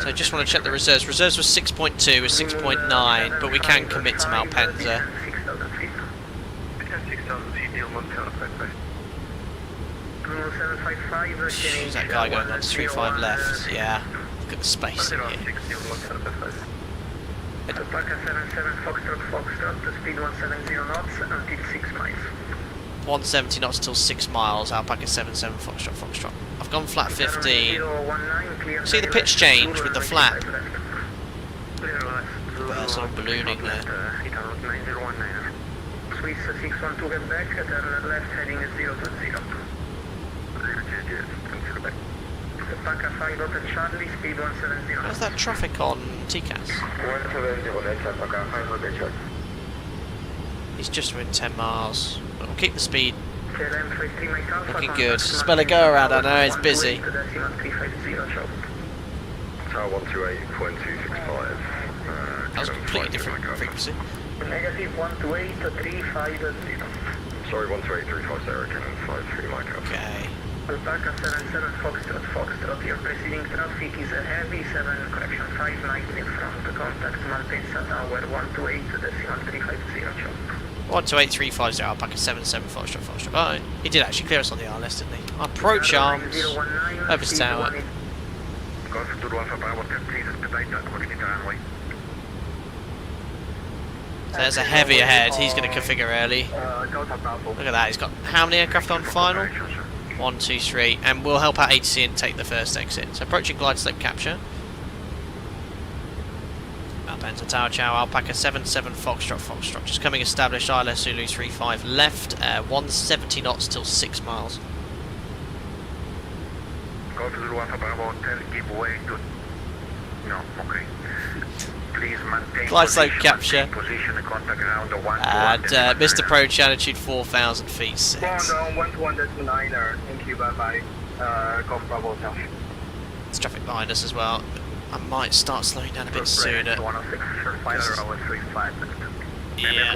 So just want to check the reserves. Reserves was 6.2, was 6.9, but we can commit to Malpensa. 6,000 feet. 6,000 feet, deal 755, Is that guy going on to 35 left? Yeah. Look at the space in here. Alpaca 77 Foxtrot, the speed 170 knots until 6 miles. 170 knots till 6 miles, Alpaca 77 Foxtrot. I've gone flat 15. See the pitch change with the flap? Sort of ballooning there. Swiss 612 Quebec, turn left heading 020. Alpaca 5 Hotel Charlie, speed 170 knots. How's that traffic on TCAS? 170 Alpaca 5 Hotel Charlie. He's just within 10 miles. But we'll keep the speed KLM 53 Mike Alpha, looking good. Spell a go around, I know it's busy. Tower 128.265. That was a completely different frequency. Negative 128.350. Sorry, 128.350, KLM 53 Mike Alpha. Okay. Alpaca 77 Foxtrot, your preceding traffic is a heavy 5 miles in front, contact Malpensa Tower 128.350 chop. 128.350, Alpaca 77 Foxtrot. Oh, he did actually clear us on the R list, didn't he? Approach arms, over to tower. So there's a heavy ahead, he's going to configure early. Look at that, he's got how many aircraft on final? 1, 2, 3, and we'll help out ATC and take the first exit. So approaching glide slope capture. Malpensa, Tower Chow, Alpaca 77 Foxtrot, Foxtrot. Just coming established, ILS Zulu 35 left, 170 knots till 6 miles. Golf Zulu Alpha Bravo Hotel, give way to... No, okay. Please maintain Glide slope capture. Position, contact ground 1 And missed approach, altitude 4,000 feet 6. 121.9er, thank you, bye-bye. Golf Bravo Hotel. There's traffic behind us as well. I might start slowing down a bit sooner. Yeah.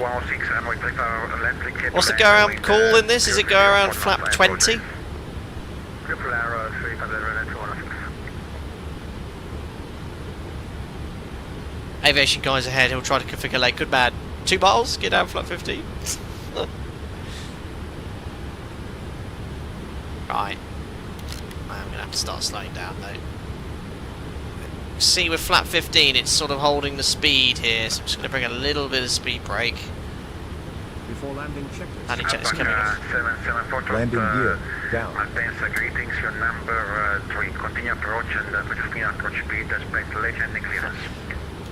What's the go around call in this? Is it go around flap 20? Aviation guys ahead, he'll try to configure late. Good man. 2 miles, get down flap 15. Right. I'm going to have to start slowing down though. See with flap 15 it's sort of holding the speed here, so I'm just going to bring a little bit of speed brake. Before landing checklist. Landing check is coming off. Landing gear down. Malpensa, greetings, your number 3. Continue approach and reducing approach speed, expect legend clearance.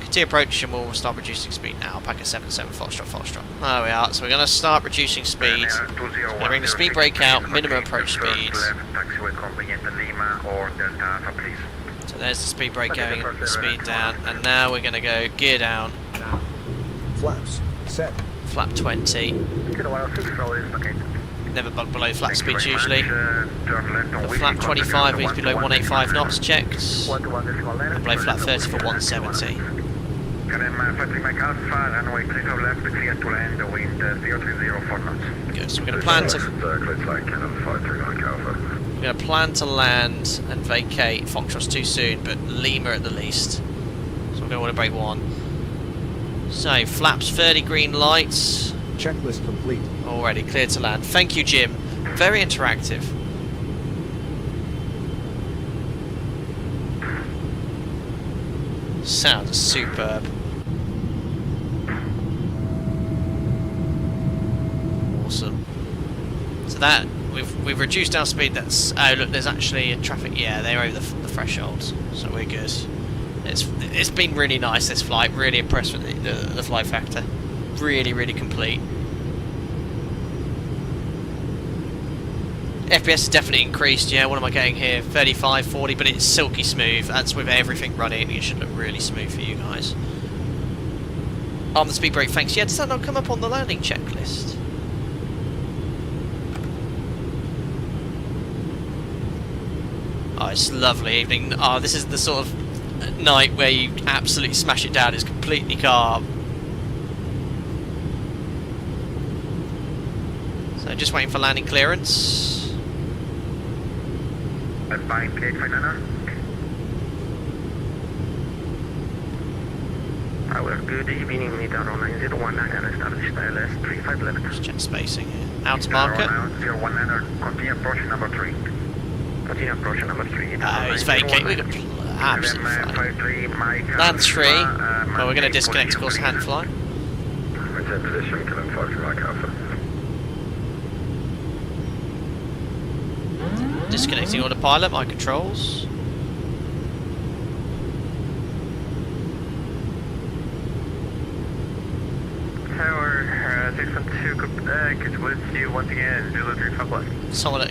Continue approach and we'll start reducing speed now. Alpaca 77 Foxtrot, Foxtrot. There we are, so we're going to start reducing speed. Going to bring the speed brake out, minimum approach speed. So there's the speed brake going, the speed down, and now we're going to go gear down. Flaps set. Flap 20. Never bug below flat speeds usually. The flap 25 means below 185 knots checked. And below flat 30 for 170. Good, so we're going to plan to land and vacate Foxtrot's too soon, but Lima at the least. So we're going to want to break 1. So flaps 30 green lights. Checklist complete. Already clear to land. Thank you, Jim. Very interactive. Sounds superb. Awesome. So that we've reduced our speed. That's oh look, there's actually a traffic. Yeah, they're over the thresholds, so we're good. It's been really nice this flight. Really impressed with the flight factor. Really complete. FPS has definitely increased. Yeah, what am I getting here? 35, 40, but it's silky smooth. That's with everything running. It should look really smooth for you guys. On the speed brake, thanks. Yeah, does that not come up on the landing checklist? Oh, it's lovely evening. Oh, this is the sort of night where you absolutely smash it down. It's completely calm. So just waiting for landing clearance. Good evening, Nita 9019 established ILS 35 left. Just check spacing here. Out to market. 019, continue approach number 3. Continue approach number 3. Oh, it's vacate. We've got absolutely fine. Land 3. Well, we're going to disconnect, of course, hand fly. Maintain position, Milan 5 Mike Alpha. Disconnecting autopilot, my controls. Tower 612, good with you once again, 035 left. Someone's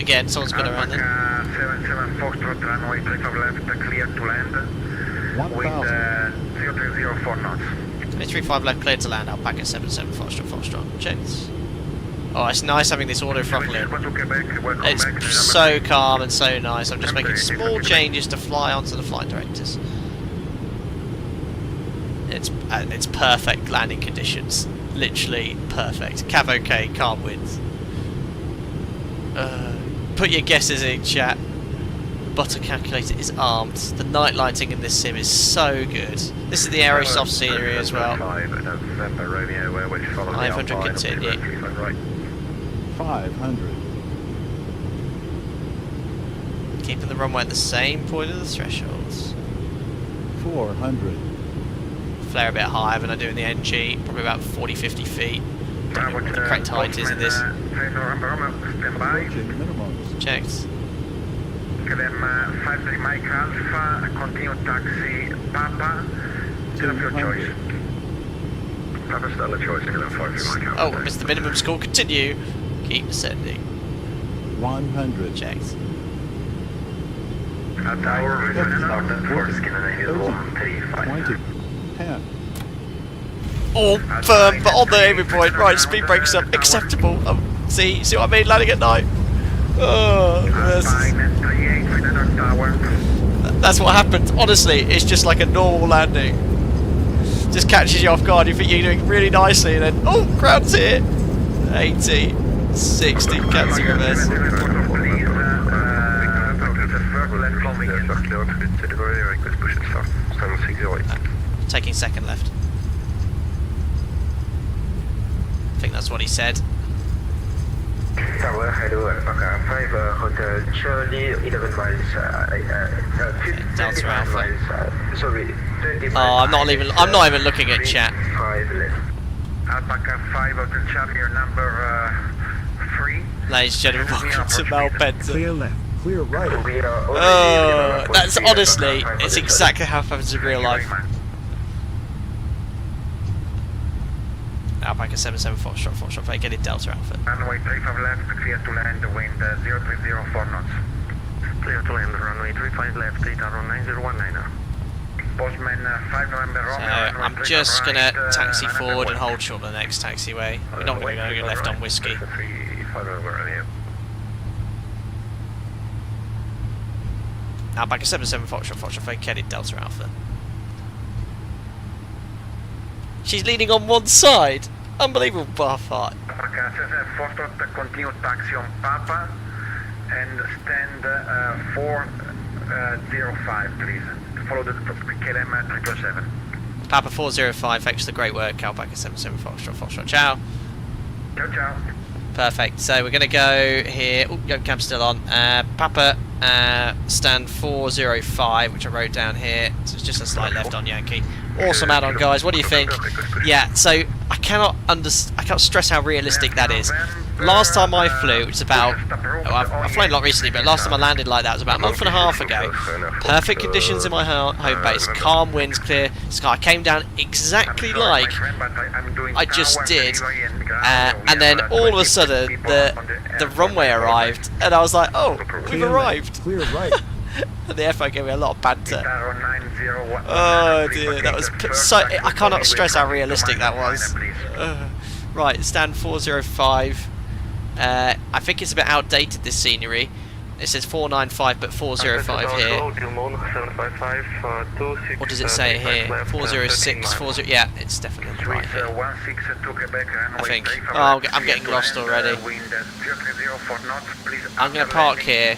been around there. 77 Foxtrot, runway 35 left, clear to land. 1,000. With 0304 knots. 35 left, clear to land. Alpaca 77 Foxtrot, Foxtrot. Checked. Oh, it's nice having this auto throttle in. It's so calm and so nice. I'm just making small changes to fly onto the flight directors. It's perfect landing conditions. Literally perfect. Cav OK, calm winds. Put your guesses in chat. The butter calculator is armed. The night lighting in this sim is so good. This is the Aerosoft scenery as well. 500 continue. 500. Keeping the runway at the same point of the thresholds. 400. Flare a bit higher than I do in the NG, probably about 40-50 feet. Don't know what the correct height is in this. Checked. Mike Alpha, continue taxi Papa, to your choice. Oh, I missed the minimum score. Continue. Keep ascending. 100. Checked. Tower, 20. 10. All firm, but on the aiming point. Right, speed brakes up. Acceptable. See what I mean? Landing at night. Oh, that's what happens. Honestly, it's just like a normal landing. Just catches you off guard. You think you're doing really nicely, and then oh, ground's here. 80, 60, cancel reverse. Taking second left. I think that's what he said. Tower, hello, Alpha 5, Hotel Charlie, 11 miles, 55 miles, sorry, 25 Oh, I'm not even looking at chat. 5 left. Alpha 5, Hotel Charlie, your number 3. Ladies and gentlemen, welcome to Malpensa. Clear left, clear right. Oh, that's honestly, it's exactly how it happens in real life. Alpaca 77 Foxtrot 5, get it Delta Alpha. Runway 35 left, clear to land, wind 0304 knots. Clear to land, runway 35 left, 8090190. Postman 5 November So Romeo. I'm just going to taxi forward and hold short of the next taxiway. We're not going to go left on Whiskey. Alpaca 77 Foxtrot 5, get it Delta Alpha. She's leaning on one side. Unbelievable bar fight. Continue taxi on Papa and stand 405, please. Follow the KLM 777. Papa 405, thanks for the great work. Alpaca 77 Foxtrot. Ciao. Ciao. Perfect. So we're going to go here. Oh, go cam still on. Papa stand 405, which I wrote down here. So it's just a slight left on Yankee. Awesome add-on, guys. What do you think? Yeah. So I cannot stress how realistic that is. Last time I flew, which is about, I've flown a lot recently, but last time I landed like that was about a month and a half ago. Perfect conditions in my home base, calm winds, clear sky. I came down exactly like I just did, and then all of a sudden the runway arrived, and I was like, oh, we've arrived. Clear right. And the FO gave me a lot of banter. Oh dear, that was so. I cannot stress how realistic that was. Right, stand 405. I think it's a bit outdated, this scenery. It says 495 but 405 here. What does it say here? 406, 40. Yeah, it's definitely right here. I think. Oh, I'm getting lost already. I'm going to park here.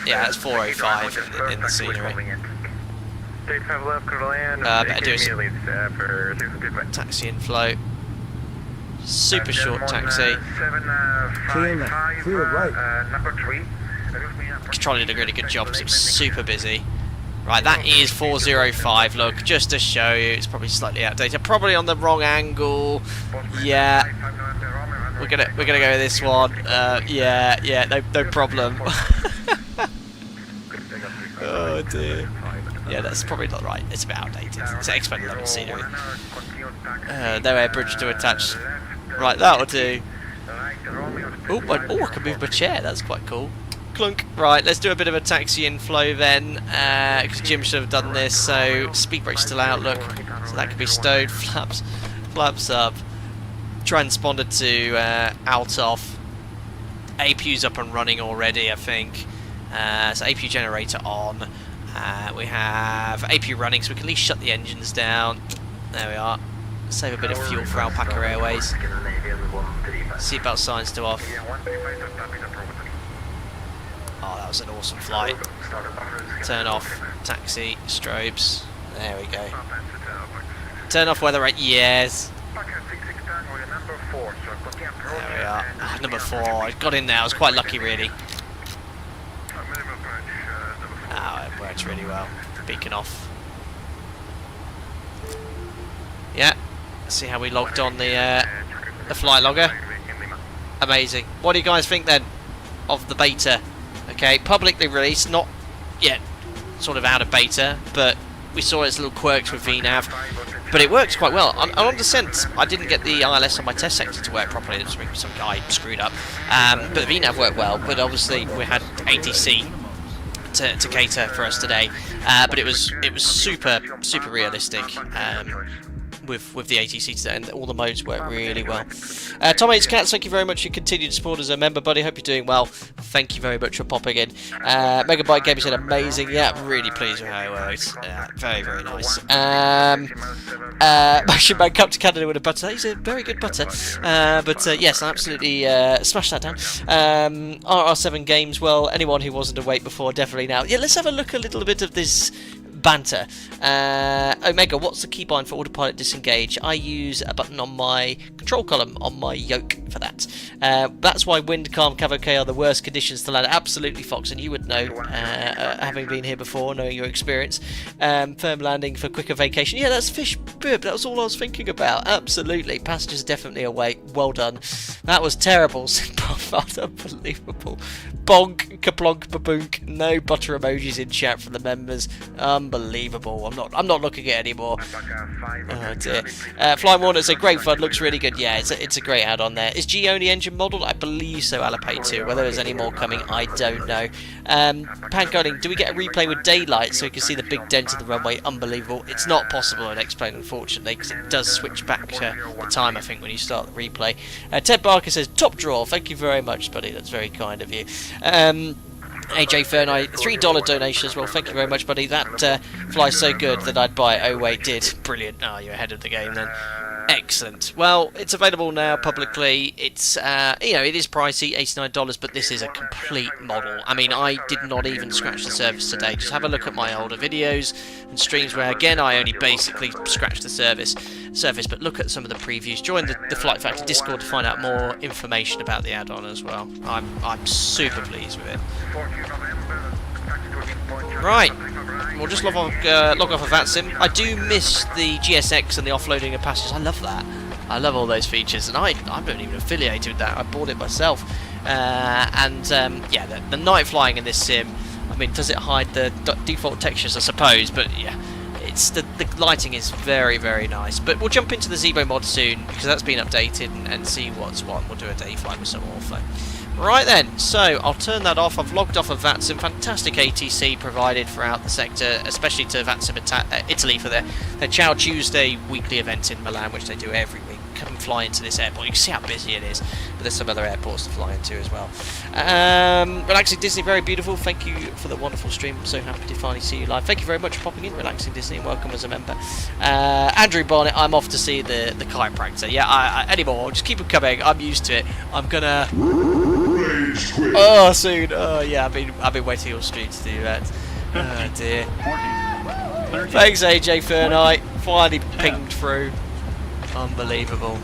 Yeah, that's 405 in the scenery. Better do some taxi and float. Super short taxi. Clear left, clear right. Controller did a really good job because it was super busy. Right, that is 405. Look, just to show you, it's probably slightly outdated. Probably on the wrong angle. Yeah, we're gonna go with this one. Yeah, no problem. Oh dear. Yeah, that's probably not right. It's a bit outdated. It's an expert level scenery. No air bridge to attach. Right, that'll do. Oh, I can move my chair. That's quite cool. Clunk. Right, let's do a bit of a taxi in flow then, because Jim should have done this. So speed brake's still out. Look, so that could be stowed. Flaps up. Transponder to out off. APU's up and running already, I think. So APU generator on. We have APU running, so we can at least shut the engines down. There we are. Save a bit of fuel for Alpaca Airways. Seatbelt signs to off. Oh, that was an awesome flight. Turn off taxi strobes. There we go. Turn off weather rate. Yes. There we are. Oh, number 4. I got in there. I was quite lucky, really. Oh, it works really well. Beacon off. Yeah. See how we logged on the flight logger. Amazing. What do you guys think then of the beta? Okay, publicly released, not yet sort of out of beta, but we saw its little quirks with VNAV. but it works quite well. On descent, I didn't get the ILS on my test sector to work properly. It was some guy screwed up. But the VNAV worked well, but obviously we had ATC to cater for us today. But it was super realistic. With the ATC today, and all the modes work really well. Tom H. Cats, thank you very much for your continued support as a member, buddy. Hope you're doing well. Thank you very much for popping in. Megabyte Gamer said amazing. Yeah, I'm really pleased with how it works. Very nice. Machine Man Cup to Canada with a butter. He's a very good butter. But yes, I absolutely smash that down. RR7 games. Well, anyone who wasn't awake before, definitely now. Yeah, let's have a look a little bit of this banter. Omega, what's the keybind for autopilot disengage? I use a button on my control column on my yoke for that. That's why wind, calm, cavoke are the worst conditions to land. Absolutely, Fox, and you would know, having been here before, knowing your experience. Firm landing for quicker vacation. Yeah, that's fish bib. That was all I was thinking about. Absolutely. Passengers definitely awake. Well done. That was terrible. Unbelievable. Bonk, kaplonk, baboonk. No butter emojis in chat from the members. Unbelievable. I'm not looking at it anymore. Oh dear. Flying Walnut's a great fun. Looks really good. Yeah, it's a great add-on there. Is G only engine model? I believe so. Alipay 2. Whether there's any more coming, I don't know. Pancoding, do we get a replay with daylight so we can see the big dent in the runway? Unbelievable. It's not possible on X-Plane, unfortunately, because it does switch back to the time, I think, when you start the replay. Ted Barker says, top draw. Thank you very much, buddy. That's very kind of you. AJ Fernay, $3 donation as well. Thank you very much, buddy. That flies so good that I'd buy it. Oh wait, did. Brilliant. Oh, you're ahead of the game then. Excellent. Well, it's available now publicly. It's it is pricey, $89, but this is a complete model. I mean, I did not even scratch the surface today. Just have a look at my older videos and streams where, again, I only basically scratched the surface. But look at some of the previews. Join the FlightFactor Discord to find out more information about the add-on as well. I'm super pleased with it. Right, we'll just log off of VATSIM. I do miss the GSX and the offloading of passengers. I love that. I love all those features, and I'm not even affiliated with that. I bought it myself. Yeah, the night flying in this sim, I mean, does it hide the default textures? I suppose, but yeah, it's the lighting is very nice. But we'll jump into the Zebo mod soon, because that's been updated, and see what's what. We'll do a day flight with some Orpho. Right then, so I'll turn that off. I've logged off of VATSIM. Fantastic ATC provided throughout the sector, especially to VATSIM Italy for their Ciao Tuesday weekly event in Milan, which they do every week. Come and fly into this airport. You can see how busy it is, but there's some other airports to fly into as well. Relaxing Disney, very beautiful. Thank you for the wonderful stream. I'm so happy to finally see you live. Thank you very much for popping in, Relaxing Disney, and welcome as a member. Andrew Barnett, I'm off to see the chiropractor. Yeah, anymore. Just keep them coming. I'm used to it. I'm gonna. Oh, soon. Oh, yeah. I've been waiting on street to do that. Oh dear. Thanks, AJ Fernite. Finally pinged through. Unbelievable.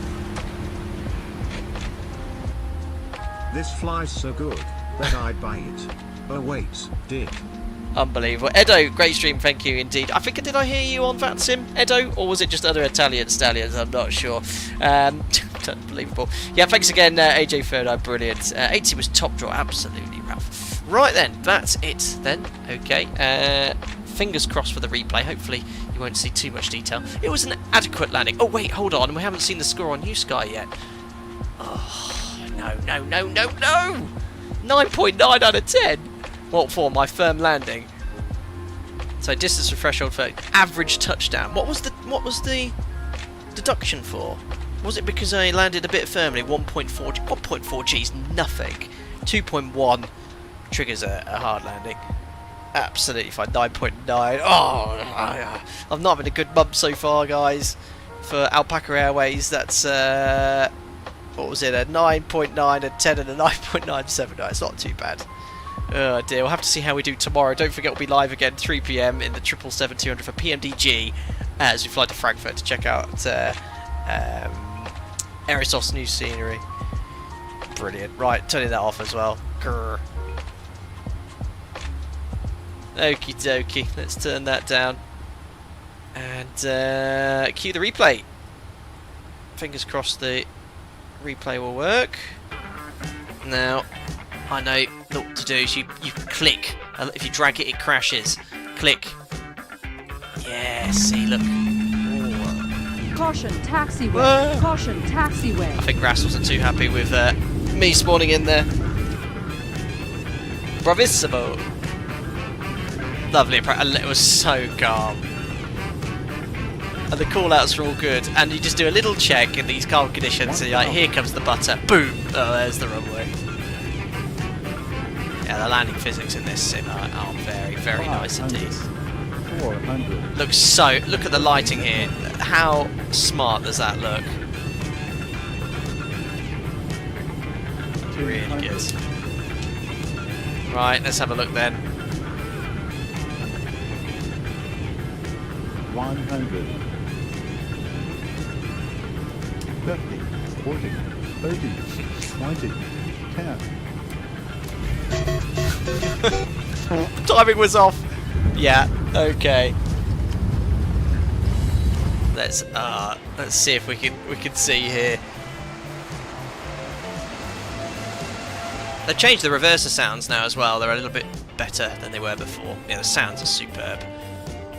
This flies so good that I'd buy it. Oh wait, did. Unbelievable. Edo, great stream, thank you indeed. I think, did I hear you on VATSIM, Edo? Or was it just other Italian stallions? I'm not sure. Unbelievable. Yeah, thanks again, AJ Fernite, brilliant. 80 was top draw, absolutely, Ralph. Right then, that's it then. Okay. Fingers crossed for the replay. Hopefully you won't see too much detail. It was an adequate landing. Oh wait, hold on. We haven't seen the score on USky yet. Oh, no. 9.9 out of 10. What for? My firm landing. So distance from threshold for average touchdown. What was the deduction for? Was it because I landed a bit firmly? 1.4 G is nothing. 2.1 triggers a hard landing. Absolutely fine. 9.9. Oh, I'm not having a good month so far, guys. For Alpaca Airways, that's what was it? A 9.9, a 10, and a 9.97. No, it's not too bad. Oh dear. We'll have to see how we do tomorrow. Don't forget, we'll be live again 3 PM in the 777-200 for PMDG as we fly to Frankfurt to check out Erisos's new scenery. Brilliant. Right, turning that off as well. Grr. Okie dokie, let's turn that down and cue the replay. Fingers crossed the replay will work. Now, I know what to do is you click. If you drag it, it crashes. Click. Yeah, see, look. Ooh, Caution, taxiway. Caution, taxiway. I think Grass wasn't too happy with me spawning in there. Bravissimo. Lovely, it was so calm. And the call-outs are all good, and you just do a little check in these calm conditions, and you're like, here comes the butter, boom! Oh, there's the runway. Yeah, the landing physics in this sim are very, very nice indeed. 400. Look at the lighting here. How smart does that look? Really good. Right, let's have a look then. 100. 50, 40, 30, 20, 10. Timing was off. Yeah. Okay. Let's see if we can see here. They've changed the reverser sounds now as well. They're a little bit better than they were before. Yeah, the sounds are superb.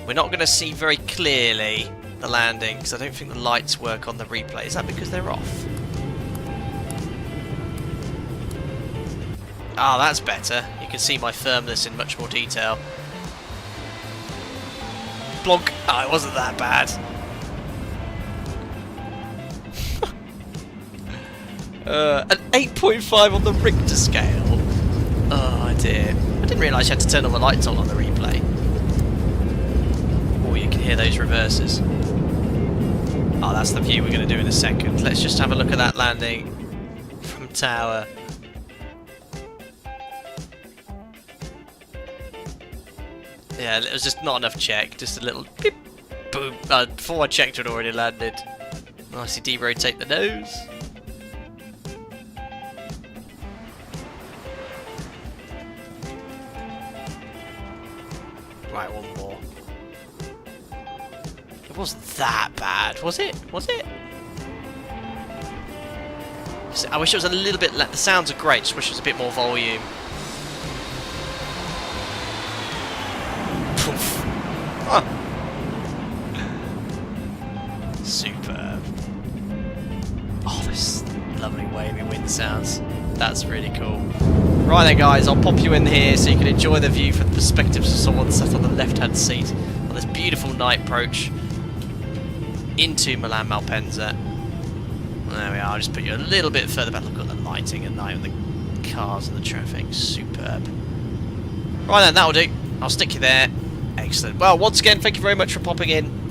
We're not going to see very clearly the landing because I don't think the lights work on the replay. Is that because they're off? Ah, that's better. You can see my firmness in much more detail. Blonk. Oh, it wasn't that bad. An 8.5 on the Richter scale. Oh dear. I didn't realise you had to turn all the lights on the replay. Oh, you can hear those reversers. Oh, that's the view we're going to do in a second. Let's just have a look at that landing from tower. Yeah, it was just not enough check. Just a little beep, boom. Before I checked, it had already landed. Nicely derotate the nose. Right, one more. It wasn't that bad, was it? Was it? I wish it was a little bit. The sounds are great. Just wish it was a bit more volume. Poof. Huh. Superb. Oh, this lovely wavy wind sounds. That's really cool. Right then, guys, I'll pop you in here so you can enjoy the view from the perspective of someone sat on the left-hand seat on this beautiful night approach into Milan Malpensa. There we are. I'll just put you a little bit further back. Look at the lighting at night and the cars and the traffic. Superb. Right then, that'll do. I'll stick you there. Excellent. Well, once again, thank you very much for popping in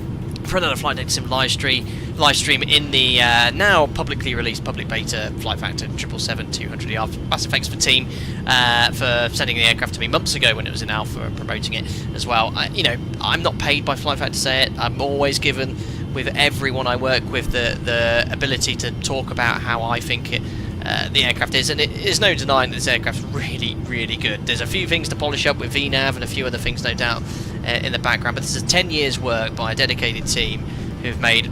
for another Flight Data Sim live stream in the now publicly released public beta FlightFactor 777-200ER. Massive thanks for team for sending the aircraft to me months ago when it was in alpha and promoting it as well. You know, I'm not paid by FlightFactor to say it. I'm always given with everyone I work with the ability to talk about how I think the aircraft is, and it is no denying that this aircraft's really, really good. There's a few things to polish up with VNAV and a few other things, no doubt, in the background, but this is 10 years' work by a dedicated team who've made,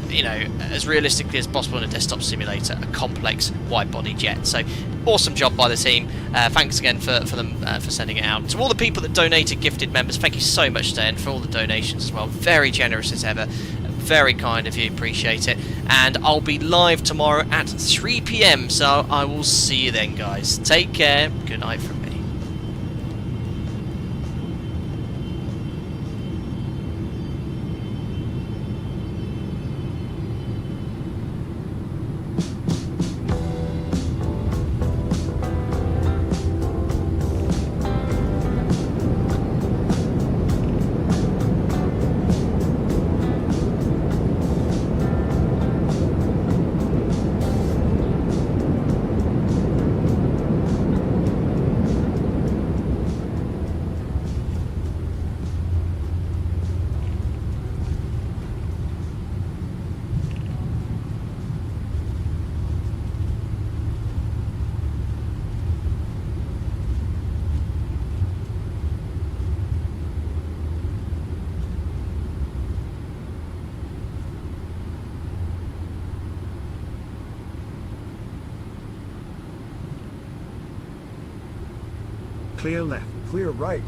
you know, as realistically as possible in a desktop simulator, a complex wide-body jet. So, awesome job by the team. Thanks again for them for sending it out. To all the people that donated, gifted members, thank you so much, Stan, for all the donations as well. Very generous as ever. Very kind of you, appreciate it. And I'll be live tomorrow at 3 PM, so I will see you then, guys. Take care. Good night from me. Clear left. Clear right.